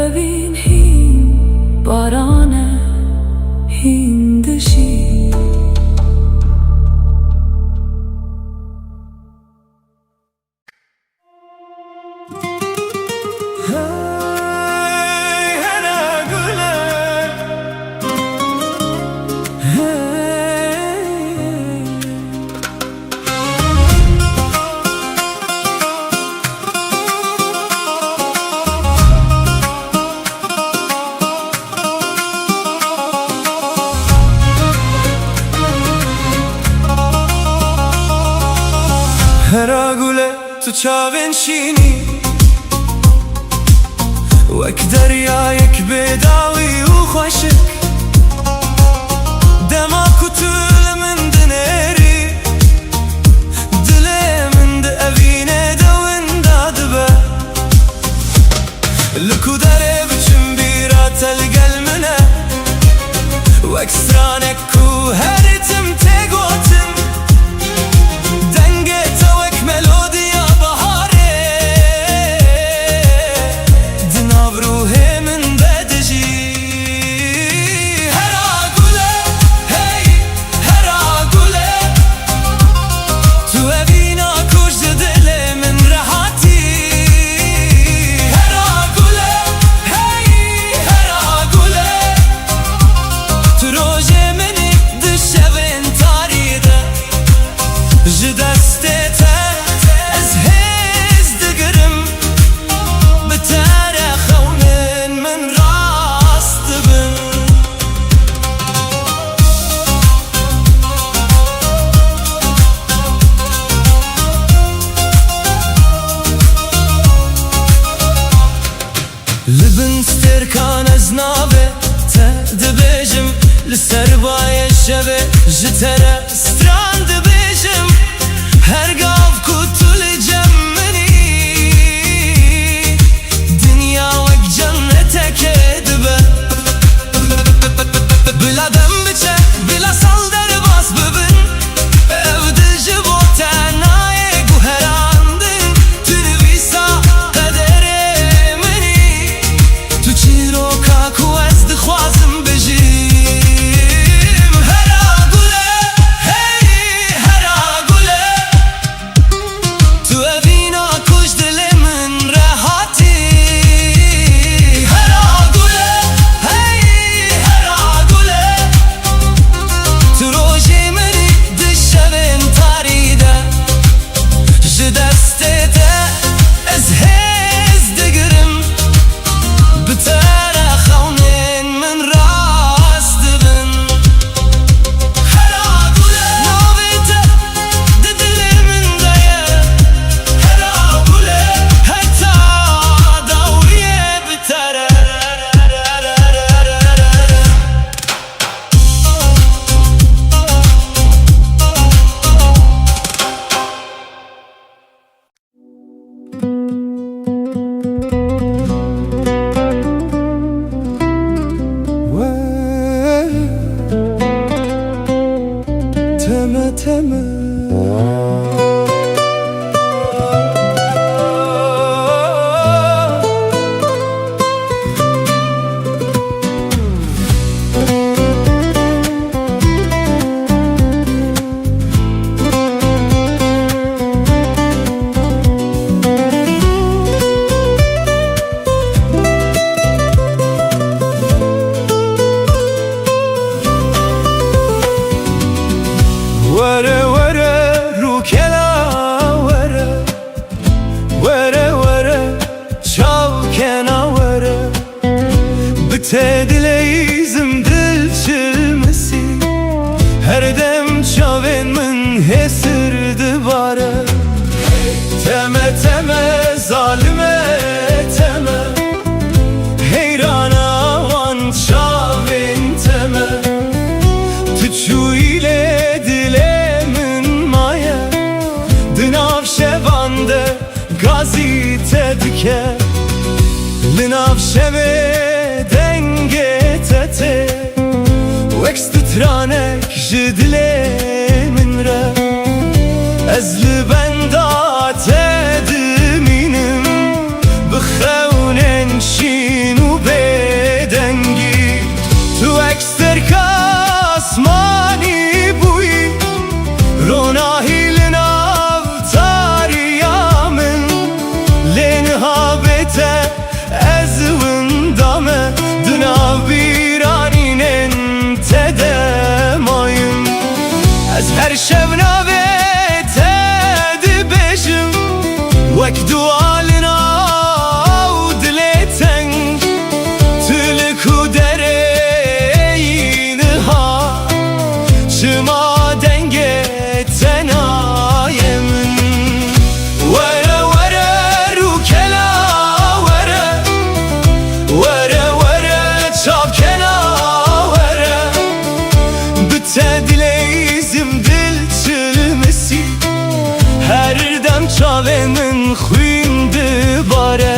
evin hin barane hindişi هرا گوله تو چاوین شینی وک دریایک بداوی و خوشک دما کتول من دنری دل من ده اوینه دوین دادبه لکو داره بچم بیرا تلگل منه وک سرانک کو هرتم تگوتم لبن سترکان از نابه تا دبیجم لسر بای شبه جتره ستران دبیجم هرگاف کتول جمنی دنیا وک جنته که دبه بلا دم بچه بلا سال در باز ببین او دجه با تنای گوهراندن تنویسا خوازم بجیم هرا گوله هی dileyizim dil çilmesi her dem çaven min hesirdi bare teme teme zalime teme heyrana van çaven teme tuçu ile dilemin maya dınav şevande gazite dike linav şeve denge tete wekst tranek jidile min re ezli benda tedminim bkhawnen şinu bedengi tu ekster kasmani buyi ronahi linav tariyamin lenhabete ezvin dame dınav biraninen tedemayım ez her şevna ve tedi beşim vek dualina udleten tülku dereyin ha çıma denge tenayemin vere vere rukela vere vere vere çapkena vere bütte dileyizim dil çilmesi her dem çavemin xuyndi bare